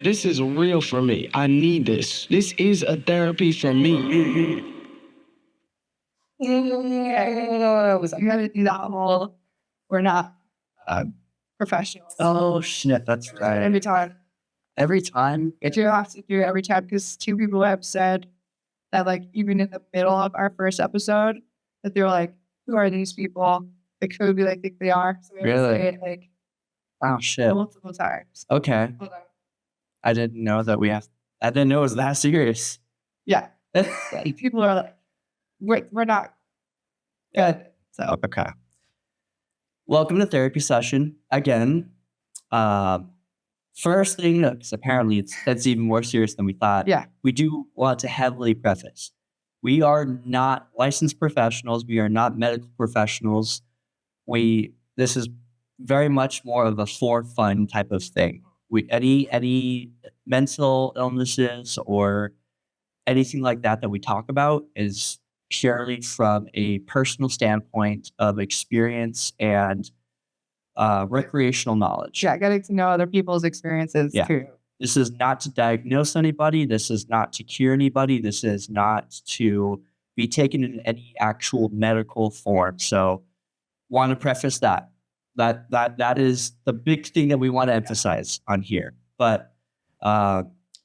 This is real for me. I need this. This is a therapy for me. I was like, I'm gonna do that whole. We're not uh, professionals. Oh shit, that's right. Every time. Every time? You have to do it every time because two people have said that, like, even in the middle of our first episode, that they're like, "Who are these people?" Like, who do they think they are? So we have to Really? say it like Oh shit. multiple times. Okay. Hold on. I didn't know that I didn't know it was that serious. Yeah, people are like, we're not good. So Okay. Welcome to therapy session again. First thing, because apparently it's even more serious than we thought. yeah, We do want to heavily preface: we are not licensed professionals. We are not medical professionals. This is very much more of a for fun type of thing. Any mental illnesses or anything like that we talk about is purely from a personal standpoint of experience and recreational knowledge. yeah, getting to know other people's experiences Yeah. too. This is not to diagnose anybody. This is not to cure anybody. This is not to be taken in any actual medical form. So, want to preface that. That is the big thing that we want to emphasize on here. But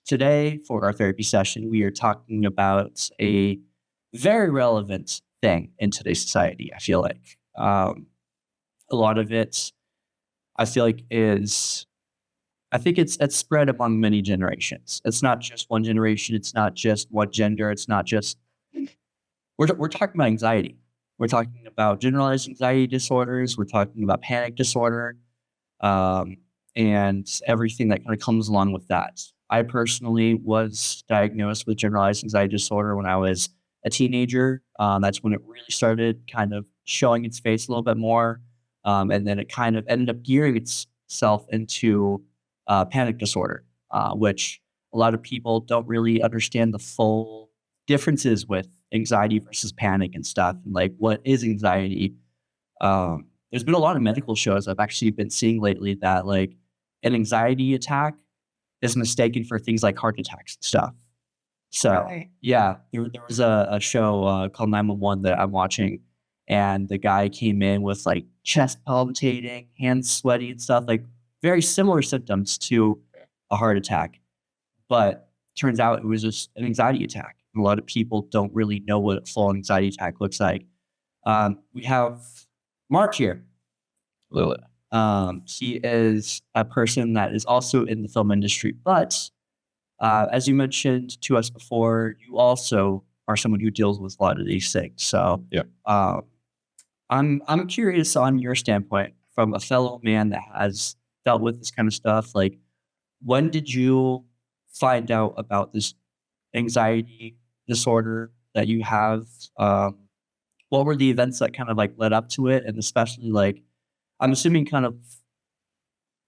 today, for our therapy session, we are talking about a very relevant thing in today's society. I feel like a lot of it, I feel like I think it's spread among many generations. It's not just one generation. It's not just one gender. It's not just we're talking about anxiety. We're talking about generalized anxiety disorders. We're talking about panic disorder, and everything that kind of comes along with that. I personally was diagnosed with generalized anxiety disorder when I was a teenager. That's when it really started kind of showing its face a little bit more, and then it kind of ended up gearing itself into panic disorder, which a lot of people don't really understand the full differences with anxiety versus panic and stuff. And like, what is anxiety? There's been a lot of medical shows I've actually been seeing lately that like an anxiety attack is mistaken for things like heart attacks and stuff. So Really? yeah, there was a show called 911 that I'm watching, and the guy came in with like chest palpitating, hands sweaty and stuff, like very similar symptoms to a heart attack. But turns out it was just an anxiety attack. And a lot of people don't really know what a full anxiety attack looks like. We have Mark here. Lily. He is a person that is also in the film industry, but as you mentioned to us before, you also are someone who deals with a lot of these things. So Yeah. I'm curious on your standpoint from a fellow man that has dealt with this kind of stuff. Like, when did you find out about this anxiety disorder that you have? What were the events that kind of like led up to it? And especially like, I'm assuming kind of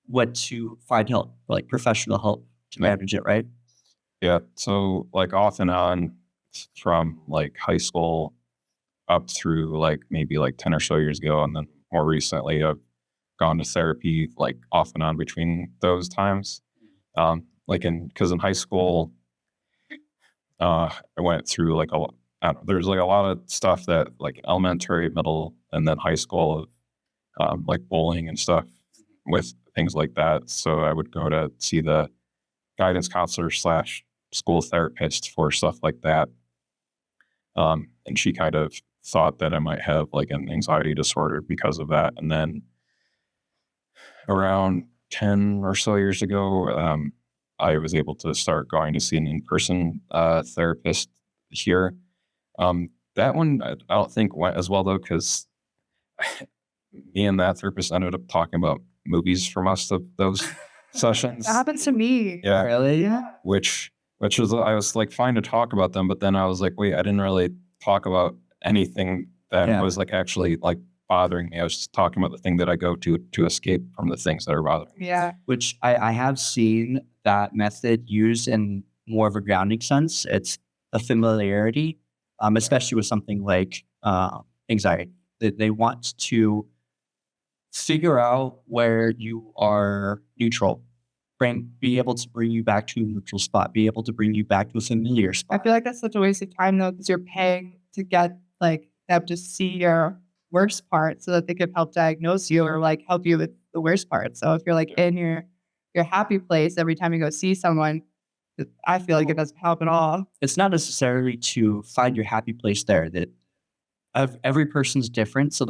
went to find help, like professional help to manage it, right? Yeah. So like off and on from like high school up through like maybe like 10 or so years ago. And then more recently I've gone to therapy like off and on between those times. Because in high school, I went through like there's like a lot of stuff that like elementary, middle, and then high school of like bullying and stuff with things like that. So I would go to see the guidance counselor / school therapist for stuff like that. And she kind of thought that I might have like an anxiety disorder because of that. And then around 10 or so years ago, I was able to start going to see an in-person therapist here. That one I don't think went as well though, because me and that therapist ended up talking about movies for most of those sessions. That happens to me. Yeah, Really? Yeah. which was I was like fine to talk about them, but then I was like, wait, I didn't really talk about anything that Yeah. was like actually like bothering me. I was just talking about the thing that I go to escape from the things that are bothering me. Yeah. Which I have seen that method used in more of a grounding sense. It's a familiarity, especially with something like anxiety. They want to figure out where you are neutral be able to bring you back to a neutral spot, be able to bring you back to a familiar I spot. feel like that's such a waste of time though, because you're paying to get like them to see your worst part so that they can help diagnose you or like help you with the worst part. So if you're like in your happy place every time you go see someone, I feel like it doesn't help at all. It's not necessarily to find your happy place there. That every person's different, so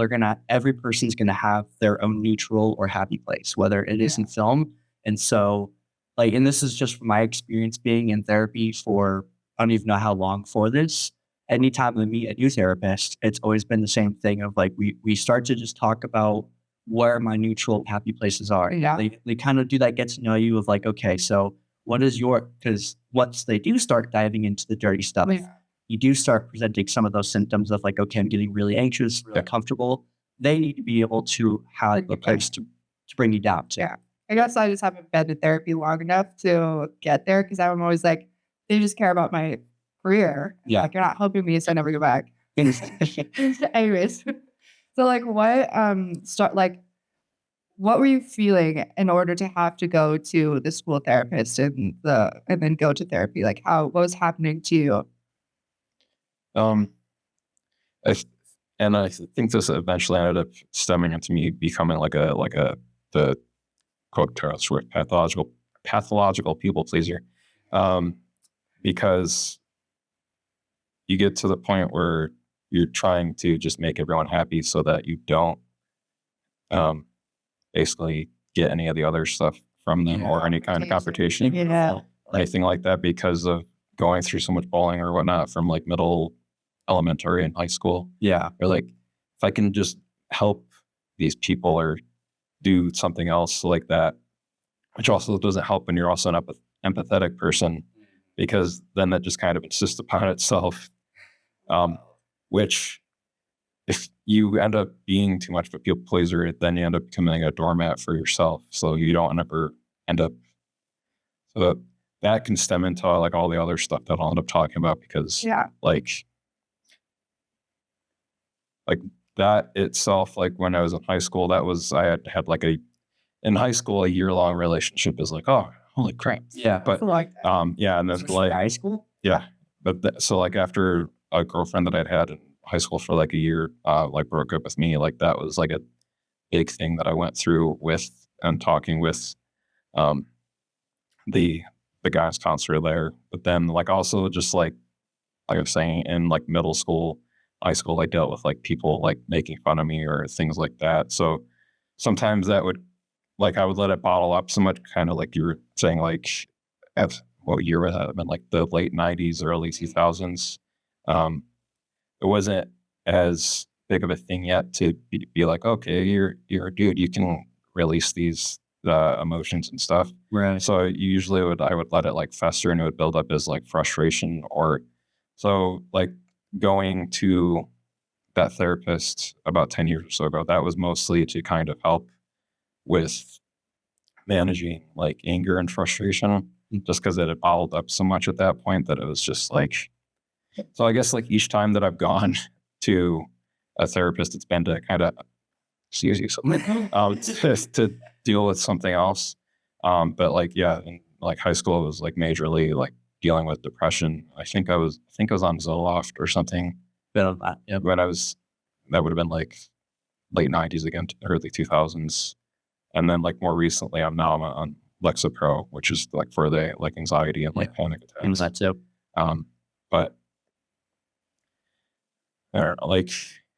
every person's gonna have their own neutral or happy place, whether it is in film. And so, like, and this is just from my experience being in therapy for I don't even know how long for this. Anytime I meet a new therapist, it's always been the same thing of like we start to just talk about where my neutral happy places are. Yeah. They kind of do that get to know you of like, okay, so what is because once they do start diving into the dirty stuff, Yeah. you do start presenting some of those symptoms of like, okay, I'm getting really anxious, really uncomfortable. They need to be able to have a place to bring you down to. Yeah. I guess I just haven't been to therapy long enough to get there because I'm always like, they just care about my career. Yeah. Like, you're not helping me, so I never go back. Anyways, so like what were you feeling in order to have to go to the school therapist and then go to therapy? Like what was happening to you? I think this eventually ended up stemming into me becoming the quote short pathological people pleaser, because you get to the point where you're trying to just make everyone happy so that you don't basically get any of the other stuff from them or any kind of confrontation Yeah. or anything like that because of going through so much bullying or whatnot from like middle, elementary, and high school. Yeah. Or like if I can just help these people or do something else like that, which also doesn't help when you're also an empathetic person, because then that just kind of insists upon itself, which if you end up being too much of a people pleaser, then you end up becoming a doormat for yourself. So you don't ever end up, so that can stem into like all the other stuff that I'll end up talking about because like that itself, like when I was in high school, I had like in high school, a year-long relationship is like, oh, holy crap. Yeah. But yeah. And then like high school? Yeah. But so like after a girlfriend that I'd had in high school for like a year, like broke up with me, like that was like a big thing that I went through with and talking with the guidance counselor there. But then like also just like I was saying in like middle school, high school, I dealt with like people like making fun of me or things like that. So sometimes that would like I would let it bottle up so much, kind of like you were saying, like at what year would that have been? Like the late 90s, early 2000s. It wasn't as big of a thing yet to be like, okay, you're a dude, you can release these emotions and stuff. Right. So usually I would let it like fester and it would build up as like frustration or so like going to that therapist about 10 years or so ago, that was mostly to kind of help with managing like anger and frustration, just because it had bottled up so much at that point that it was just like, so I guess like each time that I've gone to a therapist, it's been to kind of to deal with something else. But like, yeah, in like high school, it was like majorly like dealing with depression. I think I was on Zoloft or something. Bit of that. Yeah. But that would have been like late 90s again, early 2000s. And then like more recently, I'm on Lexapro, which is like for the like anxiety and like panic attacks. Things like that too. But I don't know, like,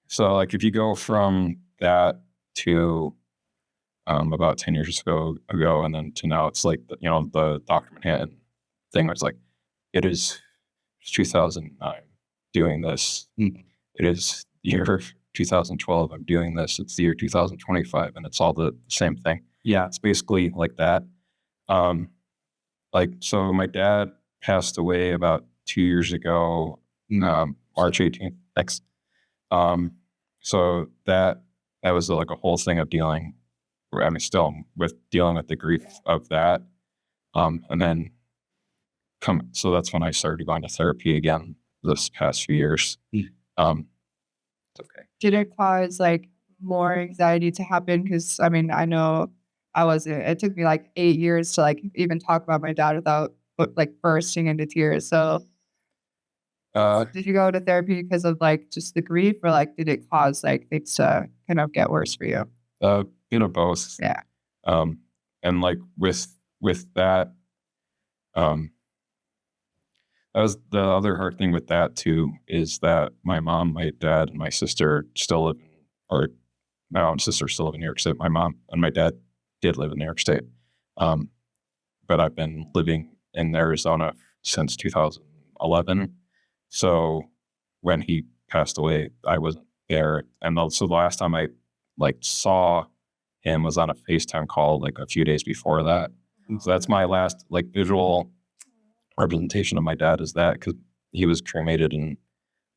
so like if you go from that to about 10 years ago, and then to now, it's like, you know, the Dr. Manhattan thing where it's like, it is 2009 doing this. Mm. It is year 2012, I'm doing this. It's the year 2025, and it's all the same thing. Yeah. It's basically like that. Like, so my dad passed away about 2 years ago, March 18th. Thanks. So that was like a whole thing of dealing, I mean, still with dealing with the grief of that. And then so that's when I started going to therapy again this past few years. It's okay. Did it cause like more anxiety to happen? Because I mean, I know I wasn't. It took me like 8 years to like even talk about my dad without like bursting into tears. So did you go to therapy because of like just the grief, or like did it cause like things to kind of get worse for you? Both. Yeah. And like with that, that was the other hard thing with that too, is that my mom, my dad, and my sister still live or my mom and sister still live in New York State. My mom and my dad did live in New York State. But I've been living in Arizona since 2011. So when he passed away, I wasn't there. And also the last time I like saw him was on a FaceTime call like a few days before that. So that's my last like visual representation of my dad, is that, because he was cremated and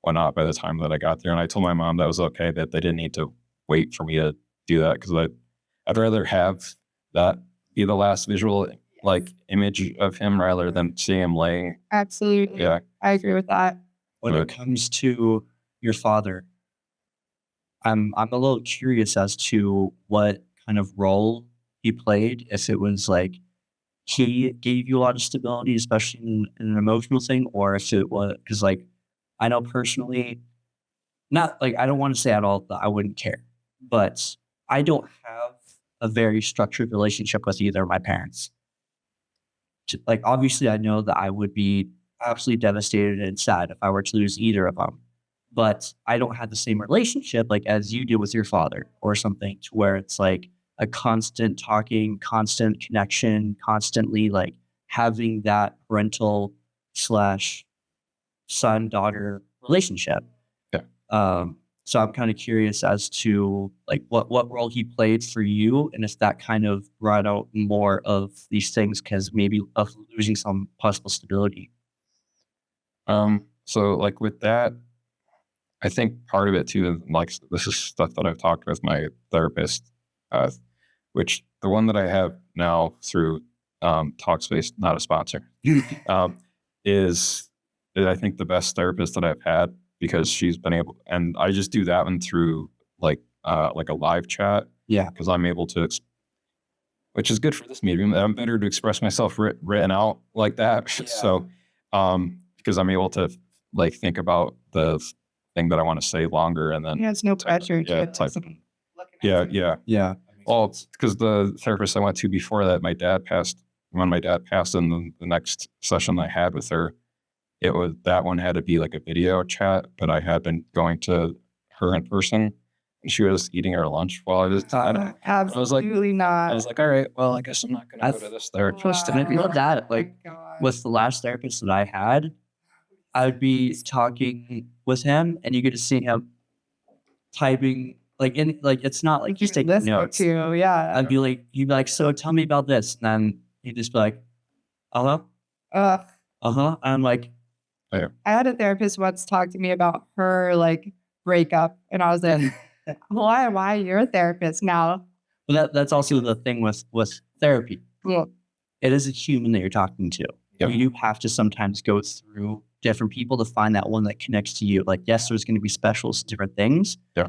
whatnot by the time that I got there. And I told my mom that was okay, that they didn't need to wait for me to do that, because I'd rather have that be the last visual like image of him rather than see him lay. Absolutely. Yeah. I agree with that. When it comes to your father, I'm a little curious as to what kind of role he played. If it was like he gave you a lot of stability, especially in an emotional thing, or if it was because like I know personally, not like I don't want to say at all that I wouldn't care, but I don't have a very structured relationship with either of my parents. Like obviously, I know that I would be absolutely devastated and sad if I were to lose either of them. But I don't have the same relationship like as you do with your father or something, to where it's like a constant talking, constant connection, constantly like having that parental slash son daughter relationship. Yeah. So I'm kind of curious as to like what role he played for you, and if that kind of brought out more of these things because maybe of losing some possible stability. So like with that, I think part of it too is like, this is stuff that I've talked with my therapist, which the one that I have now through Talkspace, not a sponsor, is I think the best therapist that I've had, because she's been able, and I just do that one through like a live chat. Yeah. Because I'm able to, which is good for this medium. I'm better to express myself written out like that. Yeah. So, because I'm able to like think about the thing that I want to say longer, and then Yeah, it's no pressure. yeah, to type. someone looking at Yeah, you. yeah. Yeah. Well, because the therapist I went to before that, my dad passed. When my dad passed, and the next session I had with her, it was that one had to be like a video chat, but I had been going to her in person, and she was eating her lunch while I was. Absolutely not. I was like, all right, well, I guess I'm not going to go to this therapist. And I feel that like Oh my God. with the last therapist that I had, I would be talking with him, and you get to see him typing like in like it's not like he's taking listening notes. to you, yeah. I'd be like, he'd be like, so tell me about this, and then he'd just be like, uh-huh, Ugh. and I'm like, I had a therapist once talk to me about her like breakup, and I was like, why am I your therapist now? but that's also the thing with therapy. Yeah. It is a human that you're talking to. Yep. You do have to sometimes go through different people to find that one that connects to you. Like, yes, there's going to be specialists, different things. Yeah.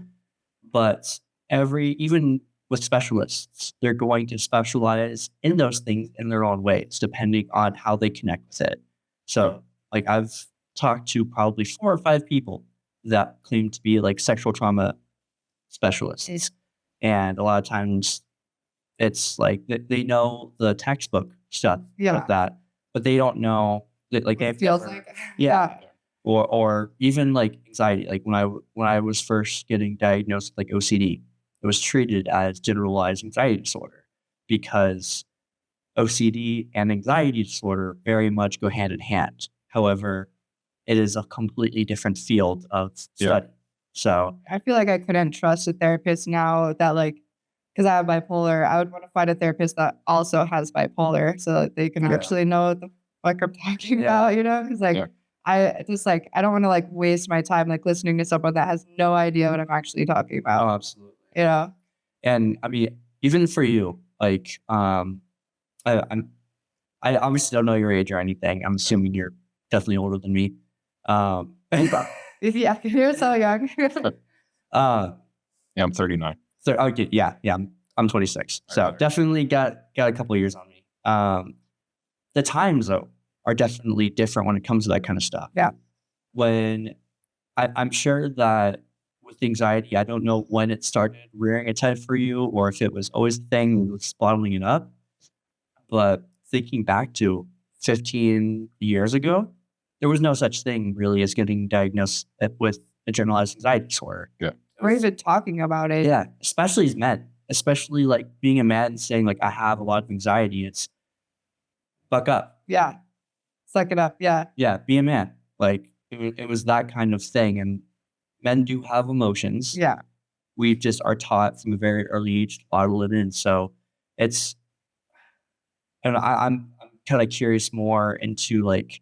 But even with specialists, they're going to specialize in those things in their own ways, depending on how they connect with it. So, like, I've talked to probably 4 or 5 people that claim to be like sexual trauma specialists. And a lot of times it's like they know the textbook stuff Yeah. of that, but they don't know that like It feels like yeah. Or even like anxiety. Like when I was first getting diagnosed with like OCD, it was treated as generalized anxiety disorder, because OCD and anxiety disorder very much go hand in hand. However, it is a completely different field of study. So I feel like I couldn't trust a therapist now that like, because I have bipolar, I would want to find a therapist that also has bipolar so that they can actually know what the fuck I'm talking about, you know? Because like, I just like, I don't want to like waste my time like listening to someone that has no idea what I'm actually talking about, absolutely. you know? And I mean, even for you, like, I obviously don't know your age or anything. I'm assuming you're definitely older than me. Yeah, you're so young. Yeah, I'm 39. So, okay, yeah. I'm 26. So Okay. definitely got a couple of years on me. The times though are definitely different when it comes to that kind of stuff. Yeah. When I'm sure that with anxiety, I don't know when it started rearing its head for you or if it was always the thing that was bottling it up. But thinking back to 15 years ago, there was no such thing really as getting diagnosed with a generalized anxiety disorder. Yeah. Or even talking about it. Yeah, especially as men, especially like being a man and saying like I have a lot of anxiety. It's buck up. Yeah. Suck it up. Yeah. Yeah, be a man. Like it was that kind of thing. And men do have emotions. Yeah. We just are taught from a very early age to bottle it in. So it's, and I'm kind of curious more into like,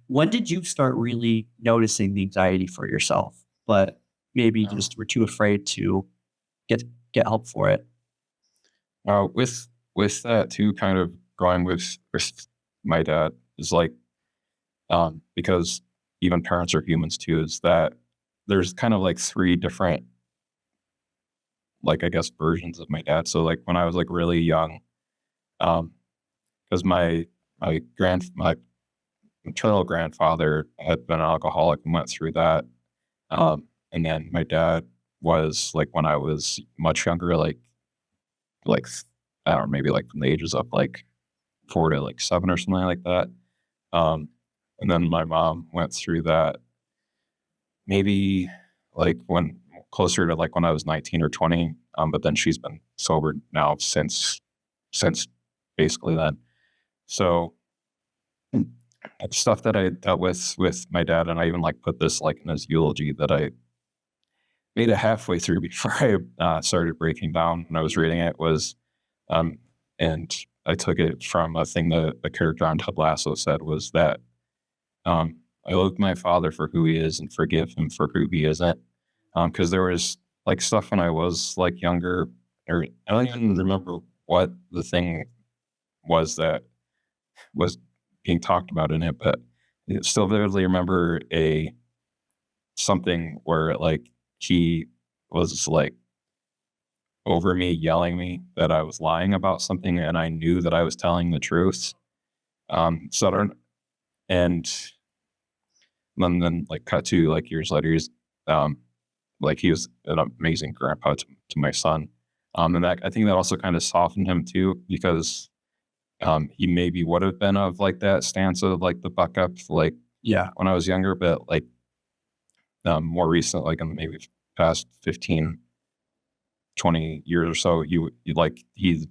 when did you start really noticing the anxiety for yourself, but maybe just were too afraid to get help for it? With that too, kind of going with my dad is like, because even parents are humans too, is that there's kind of like three different, like, I guess, versions of my dad. So like when I was like really young, because my maternal grandfather had been an alcoholic and went through that. And then my dad was like, when I was much younger, like I don't know, maybe like from the ages of like 4 to like 7 or something like that. And then my mom went through that maybe like when closer to like when I was 19 or 20. But then she's been sober now since basically then. So stuff that I dealt with my dad, and I even like put this like in his eulogy that I made it halfway through before I started breaking down when I was reading it was, and I took it from a thing that the character on Ted Lasso said was that I love my father for who he is and forgive him for who he isn't. Because there was like stuff when I was like younger, or I don't even remember what the thing was that was being talked about in it, but I still vividly remember something where like he was like over me, yelling me that I was lying about something, and I knew that I was telling the truth. So I don't, and then like cut to like years later, like he was an amazing grandpa to my son. And that I think that also kind of softened him too, because he maybe would have been of like that stance of like the buck up, like Yeah. when I was younger, but like more recent, like in maybe past 15, 20 years or so, he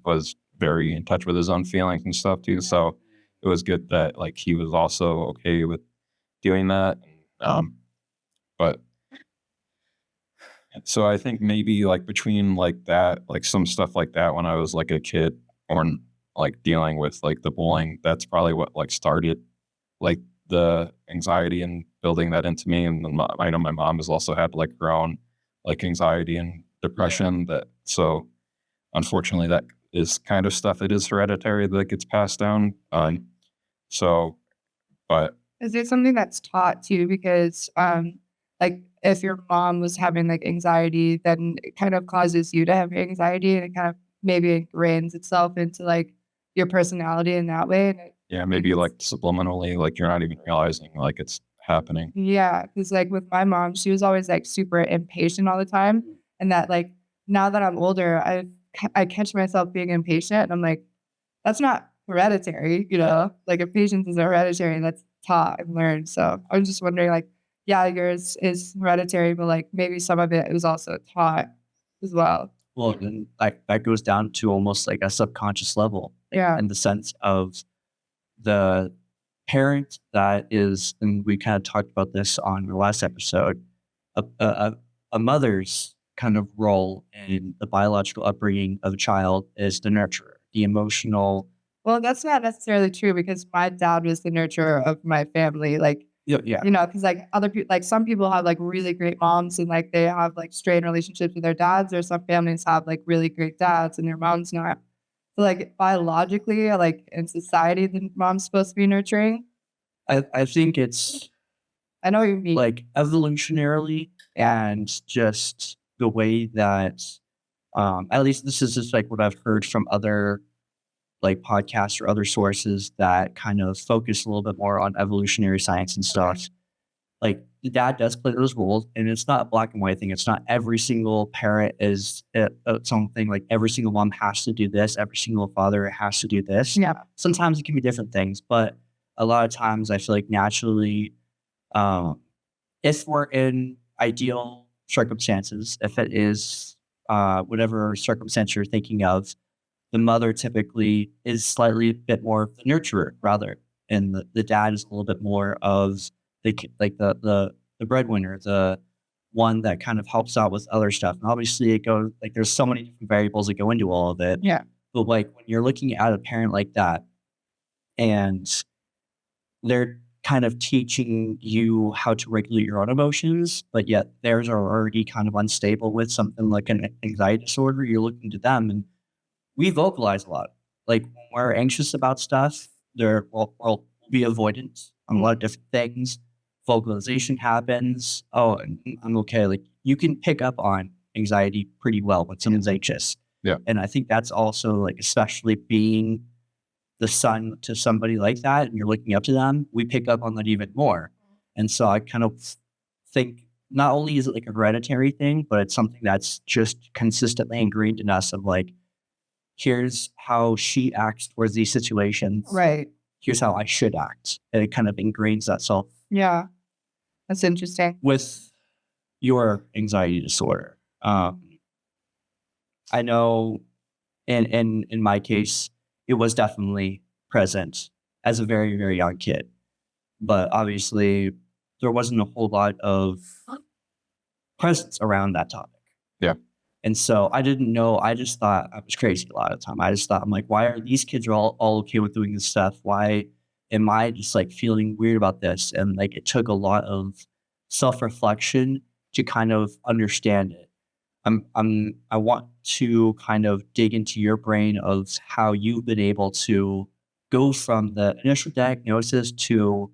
was very in touch with his own feelings and stuff too. So it was good that like he was also okay with doing that. But so I think maybe like between like that, like some stuff like that when I was like a kid, or like dealing with like the bullying, that's probably what like started like the anxiety and building that into me. And then I know my mom has also had like her own like anxiety and depression so unfortunately that is kind of stuff that is hereditary that gets passed down. So, but Is it something that's taught too? Because like if your mom was having like anxiety, then it kind of causes you to have anxiety, and it kind of maybe ingrains itself into like your personality in that way. And yeah, maybe like subliminally, like you're not even realizing like it's happening. yeah, because like with my mom, she was always like super impatient all the time, and that like now that I'm older, I catch myself being impatient, and I'm like, that's not hereditary, you know? Like impatience is hereditary, and that's taught and learned. So I was just wondering, like, yeah, yours is hereditary, but like maybe some of it was also taught as well. Well, then that goes down to almost like a subconscious level, Yeah. in the sense of the parent that is, and we kind of talked about this on the last episode, a mother's kind of role in the biological upbringing of a child is the nurturer, the emotional. Well, that's not necessarily true because my dad was the nurturer of my family. Like, Yeah. you know, because like other people, like some people have like really great moms and like they have like strained relationships with their dads, or some families have like really great dads and their mom's not. So like biologically, like in society, the mom's supposed to be nurturing. I think it's I know what you mean. like evolutionarily and just the way that At least this is just like what I've heard from other like podcasts or other sources that kind of focus a little bit more on evolutionary science and stuff. Like the dad does play those roles, and it's not a black and white thing. It's not every single parent is something like every single mom has to do this, every single father has to do this. Yeah. Sometimes it can be different things, but a lot of times I feel like naturally, um, if we're in ideal circumstances, if it is whatever circumstance you're thinking of, the mother typically is slightly a bit more of the nurturer rather, and the dad is a little bit more of like the breadwinner, the one that kind of helps out with other stuff. And obviously, it goes like there's so many different variables that go into all of it. Yeah. But like when you're looking at a parent like that, and they're kind of teaching you how to regulate your own emotions, but yet theirs are already kind of unstable with something like an anxiety disorder, you're looking to them, and we vocalize a lot. Like when we're anxious about stuff, we'll be avoidant on a lot of different things. Vocalization happens. Oh, I'm okay. Like you can pick up on anxiety pretty well when someone's anxious. Yeah. And I think that's also like, especially being the son to somebody like that, and you're looking up to them, we pick up on that even more. And so I kind of think not only is it like a hereditary thing, but it's something that's just consistently ingrained in us of like, here's how she acts towards these situations. Right. Here's how I should act. And it kind of ingrains that self. Yeah. That's interesting. With your anxiety disorder, I know in my case, it was definitely present as a very, very young kid. But obviously, there wasn't a whole lot of presence around that topic. Yeah. And so I didn't know. I just thought I was crazy a lot of the time. I just thought, I'm like, why are these kids all okay with doing this stuff? Why am I just like feeling weird about this? And like, it took a lot of self-reflection to kind of understand it. I want to kind of dig into your brain of how you've been able to go from the initial diagnosis to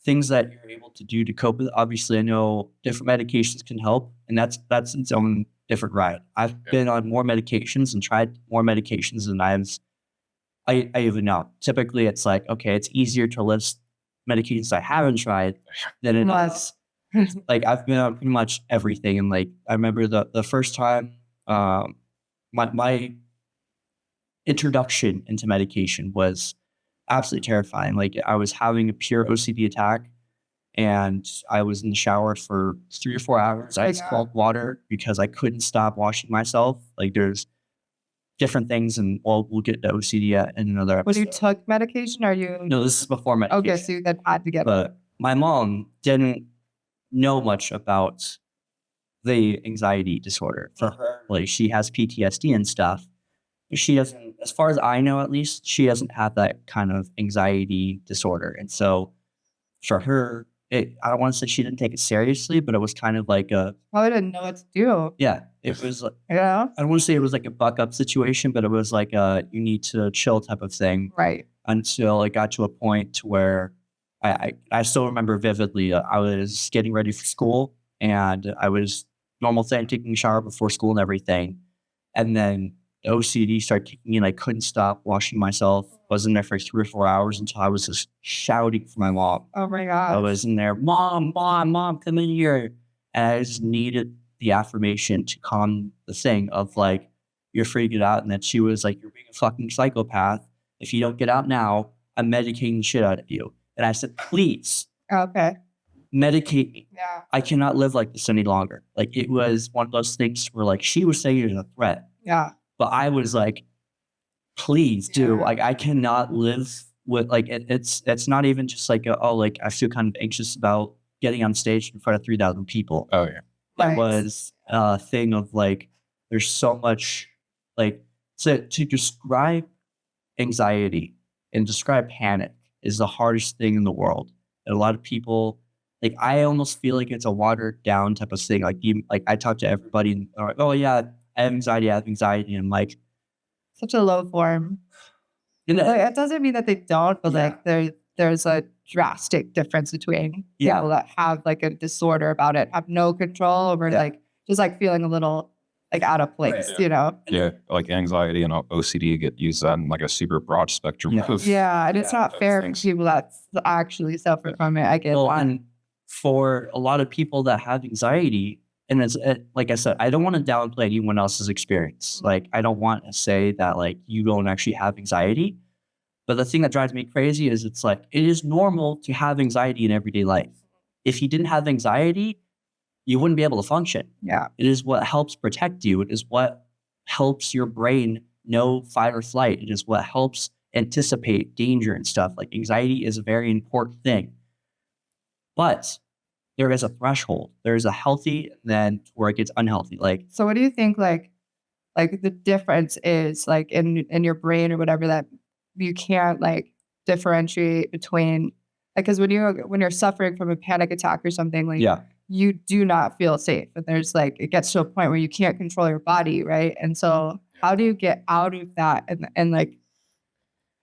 things that you're able to do to cope with. Obviously, I know different medications can help, and that's its own different ride. I've been on more medications and tried more medications than I even know. Typically, it's like, okay, it's easier to list medications I haven't tried than it is. Like I've been on pretty much everything, and like I remember the first time, my introduction into medication was absolutely terrifying. Like I was having a pure OCD attack, and I was in the shower for 3 or 4 hours. I had cold water because I couldn't stop washing myself. Like there's different things, and we'll get to OCD in another episode. When you took medication, are you? No, this is before medication. Okay, so you then had to get. But my mom didn't know much about the anxiety disorder. For her, like she has PTSD and stuff. She doesn't, as far as I know, at least, she doesn't have that kind of anxiety disorder. And so for her, I don't want to say she didn't take it seriously, but it was kind of like Probably didn't know what to do. yeah, it was like, Yeah. I don't want to say it was like a buck up situation, but it was like you need to chill type of thing. Right. Until it got to a point to where I still remember vividly. I was getting ready for school, and I was normal thing, taking a shower before school and everything. And then the OCD started kicking in. I couldn't stop washing myself. I was in there for 3 or 4 hours until I was just shouting for my mom. Oh my I God. was in there, mom, come in here. And I just needed the affirmation to calm the thing of like, you're freaking out. And then she was like, you're being a fucking psychopath. If you don't get out now, I'm medicating the shit out of you. And I said, please Okay. medicate me. Yeah. I cannot live like this any longer. Like it was one of those things where like she was saying it as a threat, Yeah. but I was like, please do. Yeah. Like I cannot live with like it's not even just like like I feel kind of anxious about getting on stage in front of 3,000 people. Oh yeah. It Right. was a thing of like there's so much like to describe anxiety and describe panic is the hardest thing in the world. And a lot of people, like I almost feel like it's a watered down type of thing. Like I talk to everybody and they're like, oh yeah, I have anxiety. And I'm like, Such a low form. you know, Like, it doesn't mean that they don't, but Yeah. like there's a drastic difference between Yeah. people that have like a disorder about it, have no control over Yeah. like just like feeling a little like out of place, Right. you know? Yeah, like anxiety and OCD get used on like a super broad spectrum Yeah. of Yeah, and it's not of fair for things. people that actually suffer from it. I get Well, that. and for a lot of people that have anxiety, and it's like I said, I don't want to downplay anyone else's experience. Like, I don't want to say that like you don't actually have anxiety. But the thing that drives me crazy is it's like it is normal to have anxiety in everyday life. If you didn't have anxiety, you wouldn't be able to function. Yeah. It is what helps protect you. It is what helps your brain know fight or flight. It is what helps anticipate danger and stuff. Like anxiety is a very important thing. But there is a threshold. There is a healthy and then where it gets unhealthy. Like So what do you think like the difference is like in your brain or whatever that you can't like differentiate between like because when you're suffering from a panic attack or something like yeah. you do not feel safe and there's like it gets to a point where you can't control your body, right? And so how do you get out of that and like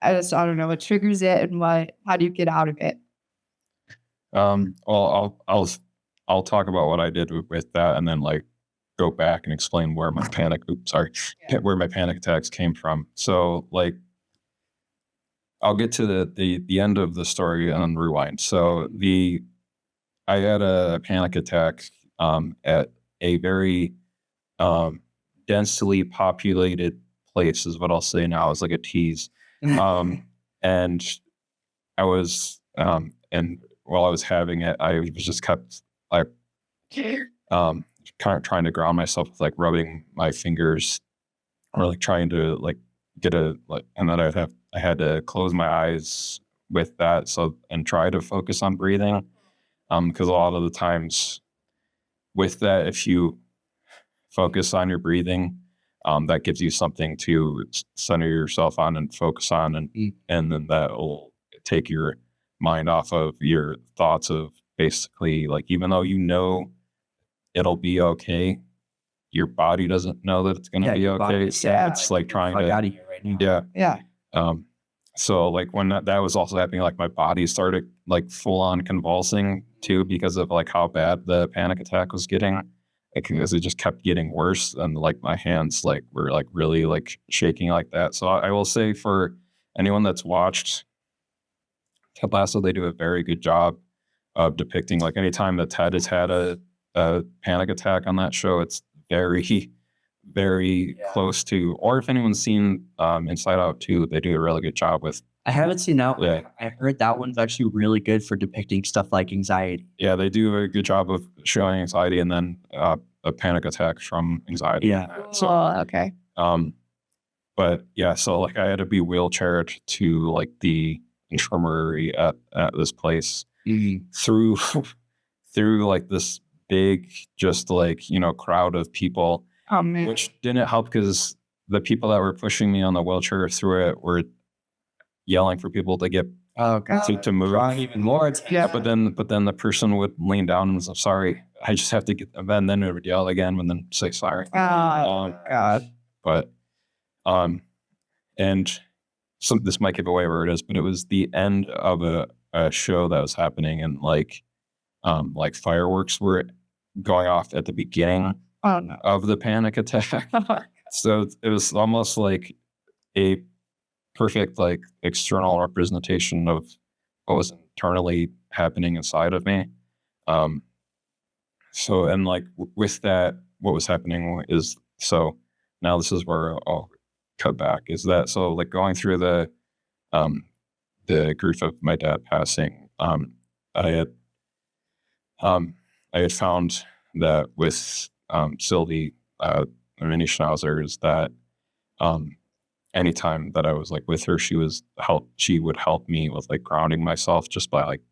I don't know what triggers it and how do you get out of it? Well, I'll talk about what I did with that, and then like go back and explain where my where my panic attacks came from. So like, I'll get to the end of the story and rewind. So I had a panic attack at a very densely populated place, is what I'll say now. It's like a tease. And I was and while I was having it, I was just kept like kind of trying to ground myself with like rubbing my fingers or like trying to like get a like, and then I had to close my eyes with that, so and try to focus on breathing, because a lot of the times with that, if you focus on your breathing, that gives you something to center yourself on and focus on, and then that will take your mind off of your thoughts of basically like, even though you know it'll be okay, your body doesn't know that it's going to be your body okay. is sad. It's like trying Fuck to out of here right now. yeah. Yeah. So like when that was also happening, like my body started like full on convulsing too, because of like how bad the panic attack was getting, because it just kept getting worse, and like my hands like were like really like shaking like that. So I will say, for anyone that's watched Ted Lasso, they do a very good job of depicting like anytime that Ted has had a panic attack on that show, it's very very close to, or if anyone's seen Inside Out 2, they do a really good job with. I haven't seen that one. Yeah. I heard that one's actually really good for depicting stuff like anxiety. Yeah, they do a good job of showing anxiety and then a panic attack from anxiety. Yeah. So, Okay. but yeah, so like I had to be wheelchaired to like the infirmary at this place through like this big, just like, crowd of people, Oh man. which didn't help because the people that were pushing me on the wheelchair through it were yelling for people to get to move. Drawing even more attention. Yeah. But then the person would lean down and say, "Sorry, I just have to get." And then it would yell again, and then say sorry. Oh God. But and this might give away where it is, but it was the end of a show that was happening, and like fireworks were going off at the beginning Oh no. of the panic attack. So it was almost like a perfect like external representation of what was internally happening inside of me. So, and like with that, what was happening is, so now this is where I'll cut back, is that, so like going through the grief of my dad passing, I had found that with Sylvie, a mini schnauzer, is that anytime that I was like with her, she would help me with like grounding myself just by like,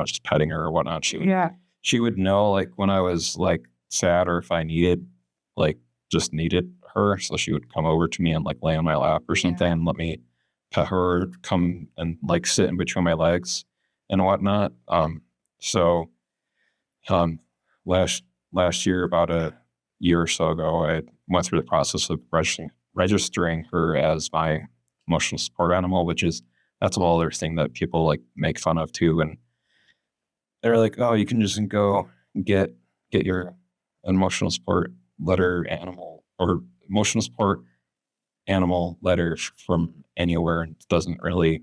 just petting her or whatnot. She would know like when I was like sad, or if I needed her. So she would come over to me and like lay on my lap or something and let me pet her, come and like sit in between my legs and whatnot. So last year, about a year or so ago, I went through the process of registering her as my emotional support animal, that's a whole other thing that people like make fun of too. And they're like, "Oh, you can just go get your emotional support letter animal or emotional support animal letter from anywhere doesn't really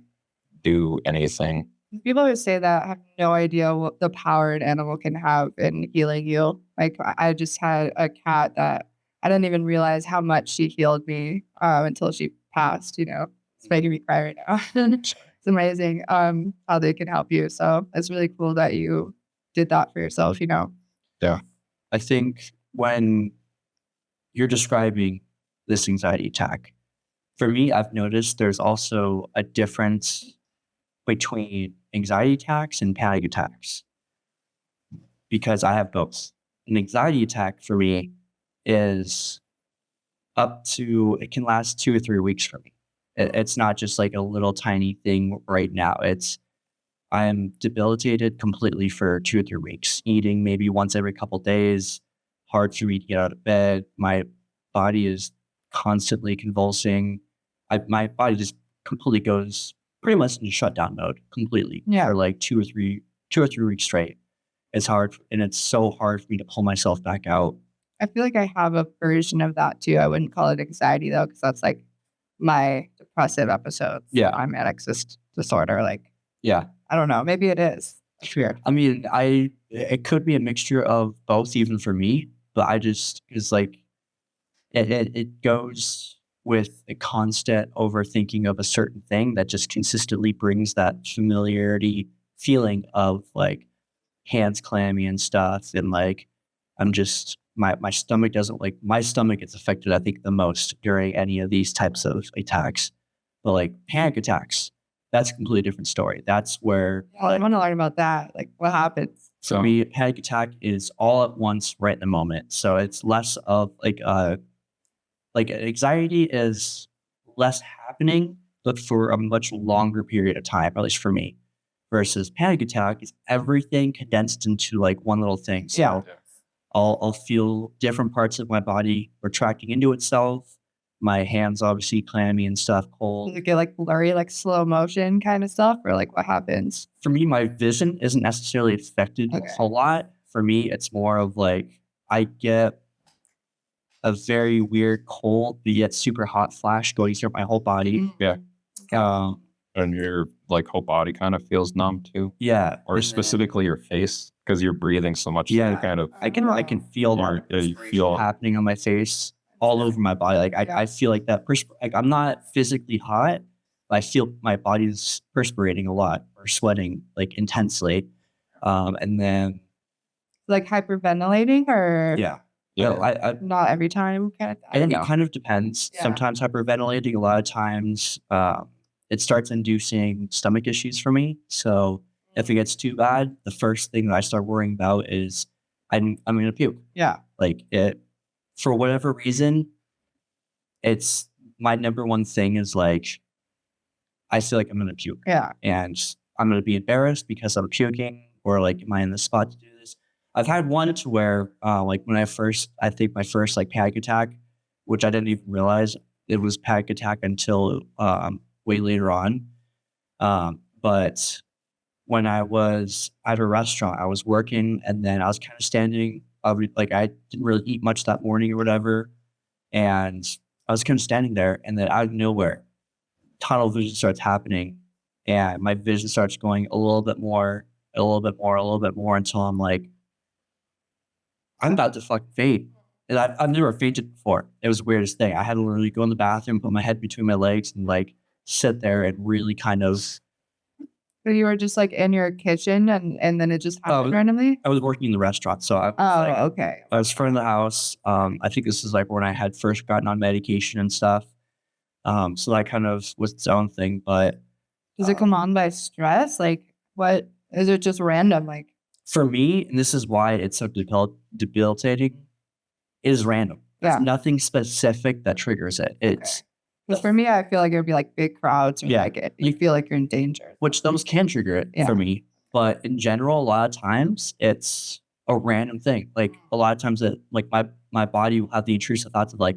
do anything. People who say that have no idea what the power an animal can have in healing you. Like I just had a cat that I didn't even realize how much she healed me until she passed. It's making me cry right now. It's amazing how they can help you. So it's really cool that you did that for yourself. Yeah. I think when you're describing this anxiety attack, for me, I've noticed there's also a difference between anxiety attacks and panic attacks because I have both. An anxiety attack for me is it can last 2 or 3 weeks for me. It's not just like a little tiny thing right now. I'm debilitated completely for 2 or 3 weeks, eating maybe once every couple days, hard for me to get out of bed. My body is constantly convulsing. My body just completely goes pretty much into shutdown mode completely for like 2 or 3 weeks straight. It's hard, and it's so hard for me to pull myself back out. I feel like I have a version of that too. I wouldn't call it anxiety though, because that's like my depressive episodes. Yeah. My manic disorder. Like, Yeah. I don't know. Maybe it is. It's weird. I mean, it could be a mixture of both, even for me. But it's like it goes with a constant overthinking of a certain thing that just consistently brings that familiarity feeling of like hands clammy and stuff, and like I'm just my stomach doesn't like my stomach gets affected, I think, the most during any of these types of attacks. But like panic attacks, that's a completely different story. That's where I want to learn about that. Like, what happens? for me, a panic attack is all at once, right in the moment. So it's less of like anxiety is less happening, but for a much longer period of time, at least for me. Versus panic attack is everything condensed into like one little thing. So Yeah. I'll feel different parts of my body retracting into itself. My hands obviously clammy and stuff, Does cold. it get like blurry, like slow motion kind of stuff, or like what happens? For me, my vision isn't necessarily affected Okay. a lot. For me, it's more of like I get a very weird cold, but yet super hot flash going through my whole body. Yeah. Um, And your like whole body kind of feels numb too, yeah. or and then- specifically your face because you're breathing so much. Yeah. you kind of I can feel Yeah, that you feel- happening on my face, all over my body. Like I feel like that. Like I'm not physically hot, but I feel my body's perspirating a lot or sweating like intensely. And then Like hyperventilating, or yeah, yeah. not every time kind of. I think it kind of depends. Yeah. Sometimes hyperventilating. A lot of times, it starts inducing stomach issues for me. So if it gets too bad, the first thing that I start worrying about is I'm gonna puke. Yeah. Like it, for whatever reason, it's my number one thing is like, I feel like I'm going to puke Yeah. and I'm going to be embarrassed because I'm puking, or like, am I in the spot to do this? I've had one to where, like when I think my first like panic attack, which I didn't even realize it was panic attack until, way later on. But when I was at a restaurant, I was working and then I was kind of standing, like I didn't really eat much that morning or whatever. And I was kind of standing there, and then out of nowhere, tunnel vision starts happening, and my vision starts going a little bit more, a little bit more, a little bit more until I'm like, I'm about to fucking faint. And I've never fainted before. It was the weirdest thing. I had to literally go in the bathroom, put my head between my legs, and like sit there and really kind of. So you were just like in your kitchen, and then it just happened randomly. I was working in the restaurant, so Okay. I was front of the house. I think this is like when I had first gotten on medication and stuff. So that kind of was its own thing. But Does it come on by stress? Like, what is it? Just random? Like, for me, and this is why it's so debilitating, it is random. Yeah. There's nothing specific that triggers it. It's because for me, I feel like it would be like big crowds, or Yeah. like you feel like you're in danger. which those can trigger it Yeah. for me. But in general, a lot of times it's a random thing. Like a lot of times it like my body will have the intrusive thoughts of like,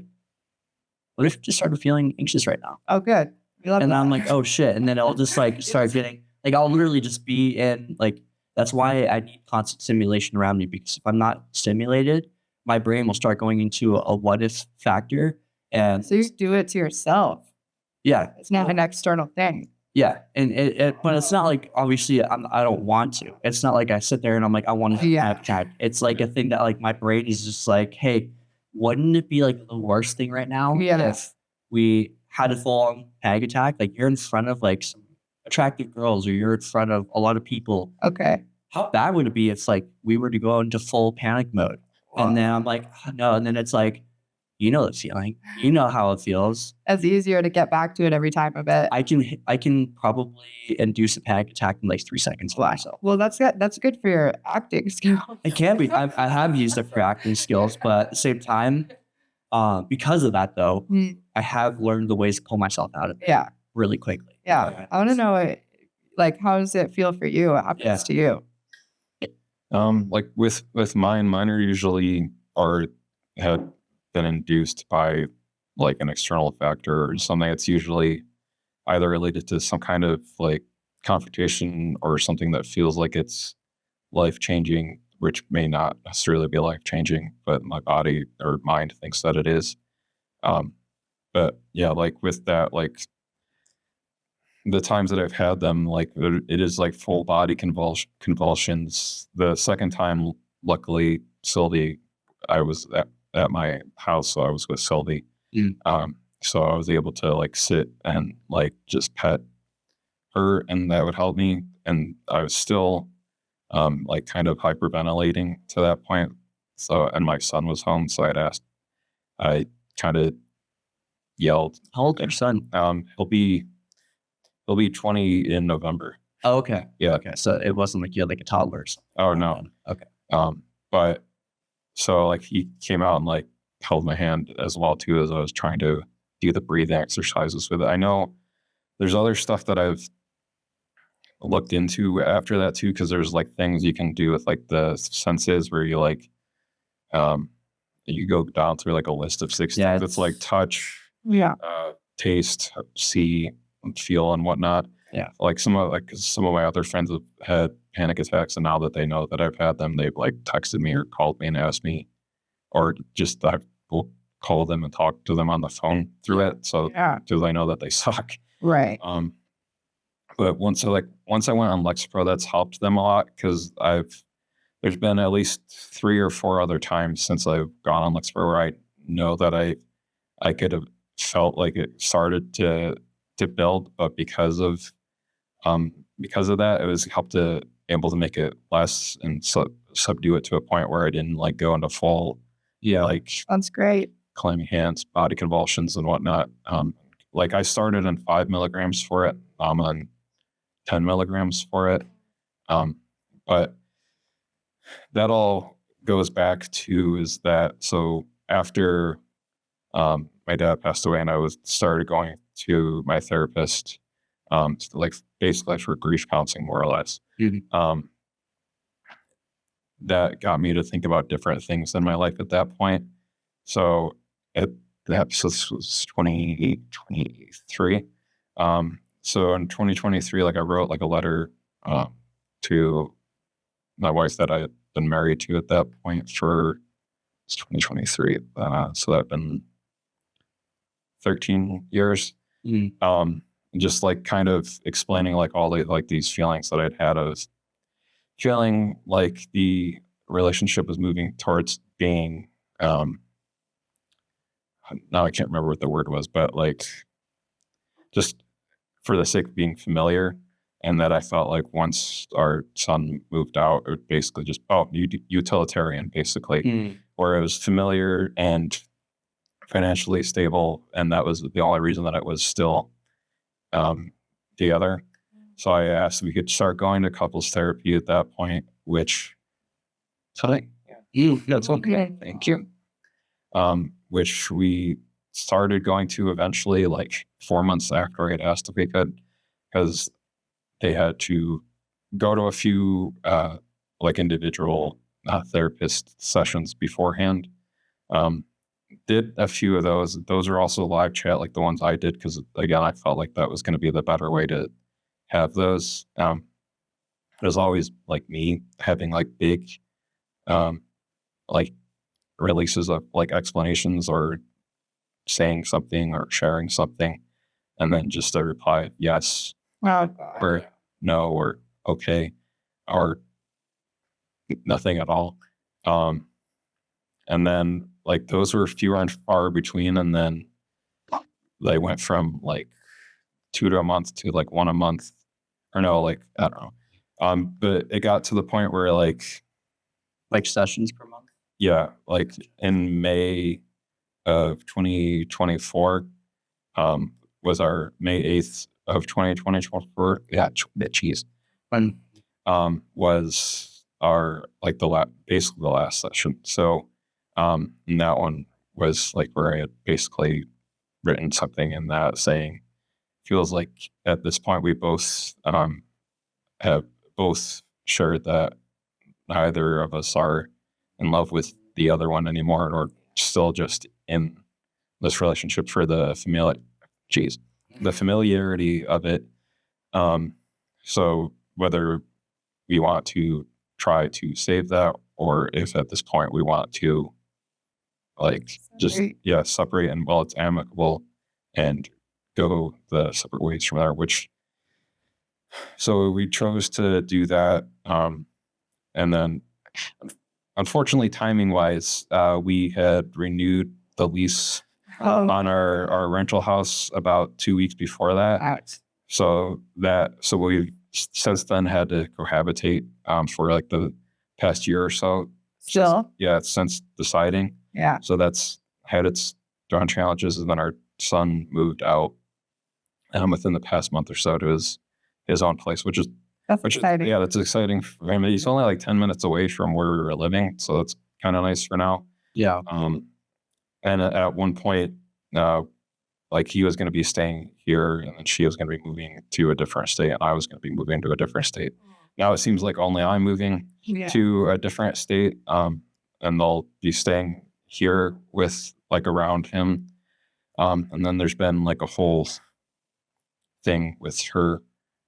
what if I just started feeling anxious right now? Oh, good. We love And that. I'm like, oh shit. And then I'll just like start getting like I'll literally just be in like that's why I need constant stimulation around me, because if I'm not stimulated, my brain will start going into a what if factor. And So you do it to yourself. yeah, It's not an external thing. yeah. And but it's not like, obviously I don't want to. It's not like I sit there and I'm like, I want to Yeah. have attack. It's like a thing that like my brain is just like, hey, wouldn't it be like the worst thing right now Yeah. if we had a full on panic attack? Like you're in front of like some attractive girls, or you're in front of a lot of people. Okay. How bad would it be if like we were to go into full panic mode? And then I'm like, "Oh, no." And then it's like, you know the feeling. You know how it feels. It's easier to get back to it every time a bit. I can probably induce a panic attack in like 3 seconds for myself. Well, that's good for your acting skills. It can be. I have used it for acting skills, but at the same time, because of that though, Mm, I have learned the ways to pull myself out of it yeah. really quickly. Yeah. I want to know, like, how does it feel for you? What happens Yeah. to you? Like with mine are usually had been induced by like an external factor or something. It's usually either related to some kind of like confrontation or something that feels like it's life changing, which may not necessarily be life changing, but my body or mind thinks that it is. But yeah, like with that, like the times that I've had them, like it is like full body convulsions. The second time, luckily, Sylvie, I was at my house, so I was with Sylvie. So I was able to like sit and like just pet her, and that would help me. And I was still like kind of hyperventilating to that point. So, and my son was home, so I kind of yelled. How old is your son? He'll be 20 in November. Oh, okay. Yeah. Okay. So it wasn't like you had like a toddler or something. Oh no. Okay. But so like he came out and like held my hand as well too, as I was trying to do the breathing exercises with it. I know there's other stuff that I've looked into after that too, because there's like things you can do with like the senses where you like you go down through like a list of 6 Yeah, things. It's like touch, Yeah. taste, see, feel, and whatnot. Yeah. Like some of my other friends have had panic attacks, and now that they know that I've had them, they've like texted me or called me and asked me, or just I will call them and talk to them on the phone through it. So Yeah. because I know that they suck. Right. But once I went on Lexapro, that's helped them a lot, because there's been at least 3 or 4 other times since I've gone on Lexapro where I know that I could have felt like it started to build, but because of that, it was able to make it less and subdue it to a point where I didn't like go into full like That's great. clammy hands, body convulsions, and whatnot. Like I started on 5 milligrams for it. I'm on 10 milligrams for it. But that all goes back to is that so after my dad passed away and I started going to my therapist, like basically for grief counseling, more or less. That got me to think about different things in my life at that point. So that was 2023. So in 2023, like I wrote like a letter to my wife that I had been married to at that point for 2023. So that'd been 13 years. Just like kind of explaining like all the like these feelings that I'd had. I was feeling like the relationship was moving towards being now I can't remember what the word was, but like just for the sake of being familiar. And that I felt like once our son moved out, it would basically just utilitarian basically, where it was familiar and financially stable, and that was the only reason that it was still together. So I asked if we could start going to couples therapy at that point, which That's okay. Thank you. which we started going to eventually, like 4 months after I had asked if we could, because they had to go to a few like individual therapist sessions beforehand. Did a few of those. Those are also live chat, like the ones I did, because again, I felt like that was going to be the better way to have those. It was always like me having like big, like releases of like explanations or saying something or sharing something, and then just a reply yes Oh, God. or no or okay or nothing at all. And then like those were fewer and far between, and then they went from like 2 to a month to like 1 a month, or no, like I don't know. But it got to the point where like sessions per month. yeah, like in May of 2024, was our May 8th of 2024. Yeah, jeez. When Was our like basically the last session. So and that one was like where I had basically written something in that saying, feels like at this point we both have both shared that neither of us are in love with the other one anymore, or still just in this relationship for the familiarity of it. So whether we want to try to save that, or if at this point we want to like just separate, and well, it's amicable and go the separate ways from there, which so we chose to do that. And then unfortunately, timing wise, we had renewed the lease on our rental house about 2 weeks before that. Ouch. So we since then had to cohabitate for like the past year or so. Still? Since deciding. Yeah. So that's had its own challenges, and then our son moved out within the past month or so to his own place, which is exciting. That's exciting for him. He's only like 10 minutes away from where we were living, so that's kind of nice for now. Yeah. And at one point, like he was going to be staying here, and then she was going to be moving to a different state, and I was going to be moving to a different state. Now it seems like only I'm moving to a different state, and they'll be staying here with like around him. And then there's been like a whole thing with her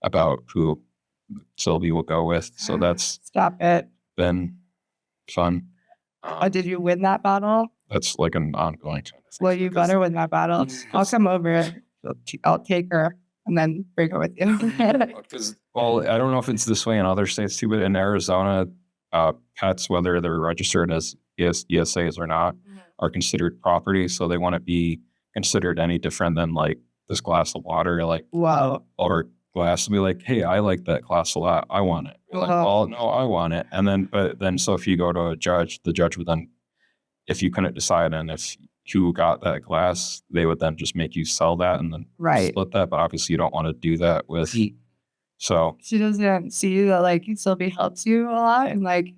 about who Sylvie will go with. So that's Stop it. been fun. Did you win that battle? That's like an ongoing kind of thing. Well, you better win that battle. I'll come over. I'll take her and then bring her with you. Because, well, I don't know if it's this way in other states too, but in Arizona, pets, whether they're registered as ESAs or not, are considered property. So they want to be considered any different than like this glass of water, like, Whoa. or glass, and be like, hey, I like that glass a lot. I want it. Like, oh, no, I want it. And then, but then, so if you go to a judge, the judge would then, if you couldn't decide on if who got that glass, they would then just make you sell that and then split that. But obviously you don't want to do that with, so. She doesn't see that like Sylvie helps you a lot, and like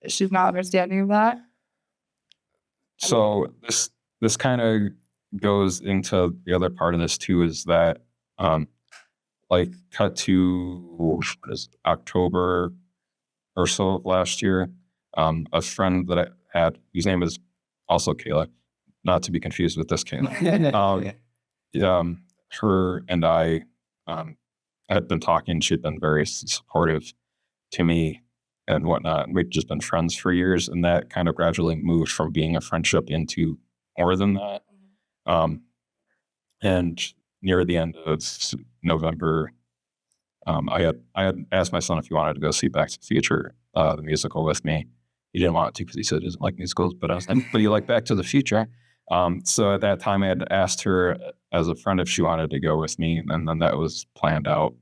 she's not understanding of that. So this kind of goes into the other part of this too, is that like cut to October or so of last year, a friend that I had, whose name is also Kayla, not to be confused with this Kayla. Her and I had been talking. She'd been very supportive to me and whatnot. We'd just been friends for years, and that kind of gradually moved from being a friendship into more than that. And near the end of November, I had asked my son if he wanted to go see Back to the Future, the musical, with me. He didn't want to because he said he doesn't like musicals, but I was like, but you like Back to the Future. So at that time, I had asked her as a friend if she wanted to go with me, and then that was planned out.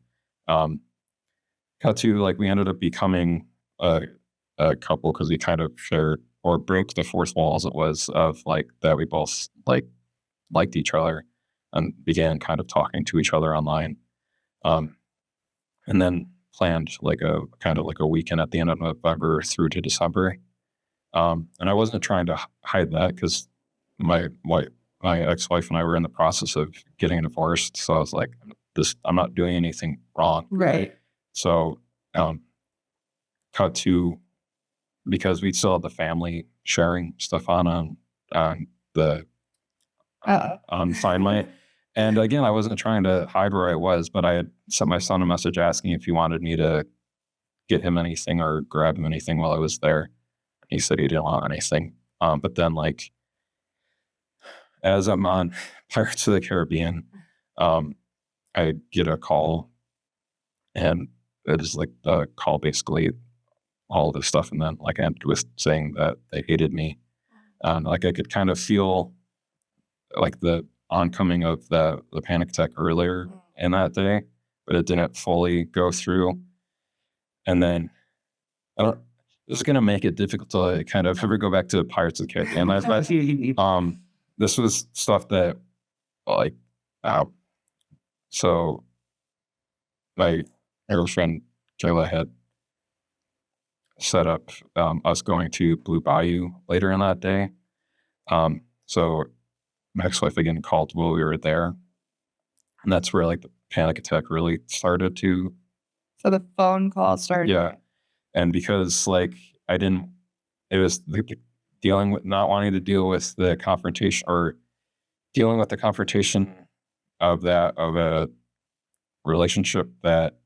Cut to, like, we ended up becoming a couple because we kind of shared or broke the fourth wall, as it was, of like that we both liked each other and began kind of talking to each other online. And then planned like a kind of like a weekend at the end of November through to December. And I wasn't trying to hide that because my ex-wife and I were in the process of getting divorced. So I was like, I'm not doing anything wrong. Right. So cut to, because we still have the family sharing stuff on the Find My. And again, I wasn't trying to hide where I was, but I had sent my son a message asking if he wanted me to get him anything or grab him anything while I was there. He said he didn't want anything. But then like as I'm on Pirates of the Caribbean, I get a call, and it is like the call basically all this stuff, and then like I ended with saying that they hated me. Like I could kind of feel like the oncoming of the panic attack earlier in that day, but it didn't fully go through. And then I don't. This is gonna make it difficult to like, kind of ever go back to Pirates of the Caribbean. This was stuff that like so my girlfriend Kayla had set up us going to Blue Bayou later in that day. So my ex-wife again called while we were there, and that's where like the panic attack really started to. So the phone call started. Yeah, and because like it was dealing with not wanting to deal with the confrontation or dealing with the confrontation of a relationship that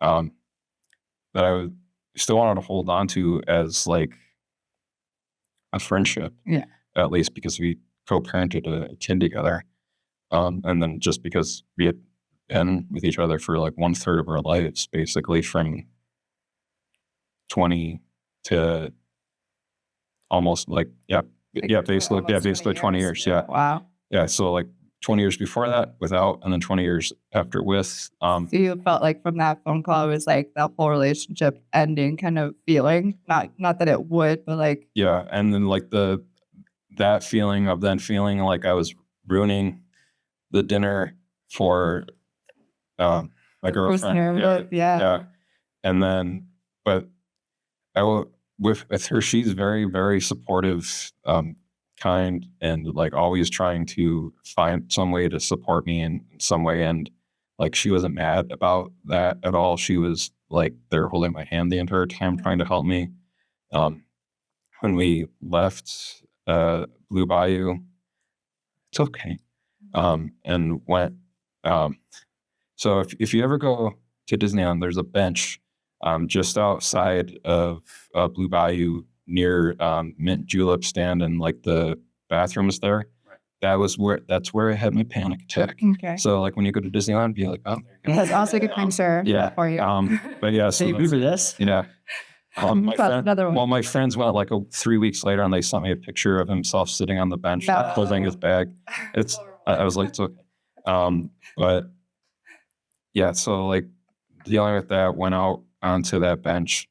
that I still wanted to hold on to as like a friendship. Yeah. At least because we co-parented a kid together. And then just because we had been with each other for like 1/3 of our lives, basically from 20 to almost like, basically 20 years. Yeah. Wow. Yeah. So like 20 years before that without, and then 20 years after with. So you felt like from that phone call, it was like that whole relationship ending kind of feeling, not that it would, but like. Yeah. And then like that feeling of then feeling like I was ruining the dinner for my girlfriend. Yeah. And then, but with her, she's very, very supportive, kind, and like always trying to find some way to support me in some way. And like, she wasn't mad about that at all. She was like, they're holding my hand the entire time, trying to help me. When we left Blue Bayou, it's okay. And went. So if you ever go to Disneyland, there's a bench just outside of Blue Bayou near Mint Julep stand and like the bathrooms there. Right. That's where I had my panic attack. Okay. So like when you go to Disneyland, be like, oh, there you go. That's also a good thing, sir. Yeah. For you. But yeah. So Hey, for this? yeah. Another one. Well, my friends went like 3 weeks later, and they sent me a picture of himself sitting on the bench, No. closing his bag. I was like, it's okay. But yeah, so like dealing with that, went out onto that bench,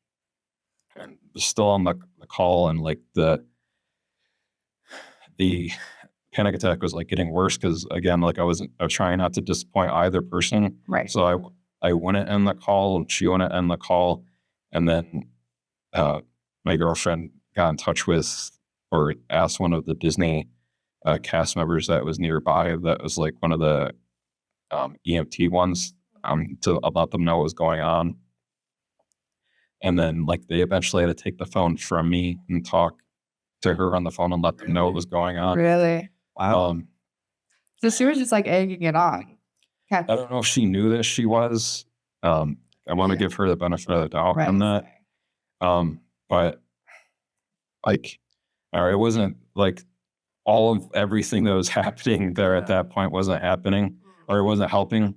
and was still on the call, and like the panic attack was like getting worse because again, like I was trying not to disappoint either person. Right. So I wouldn't end the call, and she wouldn't end the call, and then my girlfriend got in touch with or asked one of the Disney cast members that was nearby, that was like one of the EMT ones, to let them know what was going on. And then like they eventually had to take the phone from me and talk to her on the phone and let them know what was going on. Really? Wow. So she was just like egging it on. I don't know if she knew this. She was. I want to give her the benefit of the doubt on that. But like, it wasn't like all of everything that was happening there at that point wasn't happening, or it wasn't helping.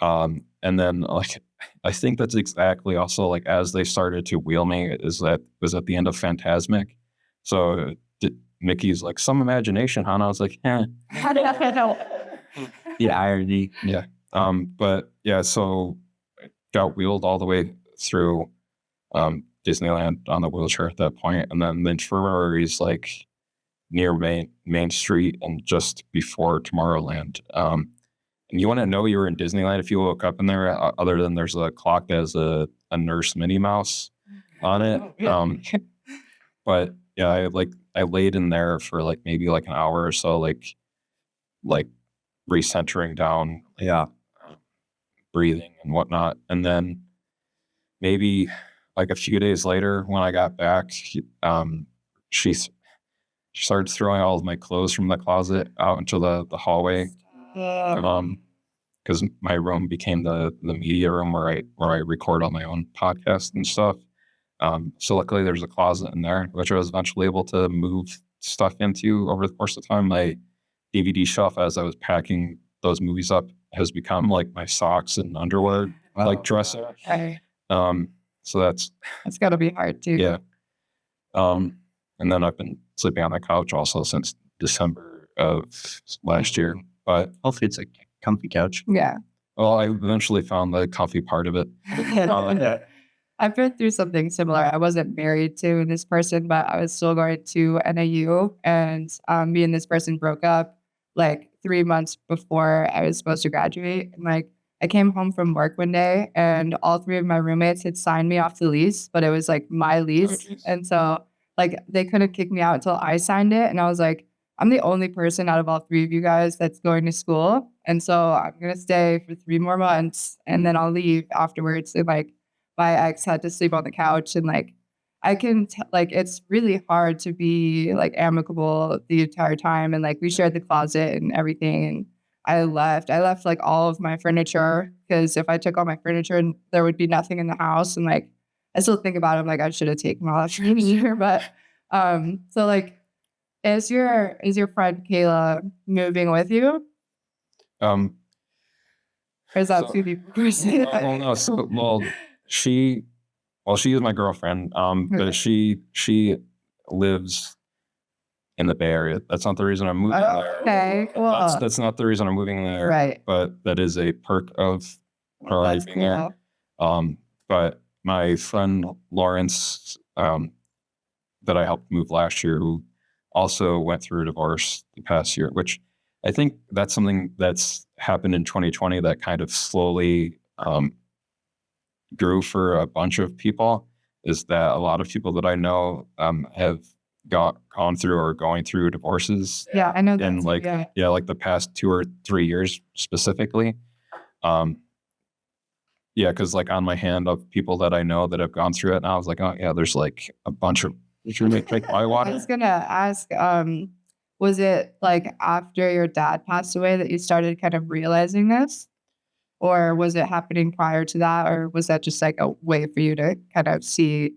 And then like, I think that's exactly also like as they started to wheel me was at the end of Fantasmic. So Mickey's like, some imagination, huh? And I was like, eh. The irony. Yeah. But yeah, so I got wheeled all the way through Disneyland on the wheelchair at that point, and then the infirmary's like near Main Street and just before Tomorrowland. And you wouldn't know you were in Disneyland if you woke up in there, other than there's a clock that has a Nurse Minnie Mouse on it. But yeah, I laid in there for like maybe like an hour or so, like recentering down, breathing and whatnot. And then maybe like a few days later when I got back, she started throwing all of my clothes from the closet out into the hallway. Because my room became the media room where I record all my own podcasts and stuff. So luckily there's a closet in there, which I was eventually able to move stuff into over the course of time. My DVD shelf, as I was packing those movies up, has become like my socks and underwear like dresser. Okay. So that's That's got to be hard too. yeah. And then I've been sleeping on the couch also since December of last year. But Hopefully it's a comfy couch. Yeah. well, I eventually found the comfy part of it. I've been through something similar. I wasn't married to this person, but I was still going to NAU, and me and this person broke up like 3 months before I was supposed to graduate. And like I came home from work one day, and all three of my roommates had signed me off the lease, but it was like my lease, geez. and so like they couldn't kick me out until I signed it. And I was like, I'm the only person out of all three of you guys that's going to school, and so I'm gonna stay for 3 more months, and then I'll leave afterwards. And like my ex had to sleep on the couch, and like I can like it's really hard to be like amicable the entire time, and like we shared the closet and everything. And I left like all of my furniture, because if I took all my furniture and there would be nothing in the house. And like I still think about it, I'm like I should have taken all that furniture. But so like is your friend Kayla moving with you, Um, or is that So- too deep a question? well, no, so she is my girlfriend. But she lives in the Bay Area. That's not the reason I'm moving there. Okay, well, That's not the reason I'm moving there. right. But that is a perk of her That's living there. cool. But my friend Lawrence, that I helped move last year, who also went through a divorce the past year, which I think that's something that's happened in 2020 that kind of slowly grew for a bunch of people, is that a lot of people that I know have gone through or going through divorces Yeah, I know that. in too, like yeah. like the past 2 or 3 years specifically. Yeah, because like on my hand of people that I know that have gone through it, and I was like, oh yeah, there's like a bunch of like I I want was gonna ask, was it like after your dad passed away that you started kind of realizing this? Or was it happening prior to that? Or was that just like a way for you to kind of see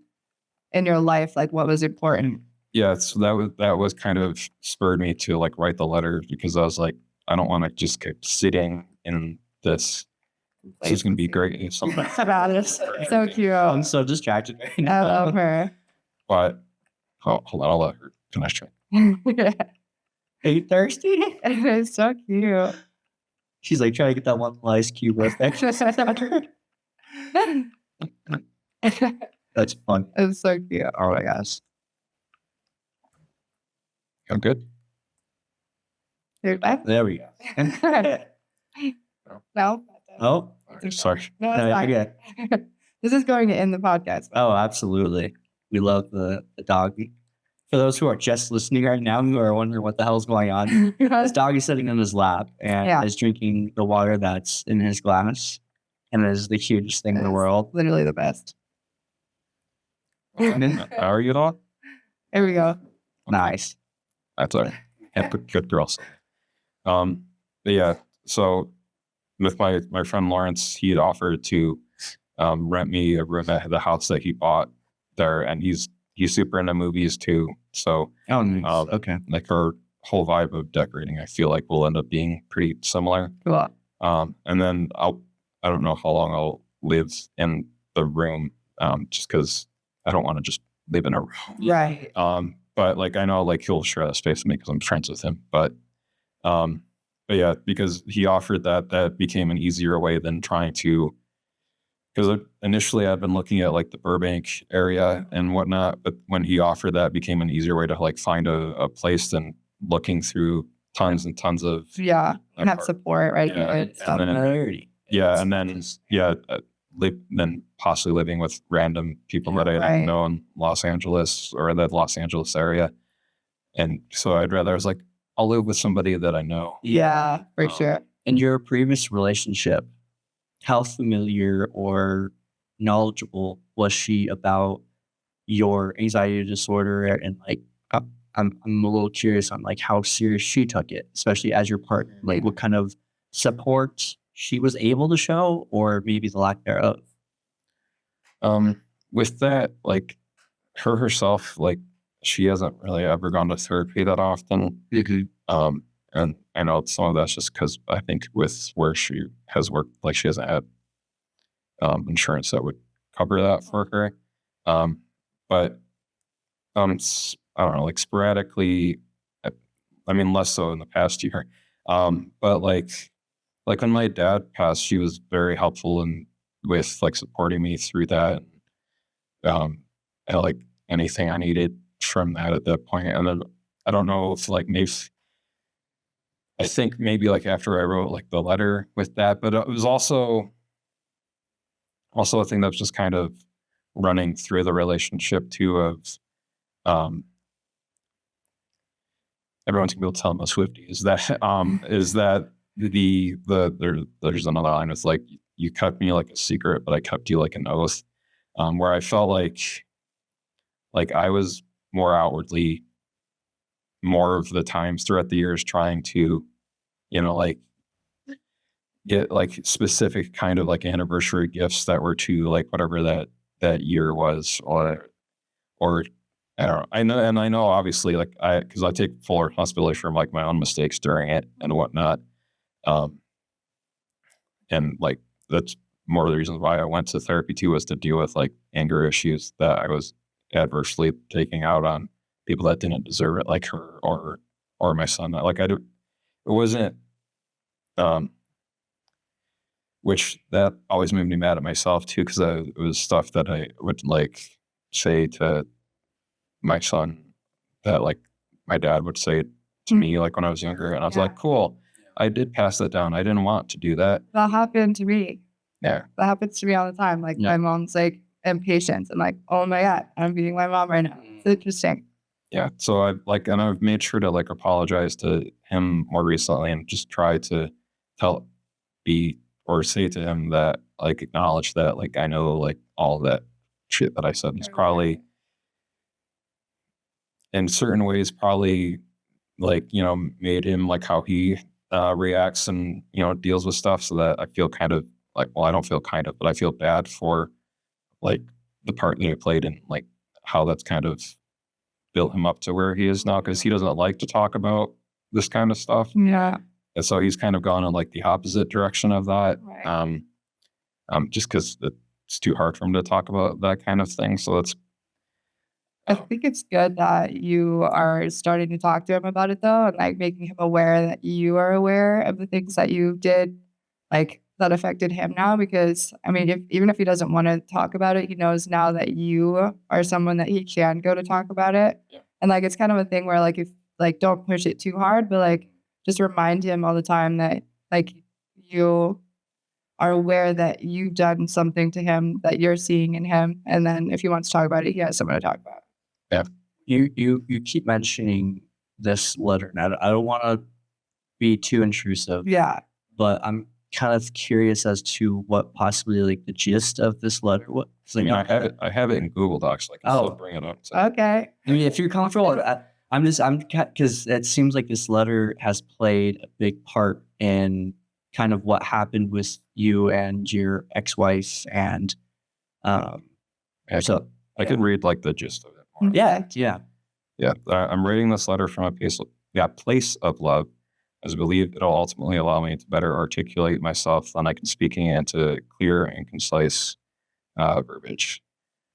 in your life like what was important? yeah, so that was kind of spurred me to like write the letter, because I was like, I don't want to just keep sitting in this. This is gonna be great. Something. About it. So cute. I'm so distracted right I now. love her. But hold on, I'll let her finish it. Are you thirsty? It's so cute. She's like trying to get that one little ice cube affection. That's fun. It's so cute. Oh my gosh. I'm good. Dude, what? There we go. No? Oh, Sorry. No, no, it's fine. okay. This is going in the podcast. Oh, absolutely. We love the doggy. For those who are just listening right now, who are wondering what the hell's going on, this dog is sitting in his lap and Yeah. is drinking the water that's in his glass, and it is the cutest thing in the It's world. literally the best. How are you, dog? There we go. Nice. That's all right. Yeah, good girls. But yeah, so with my friend Lawrence, he had offered to rent me a room at the house that he bought there, and he's super into movies too. So Oh, nice. Okay. like our whole vibe of decorating, I feel like will end up being pretty similar. Cool. And then I don't know how long I'll live in the room, just because I don't want to just live in a room. Right. But like I know like he'll share that space with me because I'm friends with him. But yeah, because he offered that became an easier way than trying to. Because initially I've been looking at like the Burbank area and whatnot, but when he offered that, became an easier way to like find a place than looking through tons and tons of Yeah. And have support, right? Yeah. And stuff. And then- Familiarity. yeah, and then then possibly living with random people that I Right. didn't know in Los Angeles or the Los Angeles area, and so I was like, I'll live with somebody that I know. Yeah, for sure. In your previous relationship, how familiar or knowledgeable was she about your anxiety disorder? And like, I'm a little curious on like how serious she took it, especially as your partner. Like, what kind of support she was able to show, or maybe the lack thereof. with that, like her herself, like she hasn't really ever gone to therapy that often. And I know some of that's just because I think with where she has worked, like she hasn't had insurance that would cover that for her. But I don't know, like sporadically, I mean, less so in the past year. But like when my dad passed, she was very helpful and with like supporting me through that. And like anything I needed from that at that point. And then I don't know if like maybe I think maybe like after I wrote like the letter with that, but it was also a thing that was just kind of running through the relationship too of everyone's gonna be able to tell I'm a Swiftie is that there's another line. It's like you kept me like a secret, but I kept you like an oath. Where I felt like I was more outwardly more of the times throughout the years trying to, like get like specific kind of like anniversary gifts that were to like whatever that year was or I don't know. I know obviously like because I take full responsibility for like my own mistakes during it and whatnot. And like that's more of the reasons why I went to therapy too, was to deal with like anger issues that I was adversely taking out on people that didn't deserve it, like her or my son. Like it wasn't, which that always made me mad at myself too, because it was stuff that I would like say to my son that like my dad would say to me like when I was younger, and I was like, cool, I did pass that down. I didn't want to do that. That happened to me. Yeah, that happens to me all the time. Like my mom's like impatient and like, oh my God, I'm beating my mom right now. It's interesting. Yeah. So I've made sure to like apologize to him more recently and just try to say to him that like acknowledge that like I know like all that shit that I said is probably in certain ways probably like, made him like how he reacts and, deals with stuff, so that I feel kind of like, well, I don't feel kind of, but I feel bad for like the part that I played in like how that's kind of built him up to where he is now, because he doesn't like to talk about this kind of stuff. Yeah. And so he's kind of gone in like the opposite direction of that. Right. Just because it's too hard for him to talk about that kind of thing. So it's I think it's good that you are starting to talk to him about it though, and like making him aware that you are aware of the things that you did, like that affected him now. Because I mean, even if he doesn't want to talk about it, he knows now that you are someone that he can go to talk about it. Yeah. And like it's kind of a thing where like if like don't push it too hard, but like just remind him all the time that like you are aware that you've done something to him that you're seeing in him, and then if he wants to talk about it, he has someone to talk about. Yeah. You keep mentioning this letter, and I don't want to be too intrusive. Yeah. But I'm kind of curious as to what possibly like the gist of this letter was. I mean, I have it in Google Docs. Like, I'll bring it up. So. Okay. I mean, if you're comfortable, because it seems like this letter has played a big part in kind of what happened with you and your ex-wife, and so I can read like the gist of it. Yeah. I'm reading this letter from a place of love, as I believe it'll ultimately allow me to better articulate myself than I can speaking into clear and concise verbiage.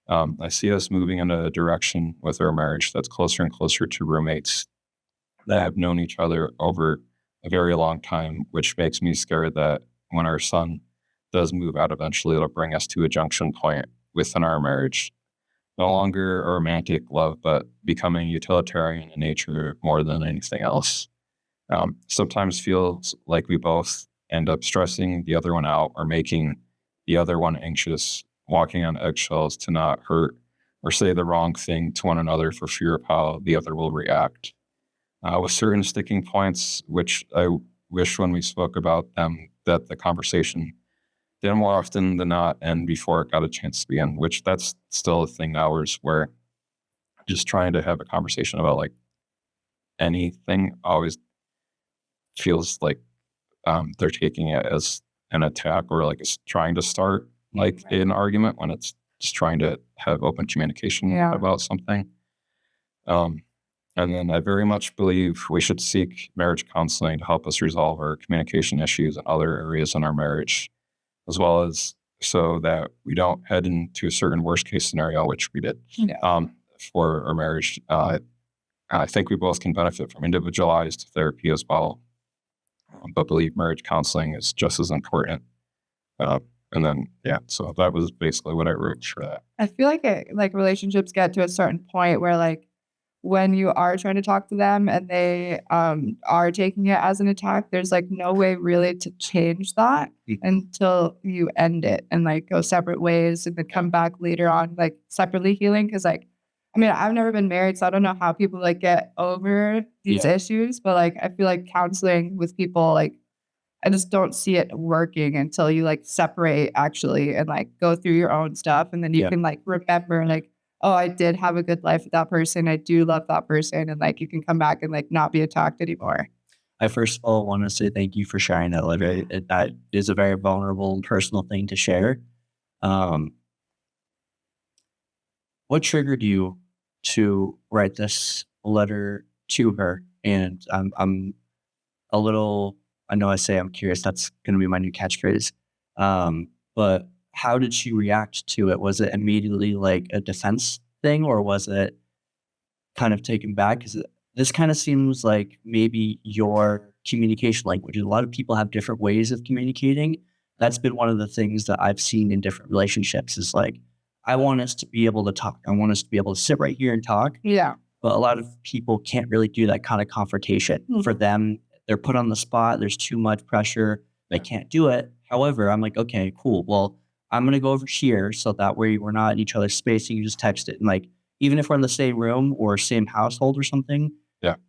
I see us moving in a direction with our marriage that's closer and closer to roommates that have known each other over a very long time, which makes me scared that when our son does move out eventually, it'll bring us to a junction point within our marriage. No longer a romantic love, but becoming utilitarian in nature more than anything else. Sometimes feels like we both end up stressing the other one out or making the other one anxious, walking on eggshells to not hurt or say the wrong thing to one another for fear of how the other will react. With certain sticking points, which I wish when we spoke about them that the conversation did more often than not end before it got a chance to begin, which that's still a thing now, where just trying to have a conversation about like anything always feels like they're taking it as an attack or like it's trying to start like an argument when it's just trying to have open communication Yeah. about something. And then I very much believe we should seek marriage counseling to help us resolve our communication issues and other areas in our marriage, as well as so that we don't head into a certain worst case scenario, which we did Yeah. for our marriage. I think we both can benefit from individualized therapy as well, but believe marriage counseling is just as important. And then, so that was basically what I wrote for that. I feel like relationships get to a certain point where like when you are trying to talk to them and they are taking it as an attack, there's like no way really to change that until you end it and like go separate ways and then come back later on like separately healing. Cause like, I mean, I've never been married, so I don't know how people like get over these issues, but like I feel like counseling with people, like I just don't see it working until you like separate actually and like go through your own stuff. And then you can like remember like, oh, I did have a good life with that person. I do love that person. And like you can come back and like not be attacked anymore. I first of all want to say thank you for sharing that, Olivia. That is a very vulnerable and personal thing to share. What triggered you to write this letter to her? And I'm a little, I know I say I'm curious, that's going to be my new catchphrase. But how did she react to it? Was it immediately like a defense thing, or was it kind of taken back? Because this kind of seems like maybe your communication language. A lot of people have different ways of communicating. That's been one of the things that I've seen in different relationships is like, I want us to be able to talk. I want us to be able to sit right here and talk. Yeah. But a lot of people can't really do that kind of confrontation. For them, they're put on the spot. There's too much pressure. They can't do it. However, I'm like, okay, cool. Well, I'm going to go over here so that way we're not in each other's space. And you just text it. And like, even if we're in the same room or same household or something,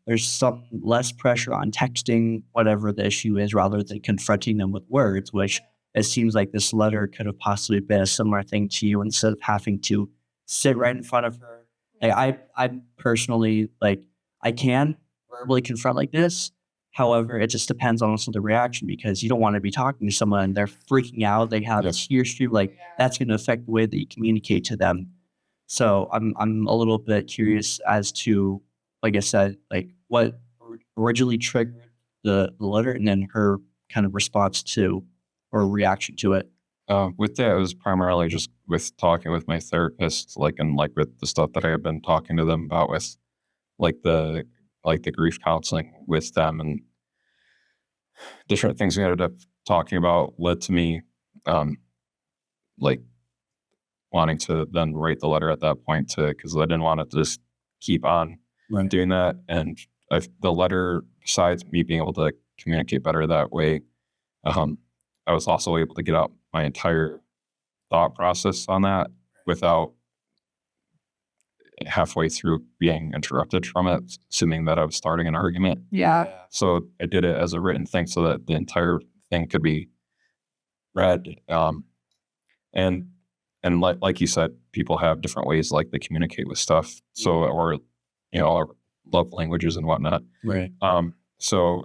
there's some less pressure on texting whatever the issue is rather than confronting them with words, which it seems like this letter could have possibly been a similar thing to you instead of having to sit right in front of her. Like I personally, like, I can verbally confront like this. However, it just depends on also the reaction because you don't want to be talking to someone and they're freaking out. They have a tear stream. Like that's going to affect the way that you communicate to them. So I'm a little bit curious as to, like I said, like what originally triggered the letter and then her kind of response to or reaction to it. With that, it was primarily just with talking with my therapist, and with the stuff that I had been talking to them about with the grief counseling with them and different things we ended up talking about led to me wanting to then write the letter at that point because I didn't want it to just keep on doing that. And the letter, besides me being able to communicate better that way, I was also able to get out my entire thought process on that without halfway through being interrupted from it, assuming that I was starting an argument. Yeah. So I did it as a written thing so that the entire thing could be read. And like you said, people have different ways they communicate with stuff. So, or, our love languages and whatnot. Right. So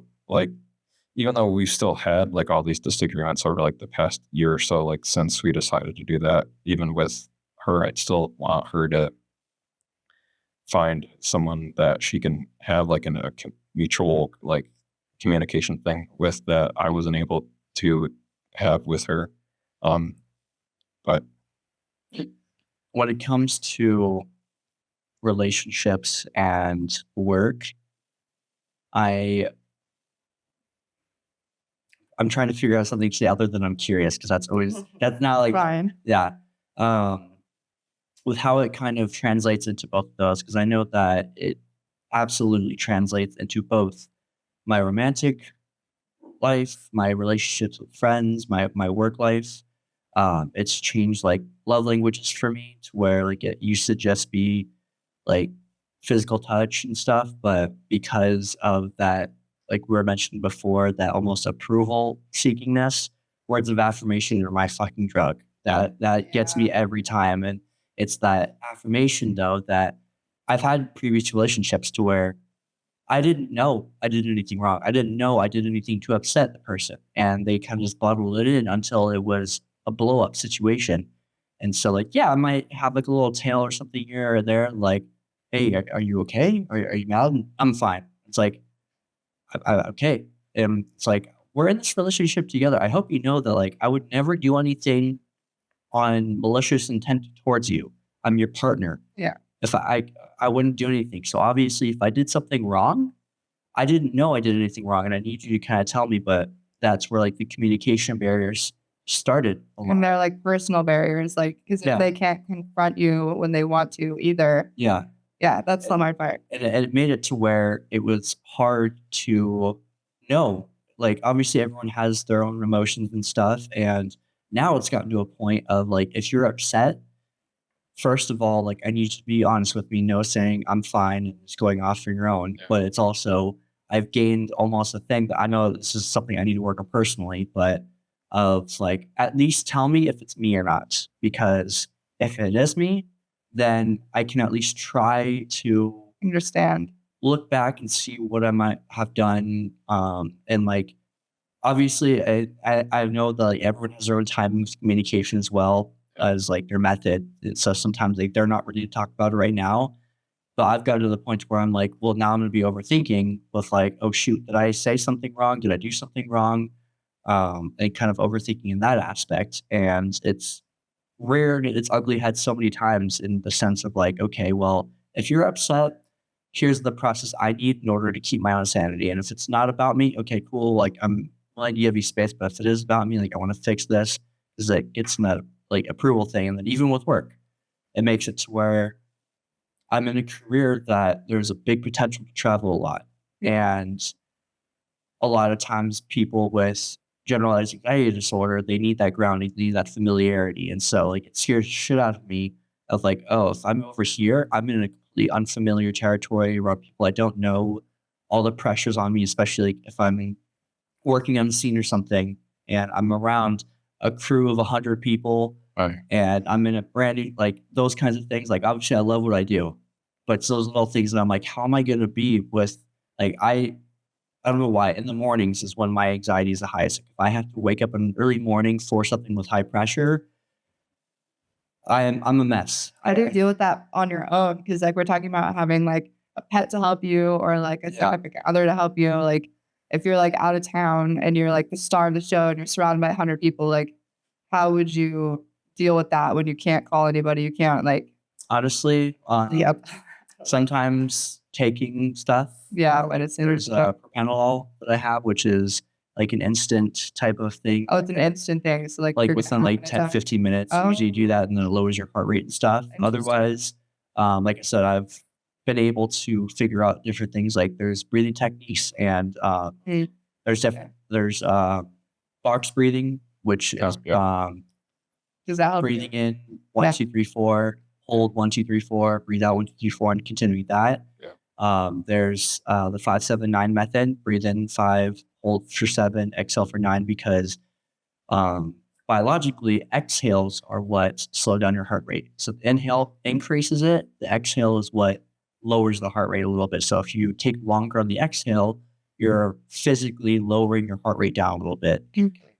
even though we still had all these disagreements over the past year or so, since we decided to do that, even with her, I'd still want her to find someone that she can have in a mutual communication thing with that I wasn't able to have with her. But when it comes to relationships and work, I'm trying to figure out something to say other than I'm curious because that's not Fine. with how it kind of translates into both of those, because I know that it absolutely translates into both my romantic life, my relationships with friends, my work life. It's changed love languages for me to where it used to just be physical touch and stuff, but because of that, like we were mentioning before, that almost approval seekingness, words of affirmation are my fucking drug. That gets me every time. And it's that affirmation though that I've had previous relationships to where I didn't know I did anything wrong. I didn't know I did anything to upset the person. And they kind of just bottled it in until it was a blow up situation. And so like, yeah, I might have like a little tail or something here or there. Like, hey, are you okay? Are you mad? I'm fine. It's like, okay. And it's like, we're in this relationship together. I hope you know that like I would never do anything on malicious intent towards you. I'm your partner. Yeah. If I wouldn't do anything. So obviously if I did something wrong, I didn't know I did anything wrong and I need you to kind of tell me, but that's where like the communication barriers started a lot. And they're like personal barriers, like, because Yeah. if they can't confront you when they want to either, Yeah. yeah, that's the hard part. And it made it to where it was hard to know. Like obviously everyone has their own emotions and stuff. And now it's gotten to a point of like, if you're upset, first of all, like I need you to be honest with me, no saying I'm fine and just going off on your own. Yeah. But it's also I've gained almost a thing that I know this is something I need to work on personally, but of like at least tell me if it's me or not. Because if it is me, then I can at least try to Understand. look back and see what I might have done. And like obviously I know that like everyone has their own timing of communication as well as like their method. And so sometimes like they're not ready to talk about it right now. But I've got to the point where I'm like, well, now I'm gonna be overthinking with like, oh shoot, did I say something wrong? Did I do something wrong? And kind of overthinking in that aspect. And it's reared its ugly head so many times in the sense of like, okay, well, if you're upset, here's the process I need in order to keep my own sanity. And if it's not about me, okay, cool. Like I'm willing to give you space, but if it is about me, like I want to fix this, because it gets in that like approval thing. And then even with work, it makes it to where I'm in a career that there's a big potential to travel a lot. And a lot of times people with generalized anxiety disorder, they need that grounding, they need that familiarity. And so like it scares shit out of me of like, oh, if I'm over here, I'm in a completely unfamiliar territory around people I don't know, all the pressures on me, especially if I'm working on the scene or something and I'm around a crew of 100 people Right. and I'm in a brand new, like those kinds of things. Like obviously I love what I do, but it's those little things that I'm like, how am I going to be with like, I don't know why. In the mornings is when my anxiety is the highest. If I have to wake up in early morning for something with high pressure, I'm a mess. I didn't deal with that on your own because like we're talking about having like a pet to help you or like a significant other to help you. Like if you're like out of town and you're like the star of the show and you're surrounded by 100 people, like how would you deal with that when you can't call anybody? You can't like. Honestly, Yep. sometimes taking stuff. Yeah, when it's There's a propanol that I have, which is like an instant type of thing. Oh, it's an instant thing. So like you're Within like 10, 15 minutes, Oh. usually you do that and then it lowers your heart rate and stuff. Interesting. Otherwise, like I said, I've been able to figure out different things. Like there's breathing techniques and there's box breathing, which is Does that help? breathing in 1, 2, 3, 4, hold 1, 2, 3, 4, breathe out 1, 2, 3, 4, and continue that. There's the 5, 7, 9 method. Breathe in 5, hold for 7, exhale for 9, because biologically exhales are what slow down your heart rate. So the inhale increases it. The exhale is what lowers the heart rate a little bit. So if you take longer on the exhale, you're physically lowering your heart rate down a little bit.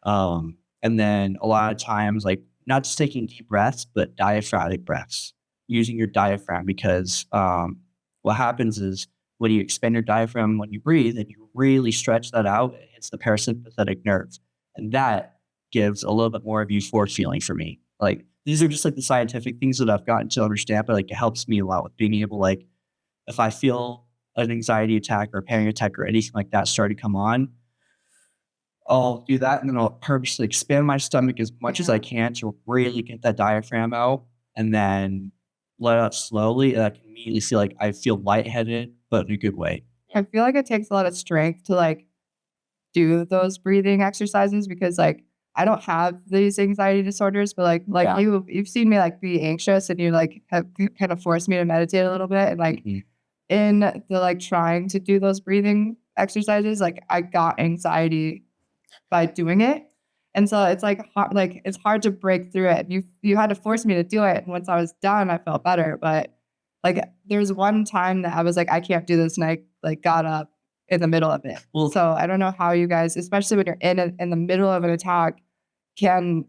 And then a lot of times, like not just taking deep breaths, but diaphragmatic breaths, using your diaphragm, because what happens is when you expand your diaphragm, when you breathe and you really stretch that out, it hits the parasympathetic nerve. And that gives a little bit more of a euphoric feeling for me. Like these are just like the scientific things that I've gotten to understand, but like it helps me a lot with being able, like, if I feel an anxiety attack or a panic attack or anything like that start to come on, I'll do that and then I'll purposely expand my stomach as much as I can to really get that diaphragm out and then let out slowly. And I can immediately feel like I feel lightheaded, but in a good way. I feel like it takes a lot of strength to like do those breathing exercises because like I don't have these anxiety disorders, but like you've seen me like be anxious and you like have kind of forced me to meditate a little bit and like in the like trying to do those breathing exercises, like I got anxiety by doing it. And so it's like hard, like it's hard to break through it. You had to force me to do it. And once I was done, I felt better. But like there's one time that I was like, I can't do this. And I like got up in the middle of it. Well, So I don't know how you guys, especially when you're in the middle of an attack, can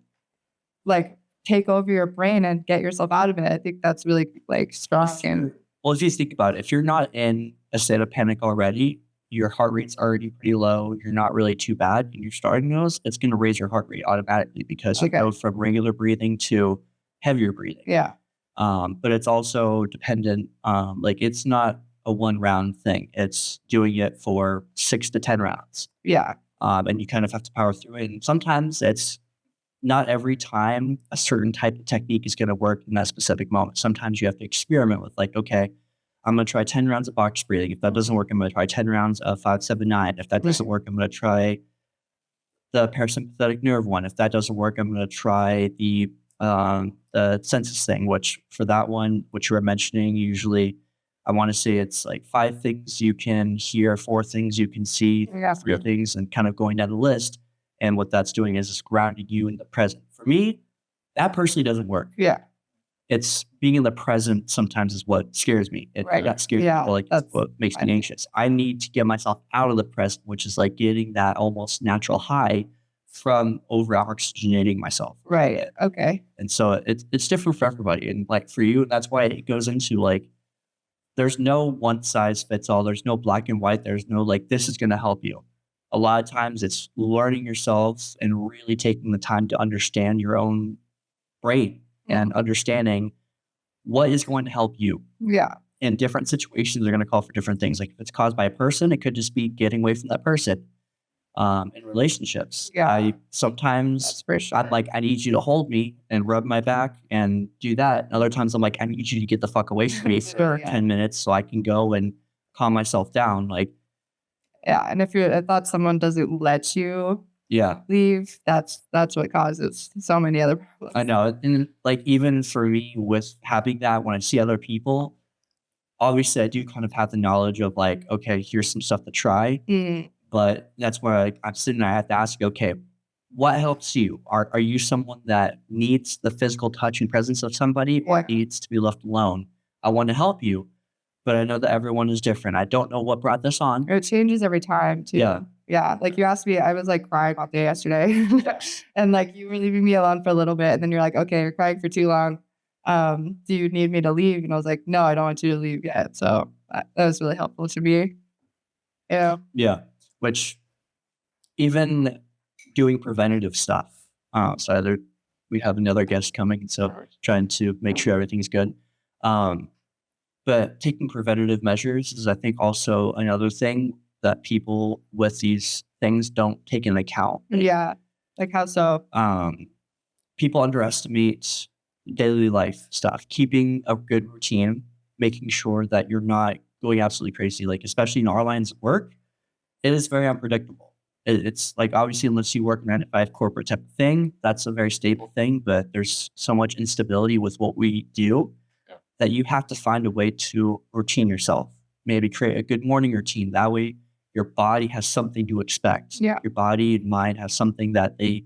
like take over your brain and get yourself out of it. I think that's really like strong. And Well, if you think about it, if you're not in a state of panic already, your heart rate's already pretty low, you're not really too bad, and you're starting those, it's going to raise your heart rate automatically because you Okay. go from regular breathing to heavier breathing. yeah, But it's also dependent, like it's not a one round thing. It's doing it for 6 to 10 rounds. yeah, And you kind of have to power through it. And sometimes it's not every time a certain type of technique is going to work in that specific moment. Sometimes you have to experiment with like, okay, I'm going to try 10 rounds of box breathing. If that doesn't work, I'm going to try 10 rounds of 5-7-9. If that doesn't work, I'm going to try the parasympathetic nerve one. If that doesn't work, I'm going to try the census thing, which for that one, which you were mentioning, usually I want to say it's like 5 things you can hear, 4 things you can see, yeah, 3 things, and kind of going down the list. And what that's doing is it's grounding you in the present. For me, that personally doesn't work. yeah. It's being in the present sometimes is what scares me. Right. That scares Yeah, people, like that's it's what makes me anxious. I need to get myself out of the present, which is like getting that almost natural high from over oxygenating myself. right. Okay. And so it's different for everybody. And like for you, that's why it goes into like there's no one size fits all. There's no black and white. There's no like this is gonna help you. A lot of times it's learning yourselves and really taking the time to understand your own brain and understanding what is going to help you. Yeah, And different situations are going to call for different things. Like if it's caused by a person, it could just be getting away from that person. In relationships, Yeah. I sometimes that's for sure. I'm like, I need you to hold me and rub my back and do that. And other times I'm like, I need you to get the fuck away from me for Sure, yeah. 10 minutes so I can go and calm myself down. Like, Yeah, and if I thought someone doesn't let you yeah, leave, that's what causes so many other problems. I know. And like, even for me with having that, when I see other people, obviously I do kind of have the knowledge of like, okay, here's some stuff to try. Mm, But that's where I'm sitting and I have to ask, okay, what helps you? Are you someone that needs the physical touch and presence of somebody or Yeah. needs to be left alone? I want to help you, but I know that everyone is different. I don't know what brought this on. it changes every time too. Yeah. Yeah, like you asked me, I was like crying all day yesterday, and like you were leaving me alone for a little bit, and then you're like, okay, you're crying for too long. Do you need me to leave? And I was like, no, I don't want you to leave yet. So that was really helpful to me. Yeah. Yeah. Which even doing preventative stuff. We have another guest coming, so trying to make sure everything's good. But taking preventative measures is, I think, also another thing that people with these things don't take into account. Yeah. Like how so? People underestimate daily life stuff, keeping a good routine, making sure that you're not going absolutely crazy. Like, especially in our lines of work, it is very unpredictable. It's like, obviously, unless you work in a 9-to-5 corporate type of thing, that's a very stable thing, but there's so much instability with what we do that you have to find a way to routine yourself. Maybe create a good morning routine. That way your body has something to expect. Yeah. Your body and mind have something that they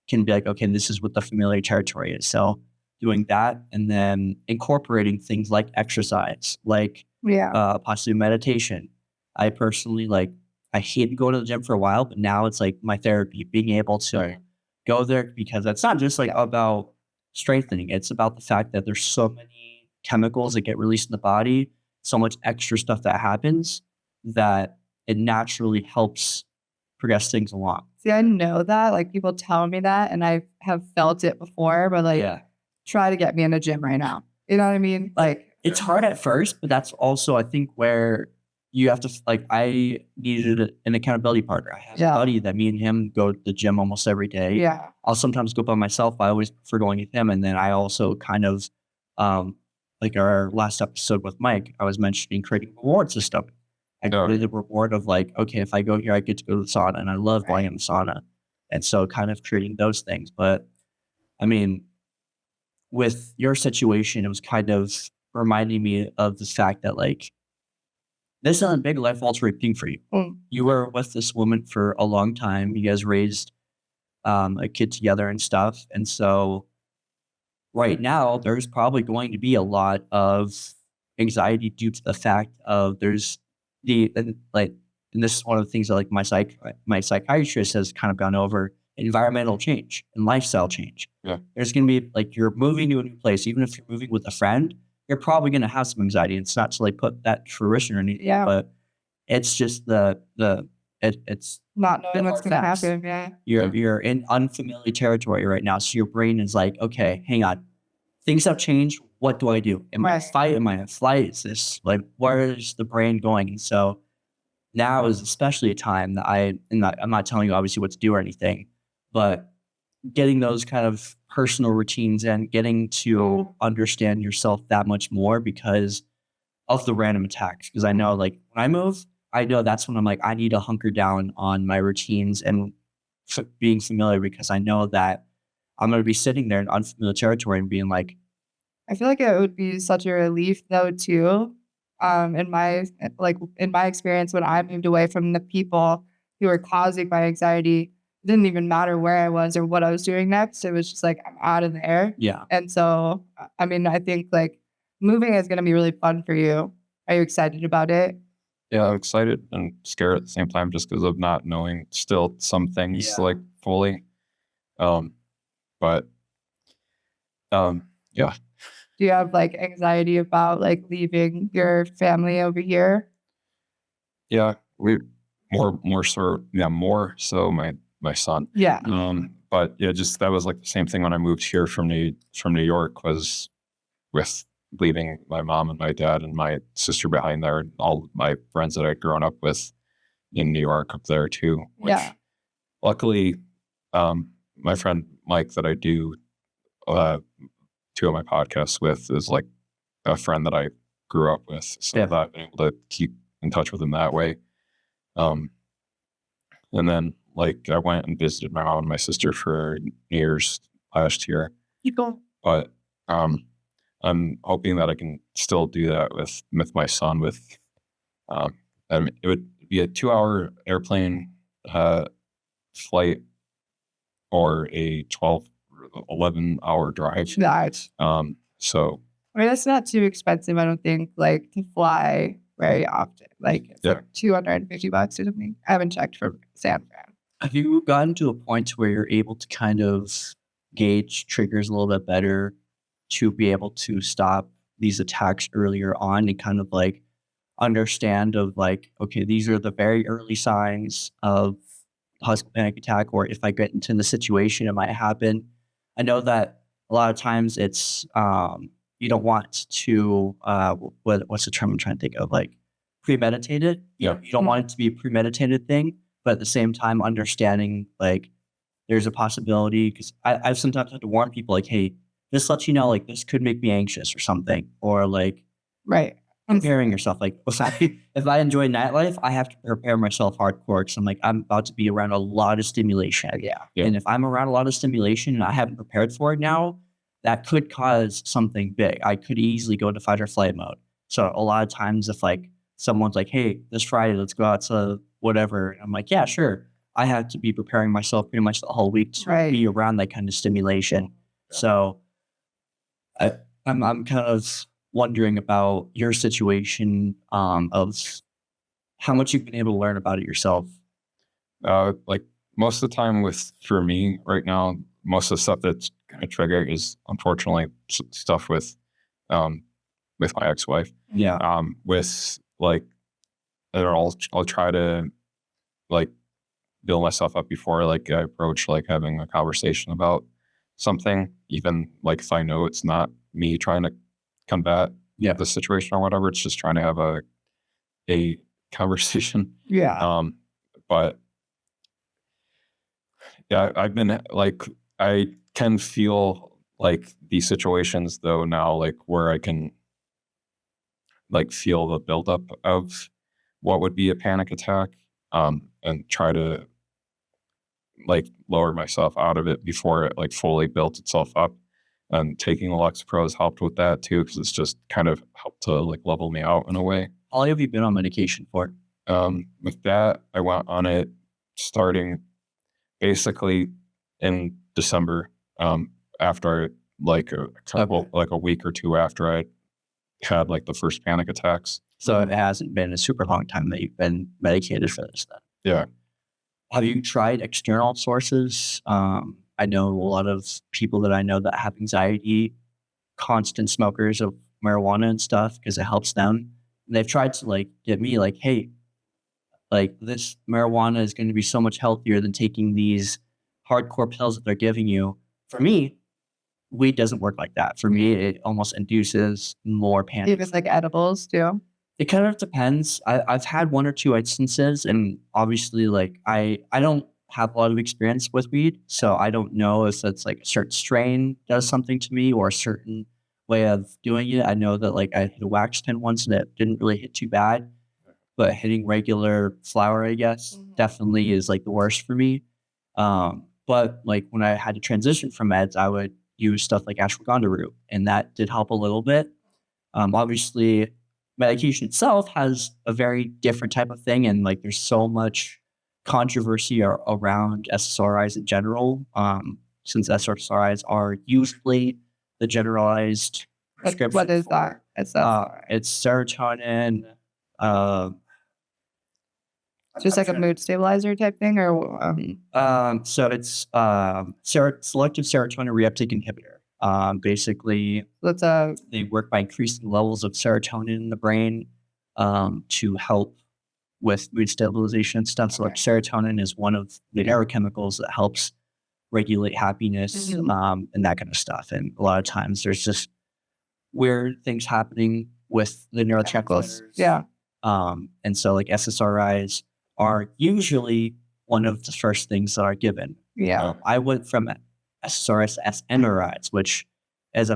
can be like, okay, this is what the familiar territory is. So doing that and then incorporating things like exercise, like Yeah. possibly meditation. I personally I hated going to the gym for a while, but now it's like my therapy, being able to go there because it's not just like about strengthening. It's about the fact that there's so many chemicals that get released in the body, so much extra stuff that happens that it naturally helps progress things along. See, I know that. Like people tell me that, and I have felt it before, but like try to get me in a gym right now. You know what I mean? Like it's hard at first, but that's also, I think, where you have to, like, I needed an accountability partner. I have a buddy that me and him go to the gym almost every day. Yeah. I'll sometimes go by myself. I always prefer going with him. And then I also kind of, like our last episode with Mike, I was mentioning creating a reward system. I created the reward of like, okay, if I go here, I get to go to the sauna, and I love going in the sauna. And so kind of creating those things. But I mean, with your situation, it was kind of reminding me of the fact that like, this is a big life altering thing for you. You were with this woman for a long time. You guys raised a kid together and stuff. And so right now, there's probably going to be a lot of anxiety due to the fact of and this is one of the things that like my psychiatrist has kind of gone over environmental change and lifestyle change. Yeah. There's going to be like you're moving to a new place, even if you're moving with a friend, you're probably going to have some anxiety. It's not to like put that to fruition or anything, Yeah. but it's just it's Not knowing what's hard going to facts. happen. Yeah. You're in unfamiliar territory right now. So your brain is like, okay, hang on. Things have changed. What do I do? Am I Right. in fight? Am I in flight? Is this like where is the brain going? And so now is especially a time that I'm not telling you obviously what to do or anything, but getting those kind of personal routines and getting to understand yourself that much more because of the random attacks. Because I know like when I move, I know that's when I'm like, I need to hunker down on my routines and being familiar because I know that I'm going to be sitting there in unfamiliar territory and being like, I feel like it would be such a relief though too. In my experience, when I moved away from the people who were causing my anxiety, it didn't even matter where I was or what I was doing next. It was just like I'm out of there. yeah. And so, I mean, I think like moving is going to be really fun for you. Are you excited about it? Yeah, I'm excited and scared at the same time just because of not knowing still some things Yeah. like fully. But yeah. Do you have like anxiety about like leaving your family over here? Yeah, we more so my son. Yeah. But yeah, just that was like the same thing when I moved here from New York was with leaving my mom and my dad and my sister behind there and all my friends that I'd grown up with in New York up there too. Which Yeah. luckily, my friend Mike that I do two of my podcasts with is like a friend that I grew up with. So Yeah. that I've been able to keep in touch with him that way. And then like I went and visited my mom and my sister for New Year's last year. Keep going. But I'm hoping that I can still do that with my son with it would be a 2-hour airplane flight or a 11-hour drive. Nice. So I mean, that's not too expensive, I don't think, like to fly very often. Like it's Yeah. like $250 or something. I haven't checked for San Fran. Have you gotten to a point where you're able to kind of gauge triggers a little bit better to be able to stop these attacks earlier on and kind of like understand of like, okay, these are the very early signs of possible panic attack, or if I get into the situation, it might happen. I know that a lot of times it's you don't want to what's the term I'm trying to think of, like premeditated. Yeah. You don't want it to be a premeditated thing, but at the same time understanding like there's a possibility because I've sometimes had to warn people like, hey, this lets you know like this could make me anxious or something, or like Right. preparing yourself. Like if I enjoy nightlife, I have to prepare myself hardcore because I'm like I'm about to be around a lot of stimulation. Yeah. Yeah. And if I'm around a lot of stimulation and I haven't prepared for it now, that could cause something big. I could easily go into fight or flight mode. So a lot of times if like someone's like, hey, this Friday, let's go out to whatever. I'm like, yeah, sure. I have to be preparing myself pretty much the whole week to Right. be around that kind of stimulation. So I'm kind of wondering about your situation of how much you've been able to learn about it yourself. like most of the time for me right now, most of the stuff that's going to trigger is unfortunately stuff with my ex-wife. Yeah. With like, I'll try to like build myself up before like I approach like having a conversation about something, even like if I know it's not me trying to combat Yeah. the situation or whatever, it's just trying to have a conversation. Yeah. But yeah, I've been like, I can feel like these situations though now, like where I can like feel the buildup of what would be a panic attack, and try to like lower myself out of it before it like fully built itself up. And taking the Lexapro has helped with that too, because it's just kind of helped to like level me out in a way. How long have you been on medication for? With that, I went on it starting basically in December, after like a couple, Okay. like a week or two after I had like the first panic attacks. So it hasn't been a super long time that you've been medicated for this then. Yeah. Have you tried external sources? I know a lot of people that I know that have anxiety, constant smokers of marijuana and stuff because it helps them. And they've tried to like get me like, hey, like this marijuana is going to be so much healthier than taking these hardcore pills that they're giving you. For me, weed doesn't work like that. For me, it almost induces more panic. Even like edibles too. It kind of depends. I've had one or two instances, and obviously, like I don't have a lot of experience with weed, so I don't know if it's like a certain strain does something to me or a certain way of doing it. I know that like I hit a wax pen once and it didn't really hit too bad, but hitting regular flower, I guess, definitely is like the worst for me. But like when I had to transition from meds, I would use stuff like ashwagandha root, and that did help a little bit. Obviously, medication itself has a very different type of thing, and like there's so much controversy around SSRIs in general, since SSRIs are usually the generalized prescription. What is that? It's serotonin. Just like a mood stabilizer type thing, or So it's selective serotonin reuptake inhibitor. Basically, that's a they work by increasing levels of serotonin in the brain to help with mood stabilization and stuff. So like serotonin is one of the neurochemicals that helps regulate happiness and that kind of stuff. And a lot of times there's just weird things happening with the neurochemicals. Yeah. And so like SSRIs are usually one of the first things that are given. Yeah. I went from SSRIs to SNRIs, which is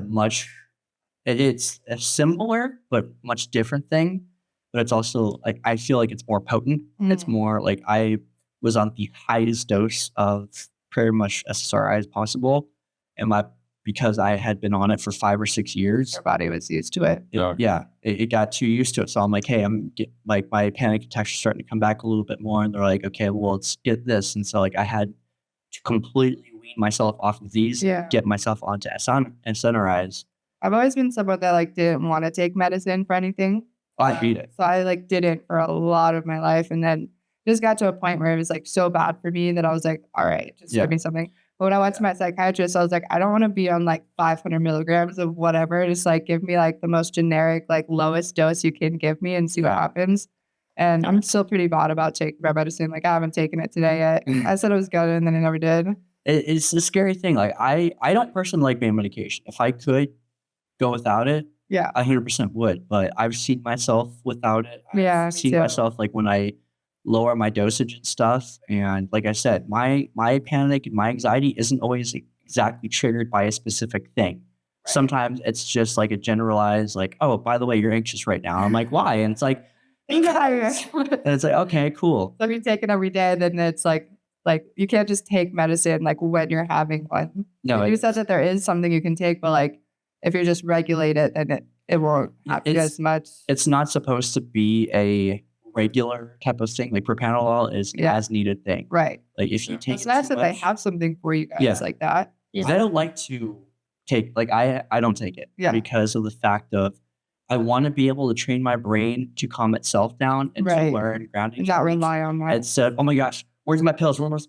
it's a similar but much different thing. But it's also like I feel like it's more potent. It's more like I was on the highest dose of pretty much SSRIs possible, and because I had been on it for 5 or 6 years, Your body was used to it. It got too used to it. So I'm like, hey, my panic attacks are starting to come back a little bit more, and they're like, okay, well, let's get this. And so like I had to completely wean myself off of these, get myself onto SNRIs. I've always been someone that like didn't want to take medicine for anything. I beat it. So I like didn't for a lot of my life, and then just got to a point where it was like so bad for me that I was like, all right, just give me something. But when I went to my psychiatrist, I was like, I don't want to be on like 500 milligrams of whatever. Just like give me like the most generic, like lowest dose you can give me and see what happens. And I'm still pretty bad about taking my medicine. Like I haven't taken it today yet. I said I was good, and then I never did. It's a scary thing. Like I don't personally like my medication. If I could go without it, I 100% would. But I've seen myself without it. I've seen myself like when I lower my dosage and stuff. And like I said, my panic and my anxiety isn't always exactly triggered by a specific thing. Sometimes it's just like a generalized, like, oh, by the way, you're anxious right now. I'm like, why? And it's like, and it's like, okay, cool. So if you take it every day, then it's like you can't just take medicine like when you're having one. No, you said that there is something you can take, but like if you just regulate it, then it won't happen as much. It's not supposed to be a regular type of thing. Like propranolol is an as needed thing. Right. Like if you take it's nice that they have something for you guys like that. I don't like to take, like I don't take it because of the fact of I want to be able to train my brain to calm itself down and to learn grounding. Not rely on that. Instead, oh my gosh, where's my pills? Because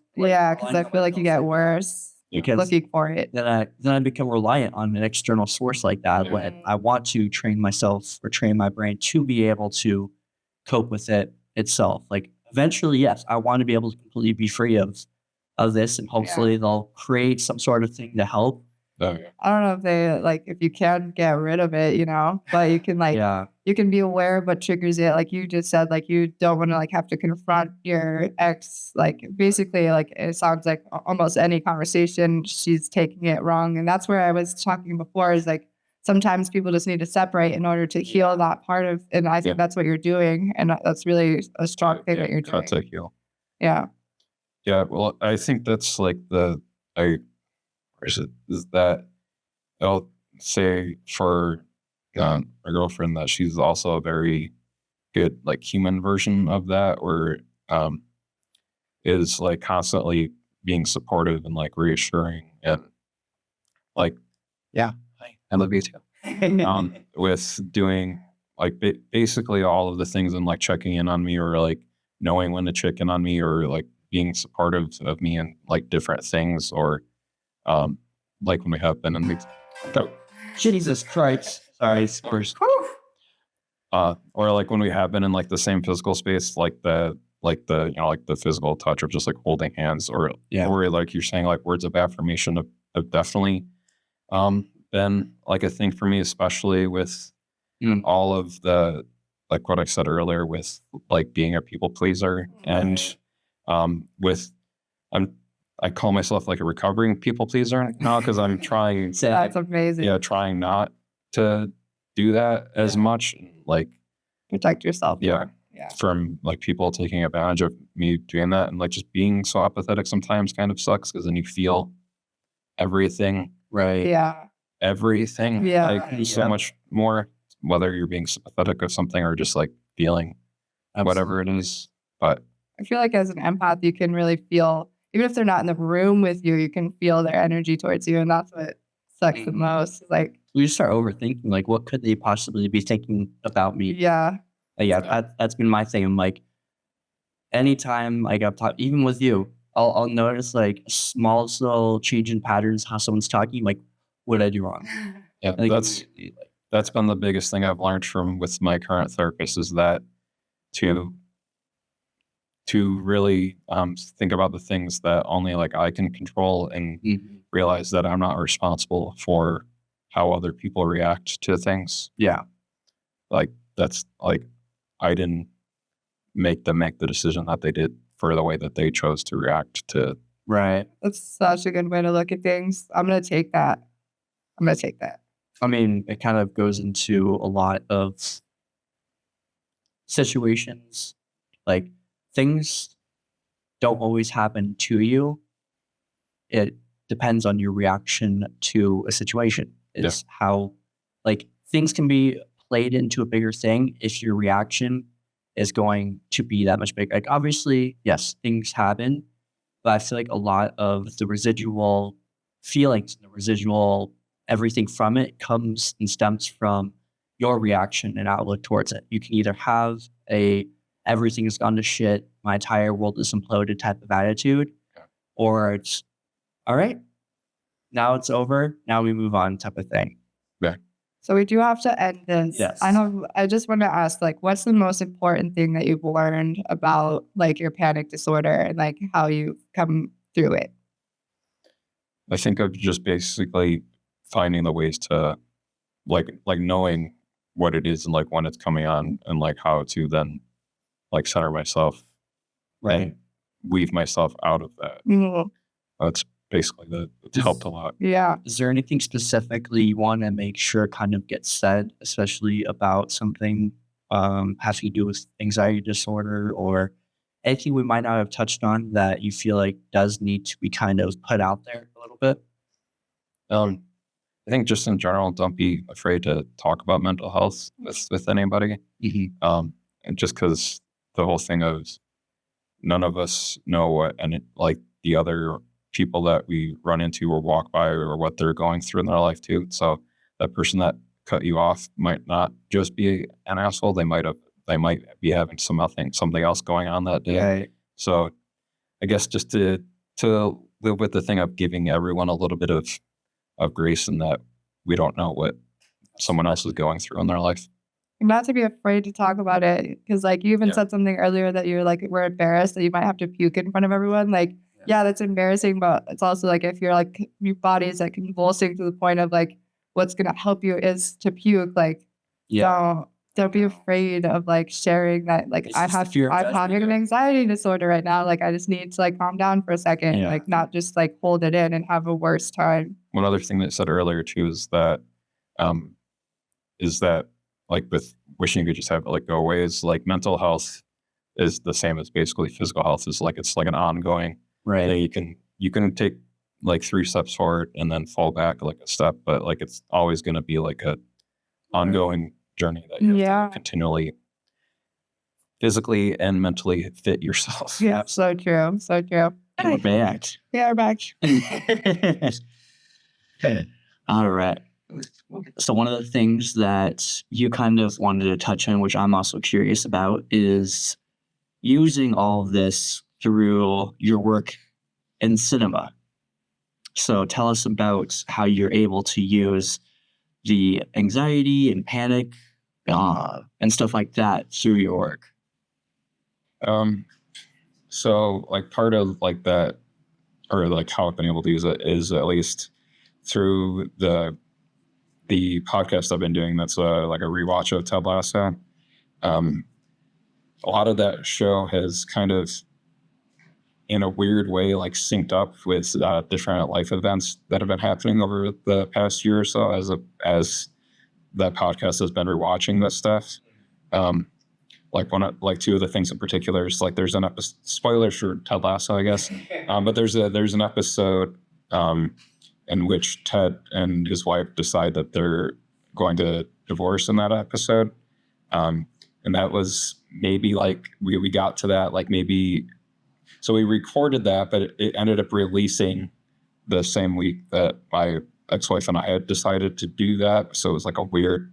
I feel like you get worse looking for it. Then I become reliant on an external source like that when I want to train myself or train my brain to be able to cope with it itself. Like eventually, yes, I want to be able to completely be free of this, and hopefully they'll create some sort of thing to help. I don't know if they if you can get rid of it, but you can you can be aware of what triggers it. Like you just said, like you don't want to have to confront your ex. Like basically, it sounds like almost any conversation she's taking it wrong, and that's where I was talking before. Is like sometimes people just need to separate in order to heal that part of, and I think that's what you're doing, and that's really a strong thing that you're doing. To heal. Yeah. Yeah. Well, I think that's like is that I'll say for my girlfriend that she's also a very good human version of that, or is constantly being supportive and reassuring and I love you too. with doing basically all of the things and checking in on me, or knowing when to check in on me, or being supportive of me in like different things, or like when we have been in these Jesus Christ. Sorry, scores. or like when we have been in like the same physical space, like the you know, like the physical touch of just like holding hands, or like you're saying, like words of affirmation have definitely been like a thing for me, especially with all of the, like what I said earlier, with like being a people pleaser, and with I call myself like a recovering people pleaser now, because I'm trying That's amazing. trying not to do that as much, like Protect yourself. more. from like people taking advantage of me doing that, and like just being so apathetic sometimes kind of sucks, because then you feel everything, Right. Yeah. everything, Yeah. like so much more, whether you're being sympathetic of something or just like feeling whatever it is. But I feel like as an empath, you can really feel, even if they're not in the room with you, you can feel their energy towards you. And that's what sucks the most. Like, We just start overthinking, like, what could they possibly be thinking about me? yeah. That's been my thing. I'm like, anytime like I've talked, even with you, I'll notice like small little change in patterns, how someone's talking, like, what did I do wrong? yeah, Like, that's been the biggest thing I've learned from with my current therapist, is that to really think about the things that only like I can control, and realize that I'm not responsible for how other people react to things. yeah. Like that's like, I didn't make them make the decision that they did for the way that they chose to react to. Right. That's such a good way to look at things. I'm going to take that. I mean, it kind of goes into a lot of situations. Like, things don't always happen to you. It depends on your reaction to a situation. It's how, like, things can be played into a bigger thing if your reaction is going to be that much bigger. Like, obviously, yes, things happen, but I feel like a lot of the residual feelings, the residual everything from it comes and stems from your reaction and outlook towards it. You can either have a everything has gone to shit, my entire world is imploded type of attitude, or it's all right, now it's over, now we move on type of thing. Yeah. So we do have to end this. Yes. I just want to ask, like, what's the most important thing that you've learned about like your panic disorder and like how you've come through it? I think of just basically finding the ways to like knowing what it is and like when it's coming on, and like how to then like center myself and weave myself out of that. That's basically it's helped a lot. Yeah. Is there anything specifically you want to make sure kind of gets said, especially about something having to do with anxiety disorder, or anything we might not have touched on that you feel like does need to be kind of put out there a little bit? I think just in general, don't be afraid to talk about mental health with anybody. And just because the whole thing of none of us know what, and like the other people that we run into or walk by, or what they're going through in their life too. So that person that cut you off might not just be an asshole. They might be having something else going on that day. Right. So I guess just to live with the thing of giving everyone a little bit of grace, and that we don't know what someone else is going through in their life. Not to be afraid to talk about it, because like you even said something earlier that you're like, we're embarrassed that you might have to puke in front of everyone. Like, yeah, that's embarrassing, but it's also like if you're like your body is like convulsing to the point of like what's gonna help you is to puke. Like, don't be afraid of like sharing that. Like, I'm having an anxiety disorder right now. Like, I just need to like calm down for a second, like not just like hold it in and have a worse time. One other thing that I said earlier too is that like with wishing you could just have it like go away, is like mental health is the same as basically physical health. Is like it's like an ongoing thing. You can take like 3 steps forward and then fall back like a step, but like it's always going to be like a ongoing journey that you have to continually physically and mentally fit yourself. Yeah, so true. We're back. Yeah, we're back. All right. So one of the things that you kind of wanted to touch on, which I'm also curious about, is using all of this through your work in cinema. So tell us about how you're able to use the anxiety and panic and stuff like that through your work. So like part of like that, or like how I've been able to use it is at least through the podcast I've been doing. That's like a rewatch of Ted Lasso. A lot of that show has kind of, in a weird way, like synced up with different life events that have been happening over the past year or so as that podcast has been rewatching this stuff. Like two of the things in particular is like there's an episode, spoilers for Ted Lasso, I guess. But there's an episode in which Ted and his wife decide that they're going to divorce in that episode. And that was maybe like we got to that like maybe, so we recorded that, but it ended up releasing the same week that my ex-wife and I had decided to do that. So it was like a weird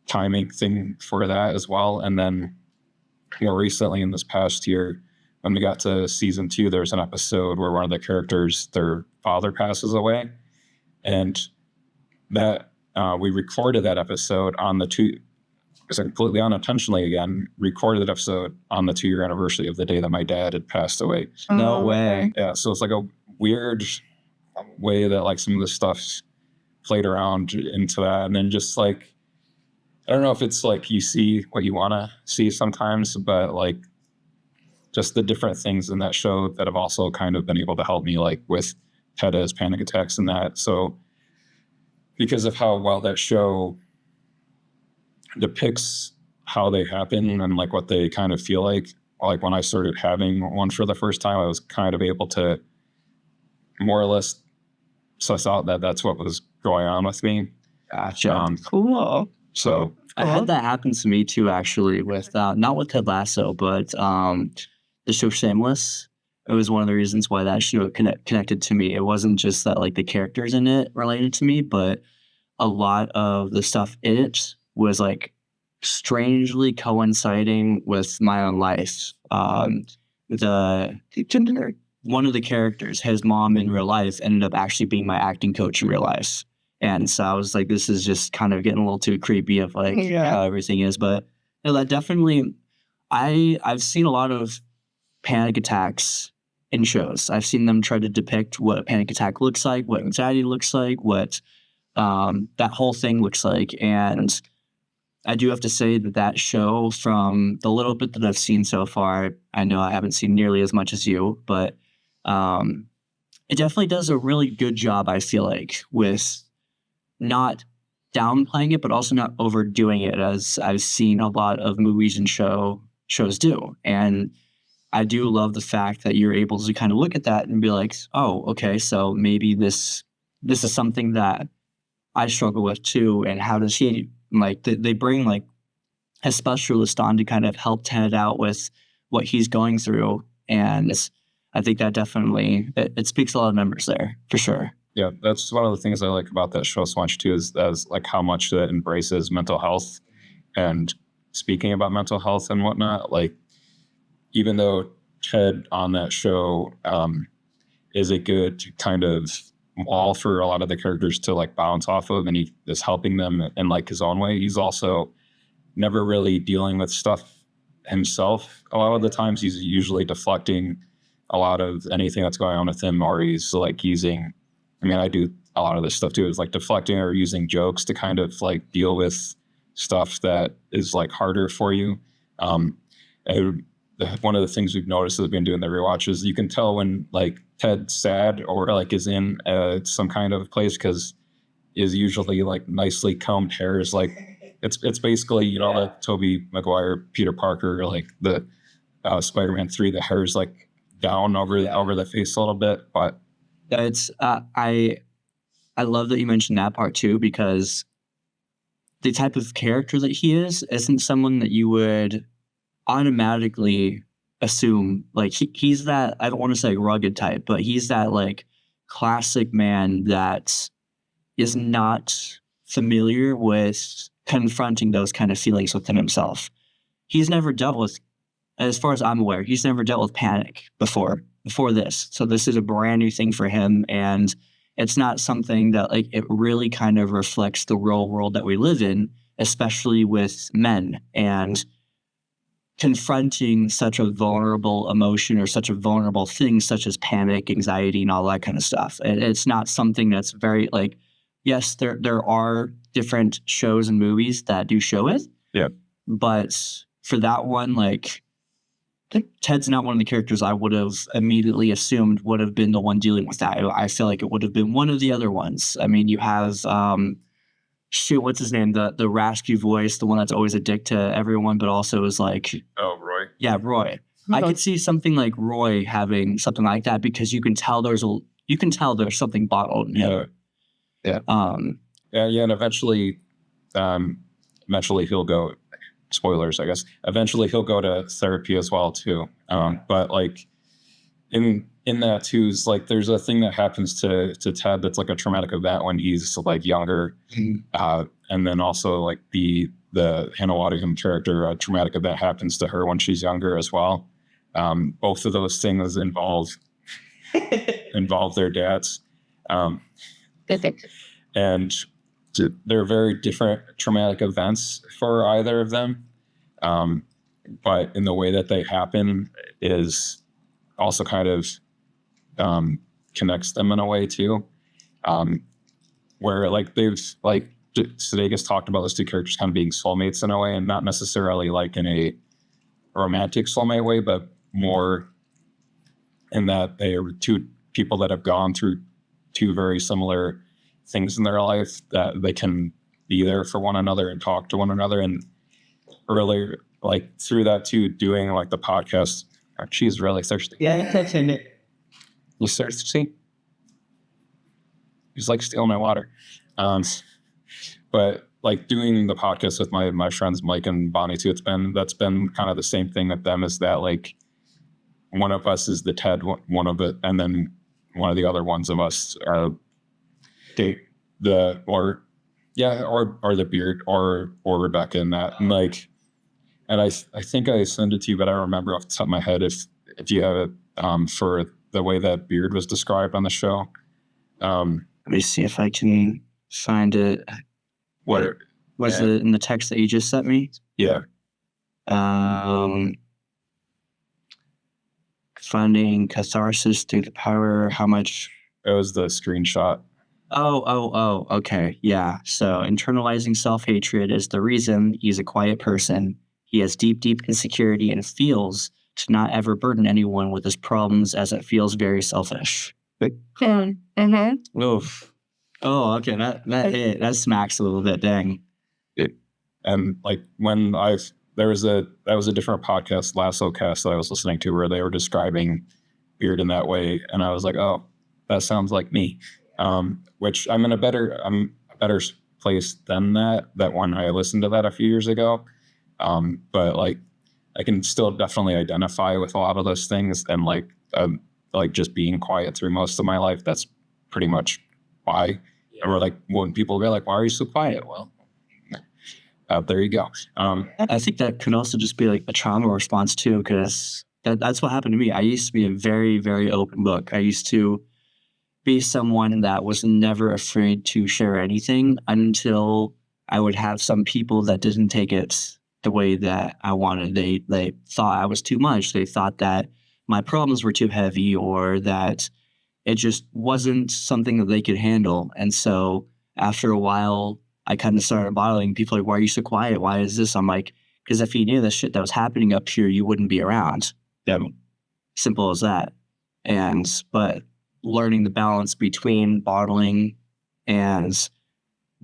timing thing for that as well. And then more recently in this past year, when we got to season 2, there's an episode where one of the characters, their father passes away. And that we recorded that episode on the completely unintentionally again, recorded that episode on the 2-year anniversary of the day that my dad had passed away. No way. Yeah, so it's like a weird way that like some of the stuff played around into that. And then just like, I don't know if it's like you see what you want to see sometimes, but like just the different things in that show that have also kind of been able to help me like with Ted's panic attacks and that. So because of how well that show depicts how they happen and like what they kind of feel like when I started having one for the first time, I was kind of able to more or less suss out that that's what was going on with me. Gotcha. Cool. So I had that happen to me too, actually, with not with Ted Lasso, but the show Shameless. It was one of the reasons why that show connected to me. It wasn't just that like the characters in it related to me, but a lot of the stuff in it was like strangely coinciding with my own life. One of the characters, his mom in real life, ended up actually being my acting coach in real life. And so I was like, this is just kind of getting a little too creepy of like how everything is. But you know, that definitely, I've seen a lot of panic attacks in shows. I've seen them try to depict what a panic attack looks like, what anxiety looks like, what that whole thing looks like. And I do have to say that show, from the little bit that I've seen so far, I know I haven't seen nearly as much as you, but it definitely does a really good job, I feel like, with not downplaying it, but also not overdoing it, as I've seen a lot of movies and shows do. And I do love the fact that you're able to kind of look at that and be like, oh, okay, so maybe this is something that I struggle with too. And how does he, like, they bring like a specialist on to kind of help Ted out with what he's going through. And I think that definitely, it speaks a lot of numbers there, for sure. Yeah, that's one of the things I like about that show so much too, is like how much that embraces mental health and speaking about mental health and whatnot. Like, even though Ted on that show is a good kind of wall for a lot of the characters to like bounce off of, and he is helping them in like his own way, he's also never really dealing with stuff himself. A lot of the times he's usually deflecting a lot of anything that's going on with him, or he's like using, I mean, I do a lot of this stuff too, is like deflecting or using jokes to kind of like deal with stuff that is like harder for you. One of the things we've noticed as we've been doing the rewatches, you can tell when like Ted's sad or like is in some kind of place, because is usually like nicely combed hair is like, it's basically, you know, like Tobey Maguire, Peter Parker, like the Spider-Man 3, the hair is like down over the face a little bit. But it's I love that you mentioned that part too, because the type of character that he is isn't someone that you would automatically assume. Like he's that, I don't want to say rugged type, but he's that like classic man that is not familiar with confronting those kind of feelings within himself. He's never dealt with as far as I'm aware, he's never dealt with panic before this. So this is a brand new thing for him. And it's not something that like it really kind of reflects the real world that we live in, especially with men and confronting such a vulnerable emotion or such a vulnerable thing such as panic, anxiety, and all that kind of stuff. It's not something that's very like, yes, there are different shows and movies that do show it. Yeah. But for that one, like Ted's not one of the characters I would have immediately assumed would have been the one dealing with that. I feel like it would have been one of the other ones. I mean, you have what's his name? The raspy voice, the one that's always a dick to everyone, but also is like, Oh, Roy. yeah, Roy. I could see something like Roy having something like that because you can tell there's something bottled in him. Yeah. And eventually he'll go. Spoilers, I guess. Eventually he'll go to therapy as well too. But like in that too is like there's a thing that happens to Ted that's like a traumatic event when he's like younger, and then also like the Hannah Waddingham character, a traumatic event happens to her when she's younger as well. Both of those things involve their dads, and they're very different traumatic events for either of them. But in the way that they happen is also kind of connects them in a way too. Where like they've like Sudeikis talked about those two characters kind of being soulmates in a way, and not necessarily like in a romantic soulmate way, but more in that they are two people that have gone through two very similar things in their life that they can be there for one another and talk to one another. And really like through that too, doing like the podcast. She's really thirsty. Yeah, that's in it. You thirsty? He's like stealing my water. But like doing the podcast with my friends Mike and Bonnie too, that's been kind of the same thing with them, is that like one of us is the Ted, one of it, and then one of the other ones of us are the Beard or Rebecca in that. And like, and I think I sent it to you, but I don't remember off the top of my head if you have it for the way that Beard was described on the show. Let me see if I can find it. What was it in the text that you just sent me? Yeah. Finding catharsis through the power. How much? It was the screenshot. Oh, okay. Yeah. So internalizing self-hatred is the reason he's a quiet person. He has deep insecurity and feels to not ever burden anyone with his problems, as it feels very selfish. Oof. Oh, okay. That smacks a little bit. Dang. And like when that was a different podcast, Lasso Cast, that I was listening to, where they were describing Beard in that way, and I was like, oh, that sounds like me. Which I'm a better place than that when I listened to that a few years ago. But like I can still definitely identify with a lot of those things, and like just being quiet through most of my life. That's pretty much why. Yeah. Or like when people be like, "Why are you so quiet?" Well, there you go. I think that could also just be like a trauma response too, because that's what happened to me. I used to be a very, very open book. I used to be someone that was never afraid to share anything until I would have some people that didn't take it the way that I wanted. They thought I was too much. They thought that my problems were too heavy, or that it just wasn't something that they could handle. And so after a while, I kind of started bottling. People like, "Why are you so quiet? Why is this?" I'm like, because if you knew the shit that was happening up here, you wouldn't be around. Simple as that. But learning the balance between bottling and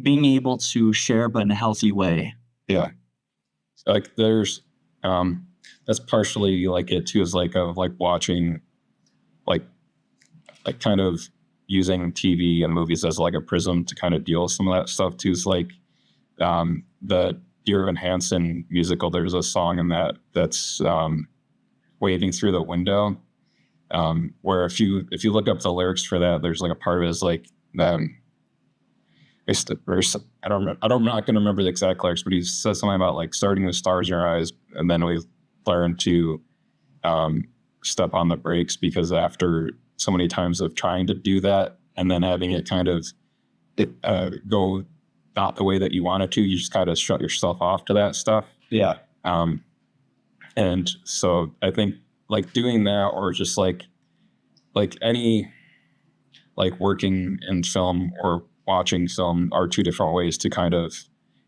being able to share, but in a healthy way. Yeah. Like there's, that's partially like it too, is like watching, like kind of using TV and movies as like a prism to kind of deal with some of that stuff too. It's like, the Dear Evan Hansen musical, there's a song in that's Waving Through the Window. Where if you look up the lyrics for that, there's like a part of it is like, I'm not going to remember the exact lyrics, but he says something about like starting with stars in your eyes, and then we learn to step on the brakes, because after so many times of trying to do that and then having it kind of go not the way that you want it to, you just kind of shut yourself off to that stuff. Yeah. And so I think like doing that, or just like any, like working in film or watching film, are two different ways to kind of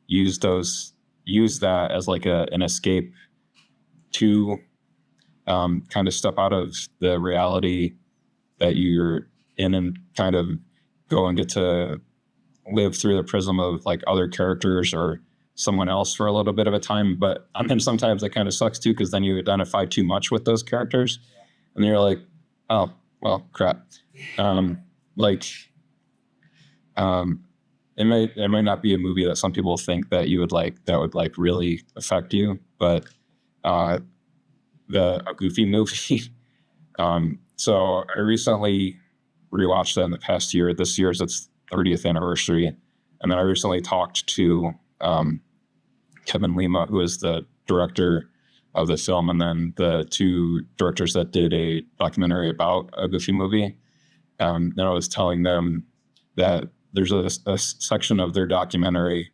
use that as like an escape to kind of step out of the reality that you're in, and kind of go and get to live through the prism of like other characters or someone else for a little bit of a time. But then sometimes that kind of sucks too, because then you identify too much with those characters and you're like, oh, well, crap. It might not be a movie that some people think that you would like, that would like really affect you, but a Goofy movie. So I recently rewatched that in the past year. This year's its 30th anniversary. And then I recently talked to Kevin Lima, who is the director of the film, and then the two directors that did a documentary about a Goofy movie. Then I was telling them that there's a section of their documentary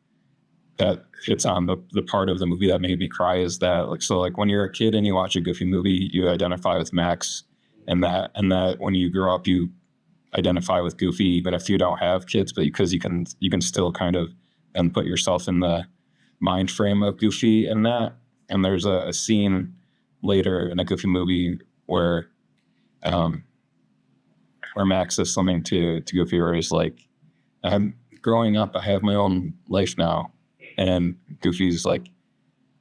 that hits on the part of the movie that made me cry, is that like when you're a kid and you watch a Goofy movie, you identify with Max, and that when you grow up, you identify with Goofy, even if you don't have kids, but because you can still kind of then put yourself in the mind frame of Goofy in that. And there's a scene later in a Goofy movie where Max says something to Goofy where he's like, I'm growing up, I have my own life now. And Goofy's like,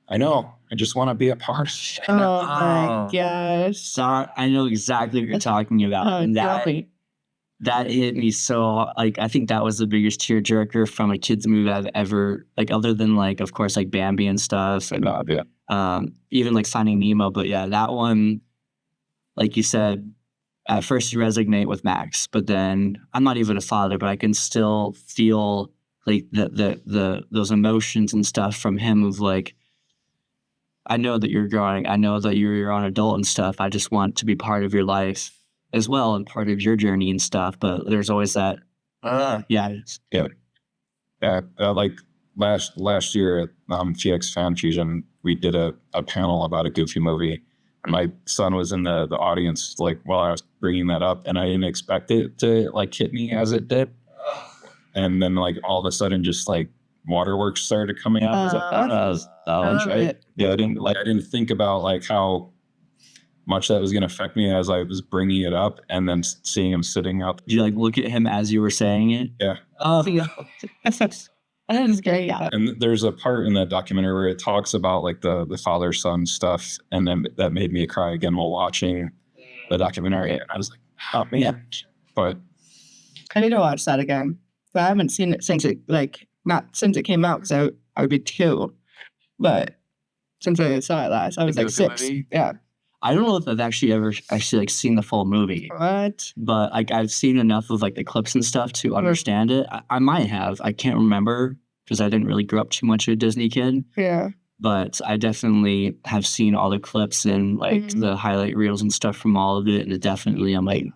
I know, I just want to be a part of it. Oh my gosh. So I know exactly what you're talking about. Oh, And Joey. that hit me so, like, I think that was the biggest tearjerker from a kid's movie I've ever, like, other than, like, of course, like Bambi and stuff. And, even, like, Finding Nemo. But, yeah, that one, like you said, at first you resonate with Max. But then, I'm not even a father, but I can still feel, like, those emotions and stuff from him of, like, I know that you're growing. I know that you're your own adult and stuff. I just want to be part of your life as well and part of your journey and stuff. But there's always that, like last year at Phoenix Fan Fusion, we did a panel about a Goofy movie. And my son was in the audience, like, while I was bringing that up, and I didn't expect it to like hit me as it did. And then like all of a sudden, just like waterworks started coming up. right? Yeah, I didn't think about like how much that was going to affect me as I was bringing it up, and then seeing him sitting out. Did you like look at him as you were saying it? Yeah. Oh, yeah. That is great. Yeah. And there's a part in that documentary where it talks about like the father-son stuff, and then that made me cry again while watching the documentary. And I was like, oh man. But I need to watch that again. But I haven't seen it since not since it came out, because I would be 2. But since I saw it last, I was like 6. Movie? Yeah. I don't know if I've actually ever like seen the full movie, What? but like I've seen enough of like the clips and stuff to understand it. I might have. I can't remember because I didn't really grow up too much of a Disney kid. Yeah. But I definitely have seen all the clips and like the highlight reels and stuff from all of it. And it definitely, I'm like,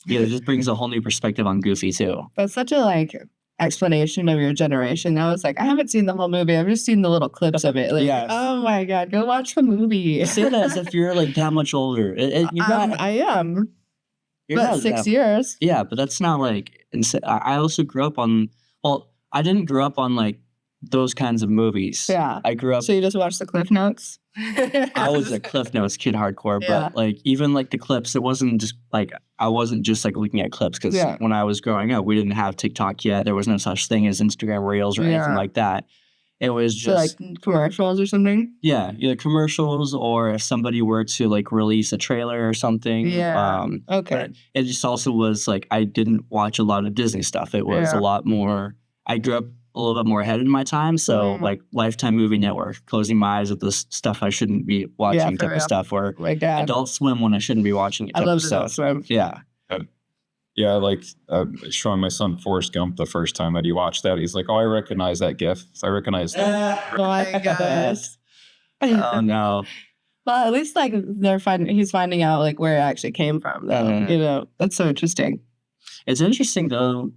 yeah, it just brings a whole new perspective on Goofy too. That's such a like explanation of your generation. I was like, I haven't seen the whole movie. I've just seen the little clips of it. Like, Yes. oh my God, go watch the movie. You say that as if you're like that much older. You're not, I am. you're But not 6 that- years. Yeah, but that's not like. I also grew up on. Well, I didn't grow up on like those kinds of movies. Yeah. I grew up. So you just watched the Cliff Notes? I was a Cliff Notes kid hardcore, Yeah. but like even like the clips, it wasn't just like I wasn't just like looking at clips because Yeah. when I was growing up, we didn't have TikTok yet. There was no such thing as Instagram Reels or anything Yeah. like that. It was So just like commercials or something? yeah, either commercials or if somebody were to like release a trailer or something. Yeah. Okay. But it just also was like I didn't watch a lot of Disney stuff. It was Yeah. a lot more. I grew up a little bit more ahead in my time, so like Lifetime Movie Network, closing my eyes at the stuff I shouldn't be watching, for type real. of stuff, or Like that. Adult Swim when I shouldn't be watching it. I type love of Adult stuff. Swim. Yeah, yeah, like showing my son Forrest Gump the first time that he watched that, he's like, "Oh, I recognize that GIF. I recognize that." Oh my gosh. oh no, Well, at least like he's finding out like where it actually came from. Though. You know, that's so interesting. It's interesting though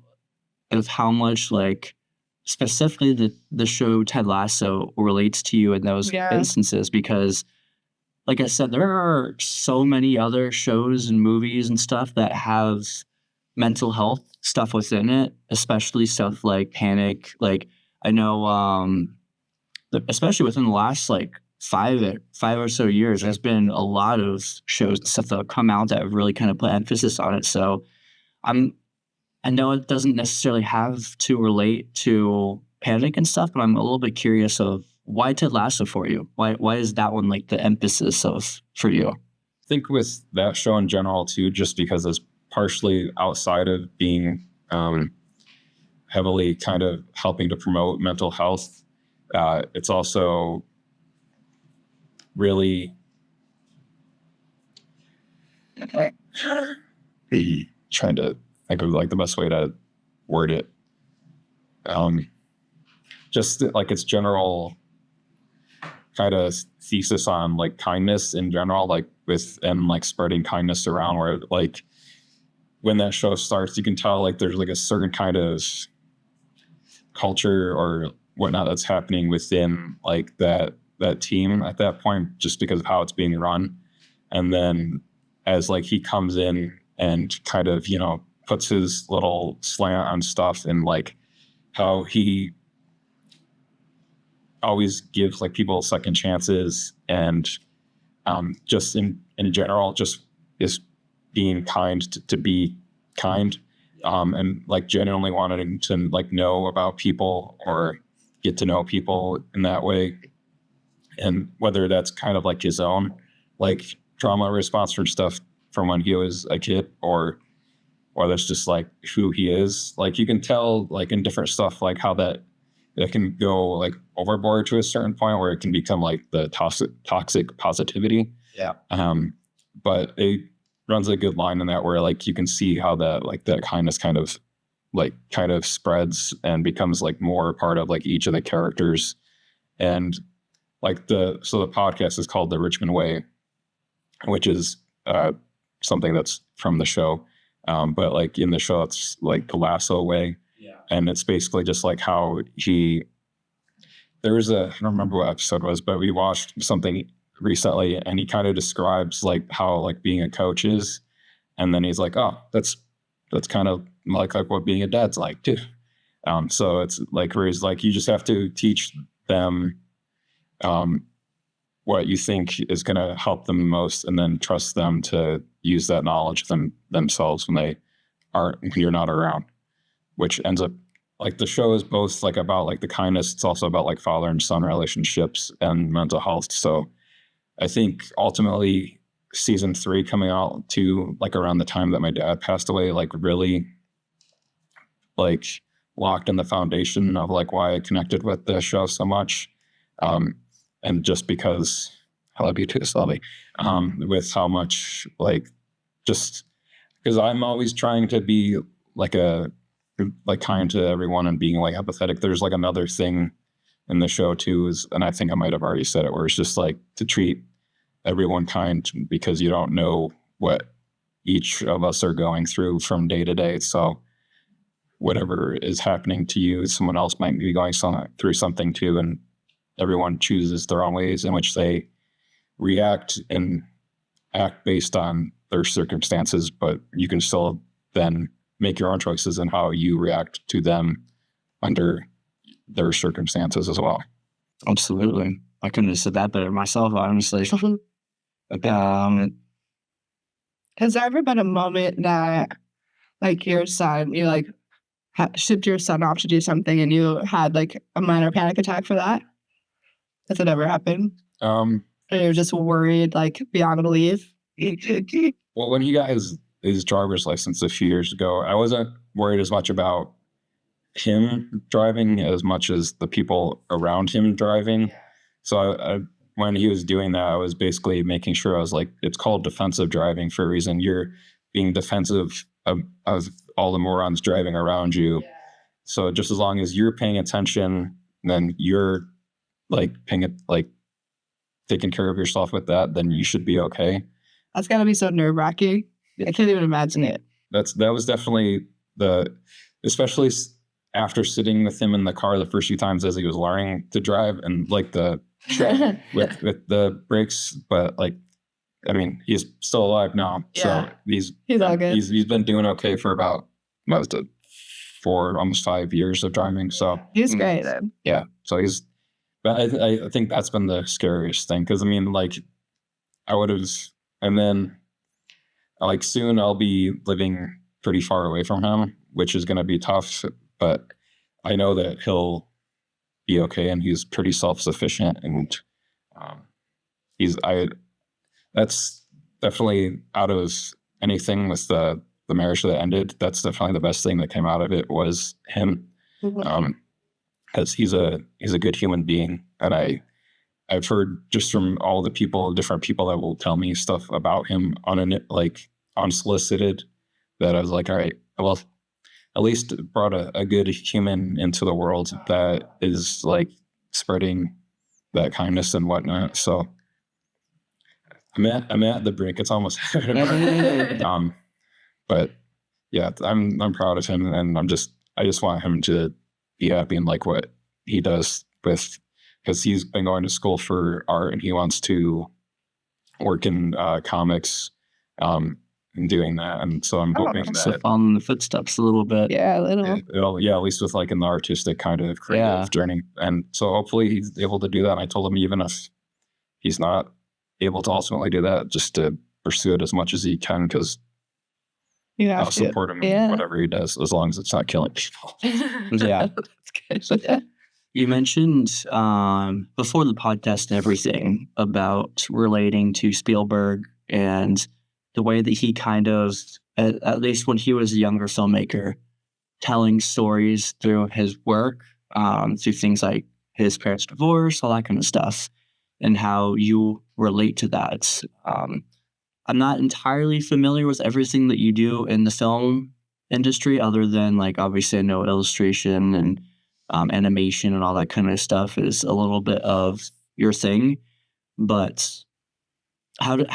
of how much like specifically the show Ted Lasso relates to you in those instances, because like I said, there are so many other shows and movies and stuff that have mental health stuff within it, especially stuff like panic. Like I know especially within the last like five or so years, there's been a lot of shows and stuff that have come out that have really kind of put emphasis on it. So I know it doesn't necessarily have to relate to panic and stuff, but I'm a little bit curious of why Ted Lasso for you? Why is that one like the emphasis of for you? I think with that show in general too, just because it's partially outside of being heavily kind of helping to promote mental health. It's also really trying to think of like the best way to word it. Just like its general kind of thesis on like kindness in general, like and like spreading kindness around, where like when that show starts, you can tell like there's like a certain kind of culture or whatnot that's happening within like that team at that point, just because of how it's being run. And then as like he comes in and kind of, you know, puts his little slant on stuff, and like how he always gives like people second chances, and just in general just is being kind to be kind, and like genuinely wanting to like know about people or get to know people in that way. And whether that's kind of like his own like trauma response for stuff from when he was a kid, or that's just like who he is. Like you can tell like in different stuff like how that can go like overboard to a certain point where it can become like the toxic positivity. Yeah. But it runs a good line in that where like you can see how that like that kindness kind of spreads and becomes like more part of like each of the characters. And like the podcast is called The Richmond Way, which is something that's from the show. But like in the show, it's like the Lasso way. Yeah. And it's basically just like how there was I don't remember what episode it was, but we watched something recently and he kind of describes like how like being a coach is. And then he's like, oh, that's kind of like what being a dad's like too. So it's like where he's like, you just have to teach them what you think is going to help them the most, and then trust them to use that knowledge themselves when you're not around, which ends up like the show is both like about like the kindness. It's also about like father and son relationships and mental health. So I think ultimately season 3 coming out too, like around the time that my dad passed away, like really like locked in the foundation of like why I connected with the show so much. And just because I love you too, Sylvie, with how much like, just because I'm always trying to be like kind to everyone and being like empathetic. There's like another thing in the show too is, and I think I might have already said it, where it's just like to treat everyone kind, because you don't know what each of us are going through from day to day. So whatever is happening to you, someone else might be going through something too, and everyone chooses their own ways in which they react and act based on their circumstances, but you can still then make your own choices in how you react to them under their circumstances as well. Absolutely. I couldn't have said that better myself, honestly. Has there ever been a moment that like your son, you like shipped your son off to do something and you had like a minor panic attack for that? Has it ever happened? And you're just worried, like beyond belief? Well, when he got his driver's license a few years ago, I wasn't worried as much about him driving as much as the people around him driving. So when he was doing that, I was basically making sure I was like, it's called defensive driving for a reason. You're being defensive of all the morons driving around you. So just as long as you're paying attention, then you're like paying it, like taken care of yourself with that, then you should be okay. That's gotta be so nerve-wracking. I can't even imagine it. That was definitely especially after sitting with him in the car the first few times as he was learning to drive, and like with the brakes. But like, I mean, he's still alive now, Yeah. so he's all good. he's been doing okay for about almost 5 years of driving. So He's great. Then. yeah, so but I think that's been the scariest thing, because I mean, like, I would have, and then like soon I'll be living pretty far away from him, which is going to be tough, but I know that he'll be okay, and he's pretty self-sufficient, and that's definitely, out of anything with the marriage that ended, that's definitely the best thing that came out of it was him. Because he's a good human being, and I've heard just from all the different people that will tell me stuff about him unsolicited, that I was like, all right, well, at least brought a good human into the world that is like spreading that kindness and whatnot. So I'm at the brink. It's almost but yeah, I'm proud of him, and I just want him to be happy and like what he does because he's been going to school for art, and he wants to work in comics, and doing that. And so I'm hoping So that following the footsteps a little bit. Yeah, a little. at least with like in the artistic kind of creative journey. And so hopefully he's able to do that. And I told him, even if he's not able to ultimately do that, just to pursue it as much as he can, because I'll support him in whatever he does, as long as it's not killing people. Yeah. That's good. Yeah. You mentioned before the podcast and everything about relating to Spielberg and the way that he kind of, at least when he was a younger filmmaker, telling stories through his work, through things like his parents' divorce, all that kind of stuff, and how you relate to that. I'm not entirely familiar with everything that you do in the film industry, other than like obviously I know illustration and animation and all that kind of stuff is a little bit of your thing. But how do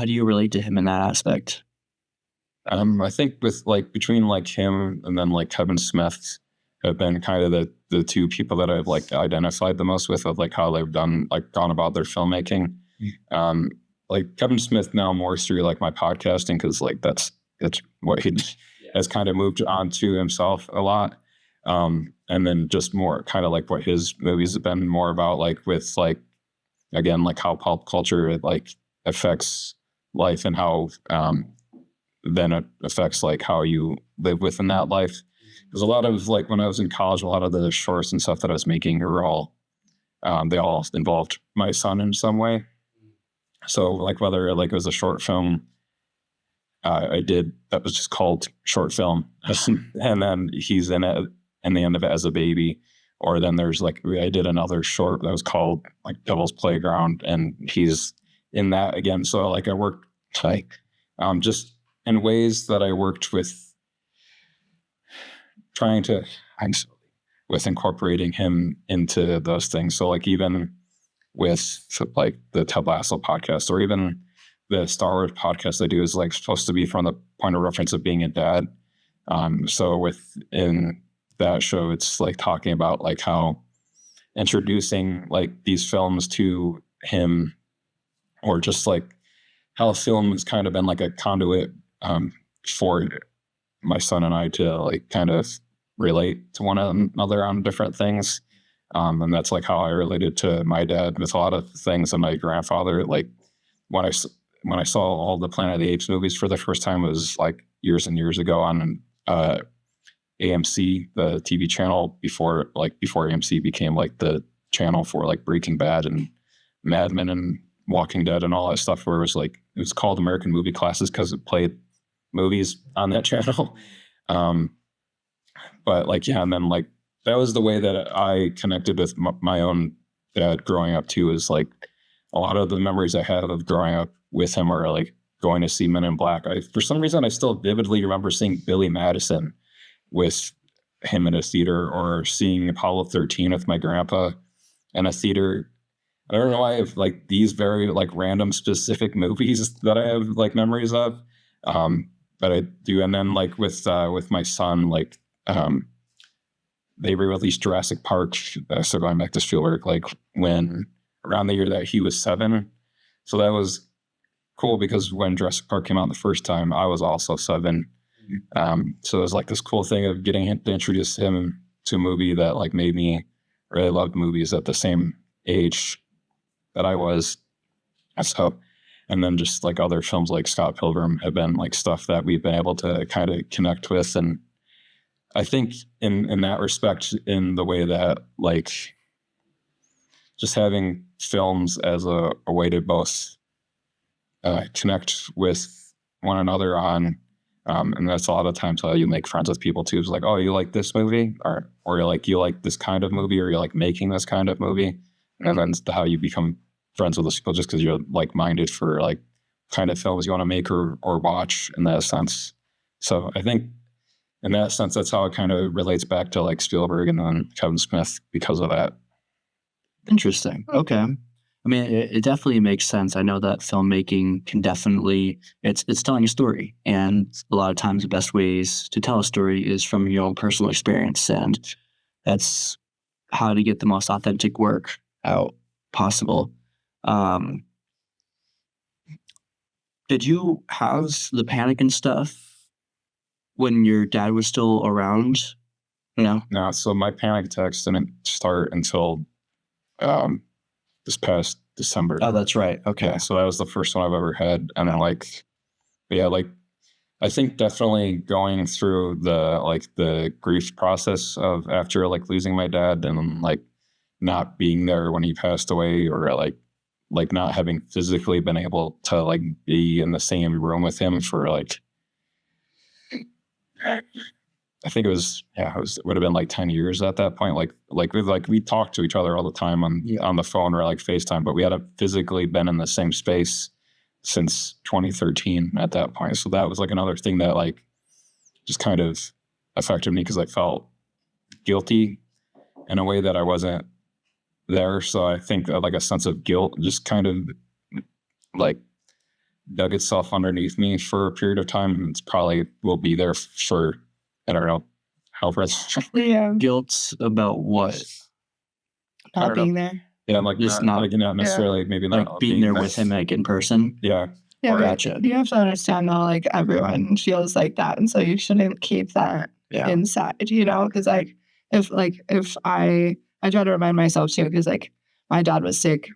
you relate to him in that aspect? I think with like between like him and then like Kevin Smith have been kind of the two people that I've like identified the most with, of like how they've gone about their filmmaking. Like Kevin Smith now more through like my podcasting, because like that's what he has kind of moved on to himself a lot. And then just more kind of like what his movies have been more about, like with like, again, like how pop culture like affects life, and how then it affects like how you live within that life. Because a lot of like when I was in college, a lot of the shorts and stuff that I was making were all they all involved my son in some way. So like whether like it was a short film I did that was just called Short Film, and then he's in it in the end of it as a baby, or then there's like I did another short that was called like Devil's Playground, and he's in that again. So like I worked like just in ways that I worked with trying to with incorporating him into those things. So like even with like the Ted Lasso podcast, or even the Star Wars podcast I do, is like supposed to be from the point of reference of being a dad. So within that show, it's like talking about like how introducing like these films to him, or just like how film has kind of been like a conduit for my son and I to like kind of relate to one another on different things. And that's like how I related to my dad with a lot of things, and my grandfather. Like when I saw all the Planet of the Apes movies for the first time, it was like years and years ago on AMC, the TV channel before AMC became like the channel for like Breaking Bad and Mad Men and Walking Dead and all that stuff, where it was called American Movie Classes because it played movies on that channel. But like, yeah, and then like that was the way that I connected with my own dad growing up too, is like a lot of the memories I have of growing up with him are like going to see Men in Black. For some reason, I still vividly remember seeing Billy Madison with him in a theater, or seeing Apollo 13 with my grandpa in a theater. I don't know why I have like these very like random specific movies that I have like memories of. But I do. And then like with my son, like they re-released Jurassic Park. So going back to Spielberg, like when around the year that he was 7. So that was cool because when Jurassic Park came out the first time, I was also 7. So it was like this cool thing of getting him to introduce him to a movie that like made me really love movies at the same age that I was. So, and then just like other films like Scott Pilgrim have been like stuff that we've been able to kind of connect with. And I think in that respect, in the way that like just having films as a way to both connect with one another on, and that's a lot of times how you make friends with people too. It's like, oh, you like this movie, or you're like, you like this kind of movie, or you're like making this kind of movie, and then it's how you become friends with those people just because you're like minded for like kind of films you want to make or watch in that sense. So I think in that sense, that's how it kind of relates back to like Spielberg and then Kevin Smith because of that. Interesting. Okay. I mean, it definitely makes sense. I know that filmmaking can definitely, it's telling a story. And a lot of times the best ways to tell a story is from your own personal experience. And that's how to get the most authentic work out possible. Did you have the panic and stuff when your dad was still around? No. So my panic attacks didn't start until this past December. Oh, that's right. Okay. Yeah, so that was the first one I've ever had. And then like, yeah, like I think definitely going through the grief process of after like losing my dad and then like not being there when he passed away, or like not having physically been able to like be in the same room with him for like, I think it would have been like 10 years at that point. We talked to each other all the time on the phone or like FaceTime, but we hadn't physically been in the same space since 2013 at that point. So that was like another thing that like just kind of affected me because I felt guilty in a way that I wasn't there. So I think like a sense of guilt just kind of like dug itself underneath me for a period of time. And it's probably will be there for, I don't know, how rest. Yeah. Guilt about what? Not being there. Yeah, like Just not necessarily, maybe like not being there with him like in person. Yeah. Yeah, but Gotcha. you have to understand though, like everyone feels like that, and so you shouldn't keep that inside, you know? Because if I try to remind myself too, because like my dad was sick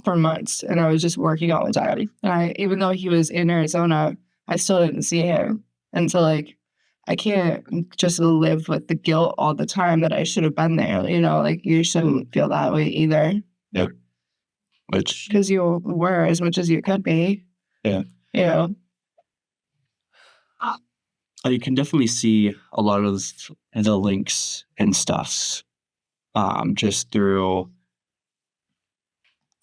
for months, and I was just working all the time, and even though he was in Arizona, I still didn't see him, and so like I can't just live with the guilt all the time that I should have been there, you know? Like you shouldn't feel that way either. Yep. Which Because you were as much as you could be. Yeah. You know. you can definitely see a lot of the links and stuff just through.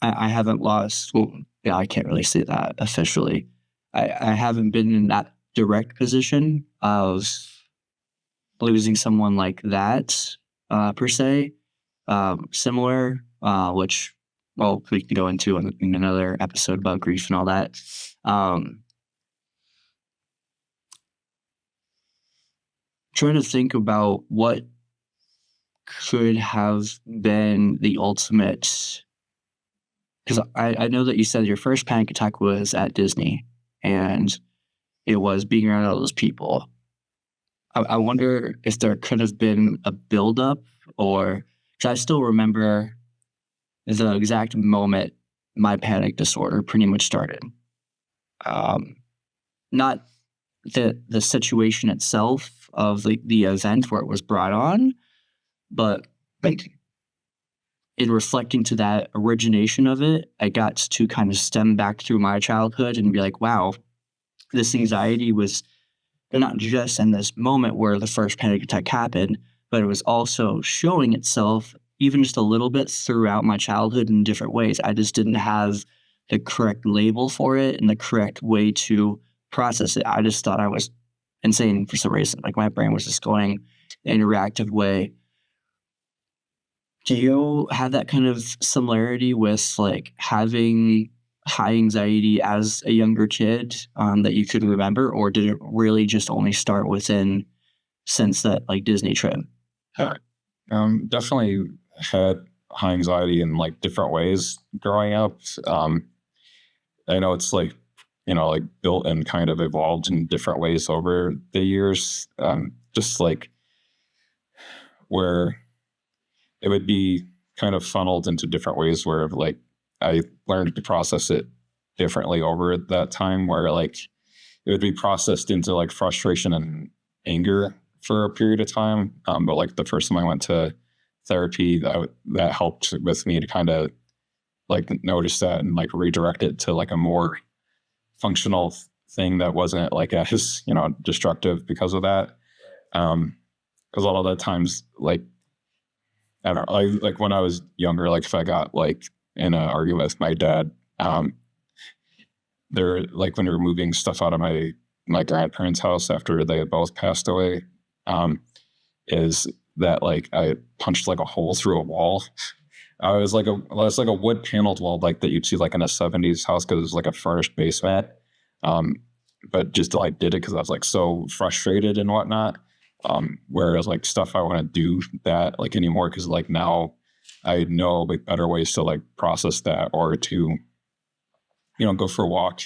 I haven't lost. Well, yeah, I can't really say that officially. I haven't been in that direct position of losing someone like that per se. Similar, which we can go into in another episode about grief and all that. Trying to think about what could have been the ultimate, because I know that you said your first panic attack was at Disney, and it was being around all those people. I wonder if there could have been a buildup, or because I still remember the exact moment my panic disorder pretty much started. Not the situation itself of the event where it was brought on, but like in reflecting to that origination of it, I got to kind of stem back through my childhood and be like, wow, this anxiety was not just in this moment where the first panic attack happened, but it was also showing itself even just a little bit throughout my childhood in different ways. I just didn't have the correct label for it and the correct way to process it. I just thought I was insane for some reason. Like my brain was just going in a reactive way. Do you have that kind of similarity with like having high anxiety as a younger kid that you could remember, or did it really just only start within since that like Disney trip? Yeah. Definitely had high anxiety in like different ways growing up. I know it's like, like built and kind of evolved in different ways over the years. Just like where it would be kind of funneled into different ways where like I learned to process it differently over that time, where like it would be processed into like frustration and anger for a period of time. But like the first time I went to therapy, that helped with me to kind of like notice that and like redirect it to like a more functional thing that wasn't like as destructive because of that. Because a lot of the times, like I don't know, like when I was younger, like if I got like in an argument with my dad, they're like when we were moving stuff out of my grandparents' house after they had both passed away, is that like I punched like a hole through a wall. It's like a wood paneled wall like that you'd see like in a 70s house because it was like a furnished basement. But just I did it because I was like so frustrated and whatnot. Whereas like stuff I want to do that like anymore because like now I know like better ways to like process that or to go for a walk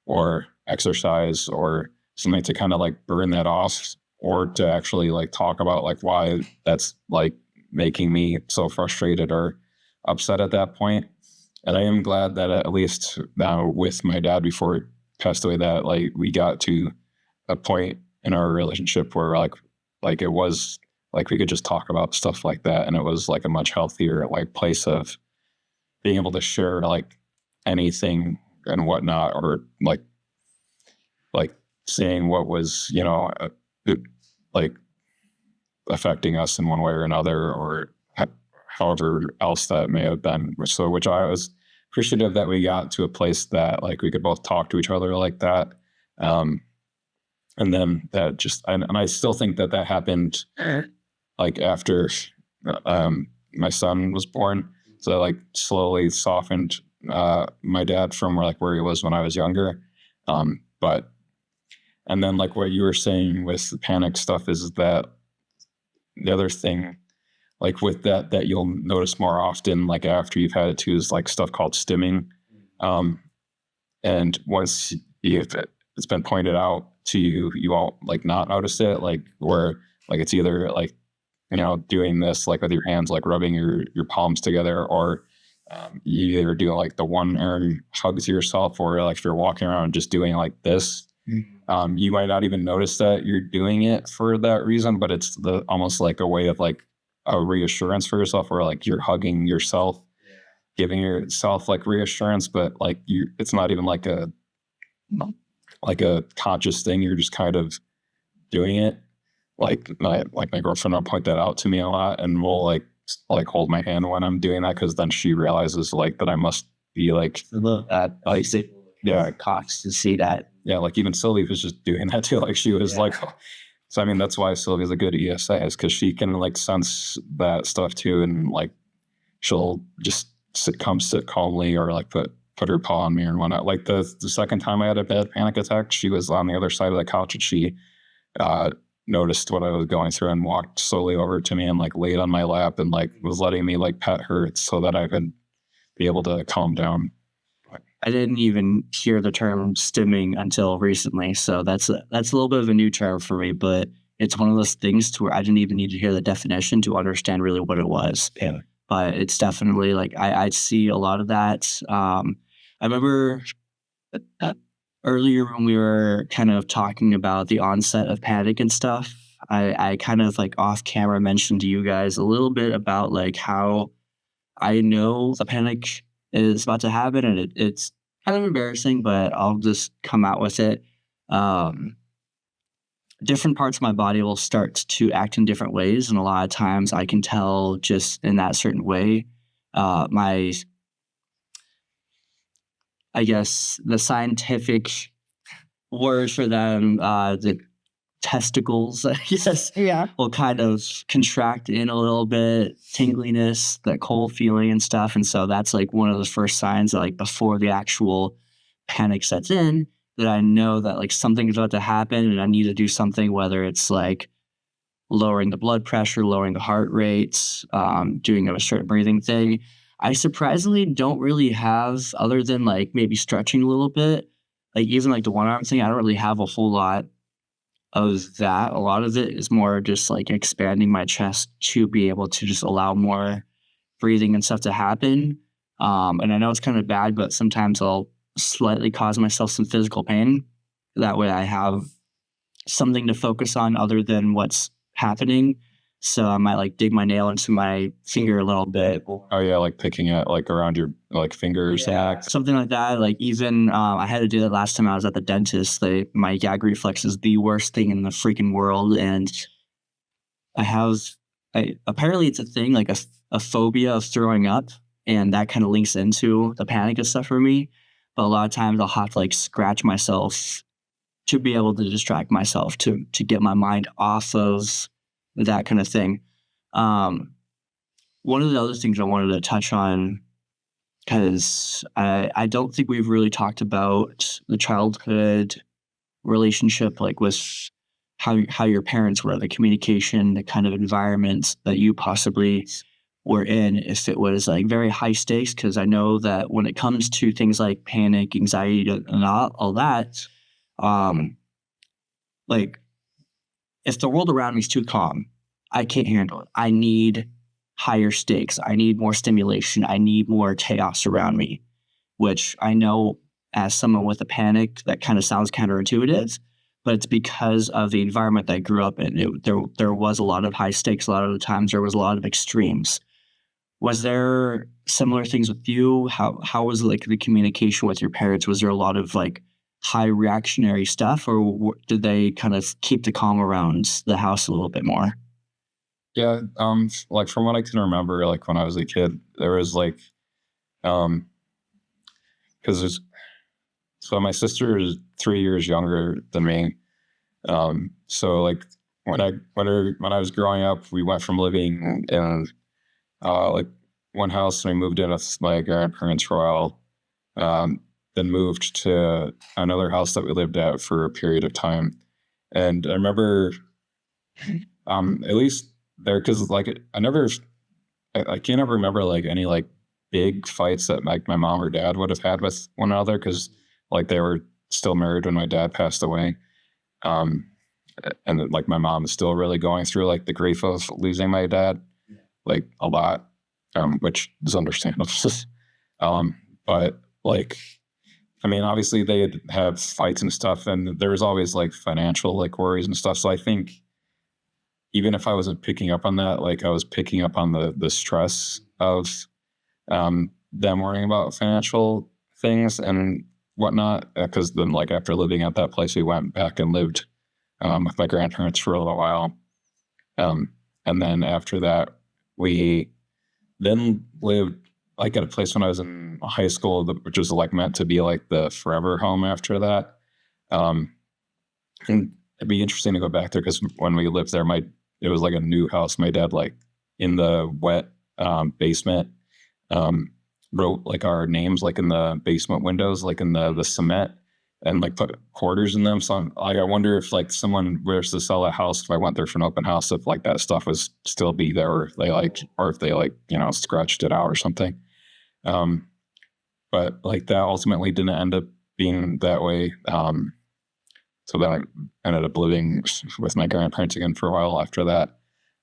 or exercise or something to kind of like burn that off or to actually like talk about like why that's like making me so frustrated or upset at that point. And I am glad that at least now with my dad before he passed away that like we got to a point in our relationship where like it was like we could just talk about stuff like that and it was like a much healthier like place of being able to share like anything and whatnot or like seeing what was like affecting us in one way or another or however else that may have been, which I was appreciative that we got to a place that like we could both talk to each other like that. And then that just, and I still think that happened like after my son was born. So like slowly softened my dad from where he was when I was younger. But, and then like what you were saying with the panic stuff is that the other thing, like with that you'll notice more often, like after you've had it too, is like stuff called stimming. And once it's been pointed out to you, you won't like not notice it, like where like it's either like, doing this like with your hands, like rubbing your palms together, or you either do like the one arm hug to yourself, or like if you're walking around just doing like this. You might not even notice that you're doing it for that reason, but it's almost like a way of like a reassurance for yourself, or like you're hugging yourself, giving yourself like reassurance, but like it's not even like a conscious thing. You're just kind of doing it. Like my girlfriend will point that out to me a lot, and will like hold my hand when I'm doing that, because then she realizes like that I must be like Yeah, Cox to see that. Yeah, like even Sylvie was just doing that too. Like she was like, so I mean that's why Sylvie's a good ESA, is because she can like sense that stuff too, and like she'll just sit calmly, or like put her paw on me or whatnot. Like the second time I had a bad panic attack, she was on the other side of the couch and she noticed what I was going through and walked slowly over to me and like laid on my lap and like was letting me like pet her so that I could be able to calm down. I didn't even hear the term stimming until recently, so that's a little bit of a new term for me. But it's one of those things to where I didn't even need to hear the definition to understand really what it was. Yeah. But it's definitely like I see a lot of that. I remember earlier when we were kind of talking about the onset of panic and stuff. I kind of like off camera mentioned to you guys a little bit about like how I know the panic is about to happen, and it's kind of embarrassing, but I'll just come out with it. Different parts of my body will start to act in different ways, and a lot of times I can tell just in that certain way. I guess the scientific word for them, testicles, I guess, Yeah. will kind of contract in a little bit, tingliness, that cold feeling and stuff. And so that's like one of the first signs that like before the actual panic sets in, that I know that like something is about to happen and I need to do something, whether it's like lowering the blood pressure, lowering the heart rates, doing a certain breathing thing. I surprisingly don't really have, other than like maybe stretching a little bit, like even like the one arm thing, I don't really have a whole lot of that. A lot of it is more just like expanding my chest to be able to just allow more breathing and stuff to happen. And I know it's kind of bad, but sometimes I'll slightly cause myself some physical pain. That way I have something to focus on other than what's happening. So I might like dig my nail into my finger a little bit. Oh yeah, like picking at like around your like fingers, Something like that. Like even I had to do that last time I was at the dentist. My gag reflex is the worst thing in the freaking world, and apparently it's a thing, like a phobia of throwing up, and that kind of links into the panic and stuff for me. But a lot of times I'll have to like scratch myself to be able to distract myself, to get my mind off of that kind of thing. One of the other things I wanted to touch on, because I don't think we've really talked about the childhood relationship, like with how your parents were, the communication, the kind of environments that you possibly were in, if it was like very high stakes. Because I know that when it comes to things like panic, anxiety, and all that, like if the world around me is too calm, I can't handle it. I need higher stakes. I need more stimulation. I need more chaos around me, which I know as someone with a panic, that kind of sounds counterintuitive, but it's because of the environment that I grew up in. There was a lot of high stakes. A lot of the times there was a lot of extremes. Was there similar things with you? How was like the communication with your parents? Was there a lot of like high reactionary stuff, or did they kind of keep the calm around the house a little bit more? Yeah, like from what I can remember, like when I was a kid, there was like, because there's, so my sister is 3 years younger than me. So like when I was growing up, we went from living in like one house and we moved in with my grandparents for a while. Then moved to another house that we lived at for a period of time. And I remember, at least there, because like I can't ever remember like any like big fights that like my mom or dad would have had with one another, because like they were still married when my dad passed away. And then, like my mom is still really going through like the grief of losing my dad, like a lot, which is understandable. But like, I mean, obviously they'd have fights and stuff, and there was always like financial like worries and stuff. So I think even if I wasn't picking up on that, like I was picking up on the stress of them worrying about financial things and whatnot. Because then, like after living at that place, we went back and lived with my grandparents for a little while, and then after that, we then lived like at a place when I was in high school, which was like meant to be like the forever home after that. And it'd be interesting to go back there, because when we lived there, it was like a new house. My dad, like in the wet basement, wrote like our names like in the basement windows, like in the cement, and like put quarters in them. So I wonder if like someone was to sell a house, if I went there for an open house, if like that stuff was still be there, or if they like, scratched it out or something. But like that ultimately didn't end up being that way. So then I ended up living with my grandparents again for a while after that.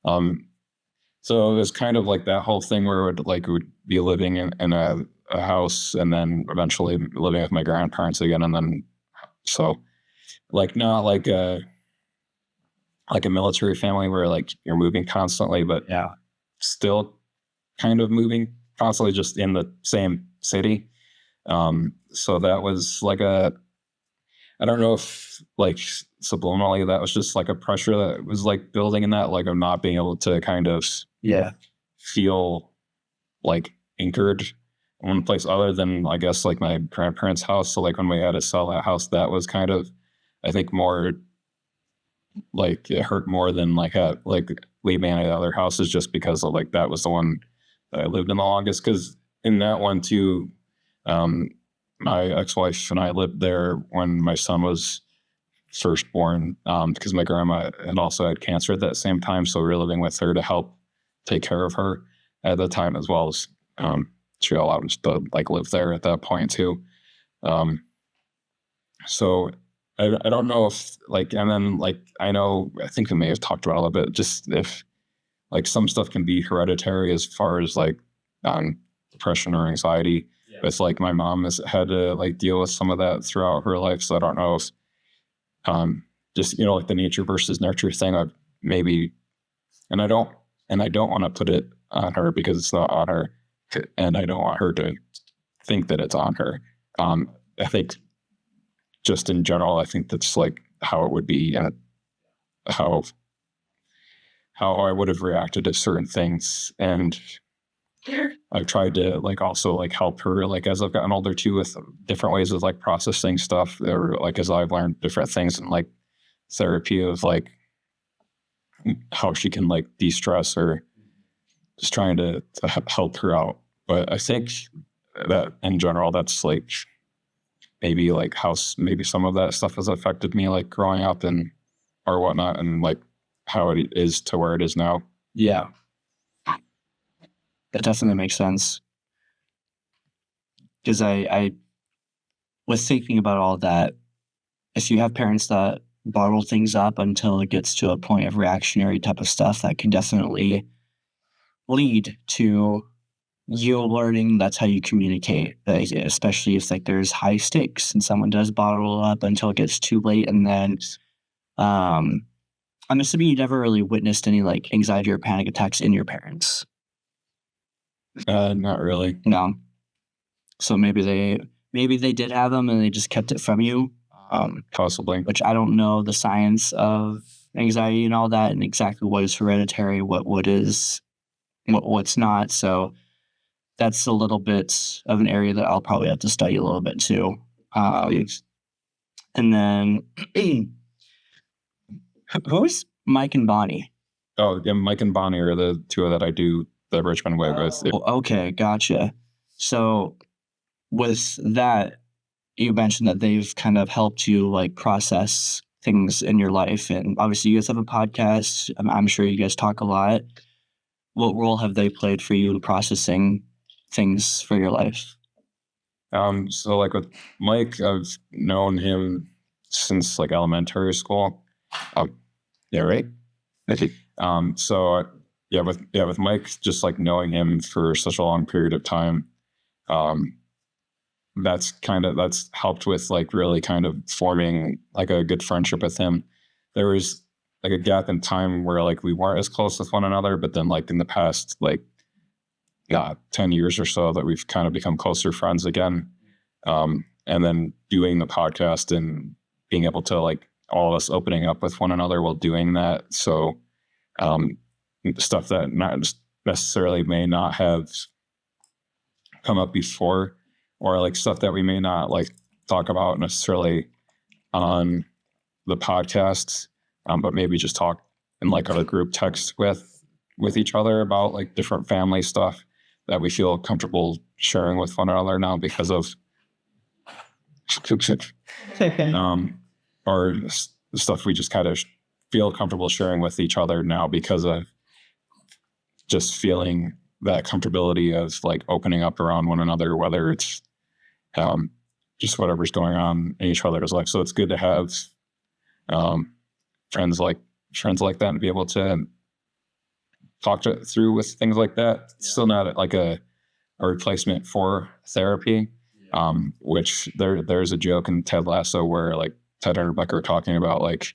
So it was kind of like that whole thing where we'd be living in a house and then eventually living with my grandparents again. And then, so like not like a military family where like you're moving constantly, but Yeah. still kind of moving constantly, just in the same city. So that was like I don't know if like subliminally that was just like a pressure that was like building in that, like of not being able to kind of feel like anchored in one place other than, I guess, like my grandparents' house. So like when we had to sell that house, that was kind of, I think, more like it hurt more than like leaving any other houses, just because of like that was the one that I lived in the longest. Because in that one too, my ex-wife and I lived there when my son was first born, because my grandma had also had cancer at that same time, so we were living with her to help take care of her at the time, as well as she allowed us to like live there at that point too. So I don't know if like, and then like I think we may have talked about it a little bit, just if like some stuff can be hereditary as far as like depression or anxiety. Yeah. It's like my mom has had to like deal with some of that throughout her life, so I don't know if just like the nature versus nurture thing. I maybe, and I don't want to put it on her because it's not on her, and I don't want her to think that it's on her. I think just in general, I think that's like how it would be, and how I would have reacted to certain things. And I've tried to like also like help her like as I've gotten older too, with different ways of like processing stuff, or like as I've learned different things in like therapy of like how she can like de-stress, or just trying to help her out. But I think that in general, that's like maybe like how maybe some of that stuff has affected me like growing up and or whatnot, and like how it is to where it is now. Yeah. That definitely makes sense. Because I was thinking about all that. If you have parents that bottle things up until it gets to a point of reactionary type of stuff, that can definitely lead to you learning that's how you communicate, especially if like there's high stakes and someone does bottle up until it gets too late. And then I'm assuming you never really witnessed any like anxiety or panic attacks in your parents. Not really. No. So maybe they did have them and they just kept it from you. Possibly. Which I don't know the science of anxiety and all that, and exactly what is hereditary, what's not. So that's a little bit of an area that I'll probably have to study a little bit too. And then who's Mike and Bonnie? Oh, yeah, Mike and Bonnie are the two that I do the Richmond way with. Okay, gotcha. So with that, you mentioned that they've kind of helped you like process things in your life, and obviously you guys have a podcast. I'm sure you guys talk a lot. What role have they played for you in processing things for your life? So like with Mike, I've known him since like elementary school. Yeah, right. So with Mike, just like knowing him for such a long period of time, that's helped with like really kind of forming like a good friendship with him. There was like a gap in time where like we weren't as close with one another, but then like in the past like 10 years or so that we've kind of become closer friends again. And then doing the podcast and being able to like all of us opening up with one another while doing that. So stuff that not just necessarily may not have come up before, or like stuff that we may not like talk about necessarily on the podcast, but maybe just talk in like a group text with each other about like different family stuff that we feel comfortable sharing with one another now because of or stuff we just kind of feel comfortable sharing with each other now because of just feeling that comfortability of like opening up around one another, whether it's just whatever's going on in each other's life. So it's good to have friends like that and be able to talk through with things like that. It's still not like a replacement for therapy, which there's a joke in Ted Lasso where like Ted and Rebecca are talking about like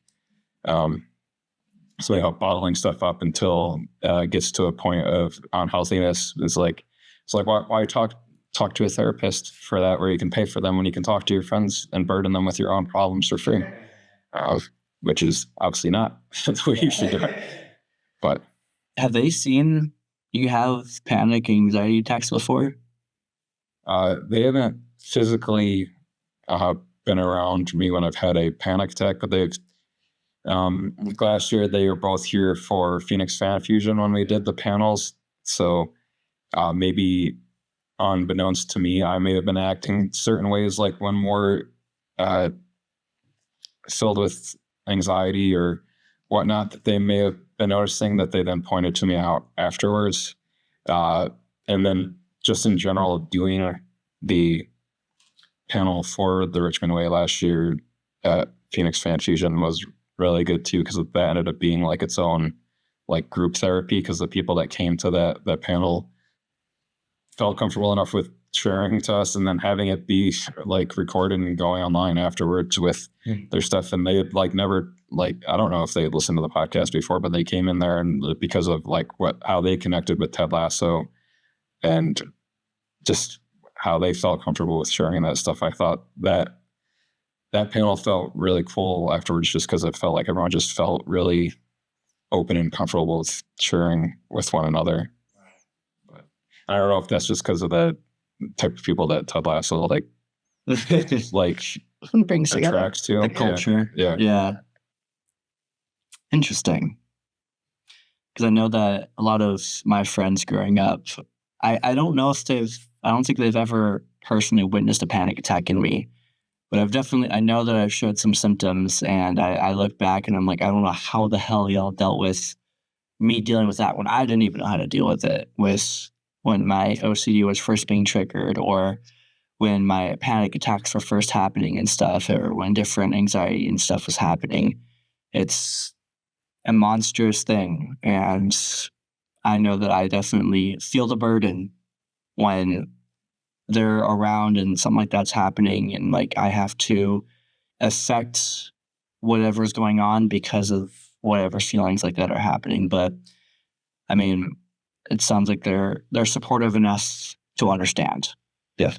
something about bottling stuff up until it gets to a point of unhealthiness. It's like why talk to a therapist for that, where you can pay for them when you can talk to your friends and burden them with your own problems for free, which is obviously not the way you should do it. But have they seen you have panic and anxiety attacks before? They haven't physically been around me when I've had a panic attack, but they've Last year they were both here for Phoenix Fan Fusion when we did the panels. So maybe unbeknownst to me, I may have been acting certain ways, like one more filled with anxiety or whatnot, that they may have been noticing, that they then pointed to me out afterwards. And then just in general, doing the panel for the Richmond Way last year at Phoenix Fan Fusion was really good too, because that ended up being like its own like group therapy, because the people that came to that panel felt comfortable enough with sharing to us, and then having it be like recorded and going online afterwards with their stuff. And they had like never, like, I don't know if they had listened to the podcast before, but they came in there, and because of like how they connected with Ted Lasso and just how they felt comfortable with sharing that stuff, I thought that panel felt really cool afterwards, just because it felt like everyone just felt really open and comfortable with sharing with one another. But I don't know if that's just because of the type of people that Ted Lasso like Brings together attracts to. The culture. Yeah. Interesting. Because I know that a lot of my friends growing up, I don't know if I don't think they've ever personally witnessed a panic attack in me, but I know that I've showed some symptoms, and I look back and I'm like, I don't know how the hell y'all dealt with me dealing with that when I didn't even know how to deal with it, when my OCD was first being triggered, or when my panic attacks were first happening and stuff, or when different anxiety and stuff was happening. It's a monstrous thing. And I know that I definitely feel the burden when they're around and something like that's happening, and like I have to affect whatever's going on because of whatever feelings like that are happening. But I mean, it sounds like they're supportive enough to understand. Yeah.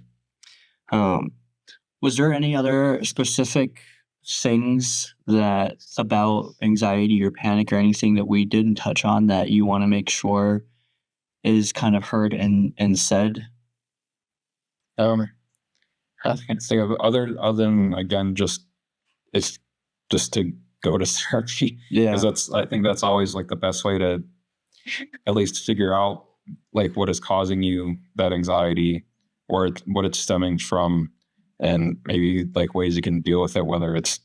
Was there any other specific things that about anxiety or panic or anything that we didn't touch on that you want to make sure is kind of heard and said? I can't think of other than, again, it's just to go to therapy. Yeah. Because I think that's always like the best way to at least figure out like what is causing you that anxiety, or what it's stemming from, and maybe like ways you can deal with it, whether it's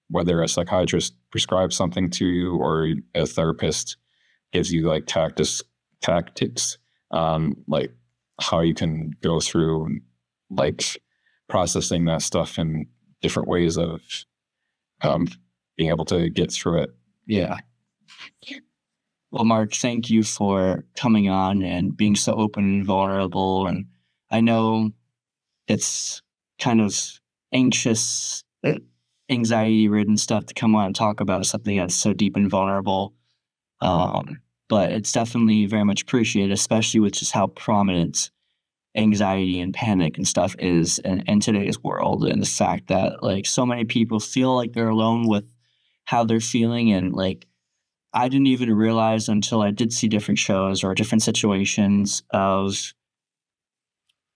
whether a psychiatrist prescribes something to you or a therapist gives you like tactics like how you can go through like processing that stuff in different ways of being able to get through it. Yeah. Well, Mark, thank you for coming on and being so open and vulnerable. And I know it's kind of anxious, anxiety-ridden stuff to come on and talk about something that's so deep and vulnerable. But it's definitely very much appreciated, especially with just how prominent anxiety and panic and stuff is in today's world, and the fact that like so many people feel like they're alone with how they're feeling. And like I didn't even realize until I did see different shows or different situations of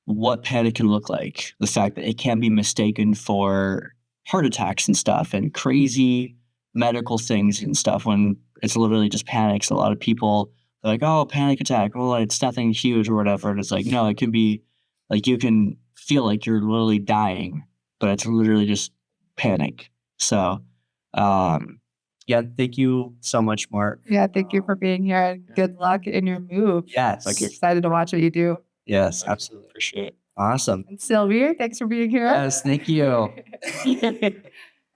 what panic can look like. The fact that it can be mistaken for heart attacks and stuff and crazy medical things and stuff, when it's literally just panics. A lot of people are like, oh, panic attack, well, it's nothing huge or whatever. And it's like, no, it can be like you can feel like you're literally dying, but it's literally just panic. So, yeah, thank you so much, Mark. Yeah, thank you for being here, and good luck in your move. Yes. Like, excited to watch what you do. Yes, absolutely. Appreciate it. Awesome. And Sylvia, thanks for being here. Yes, thank you.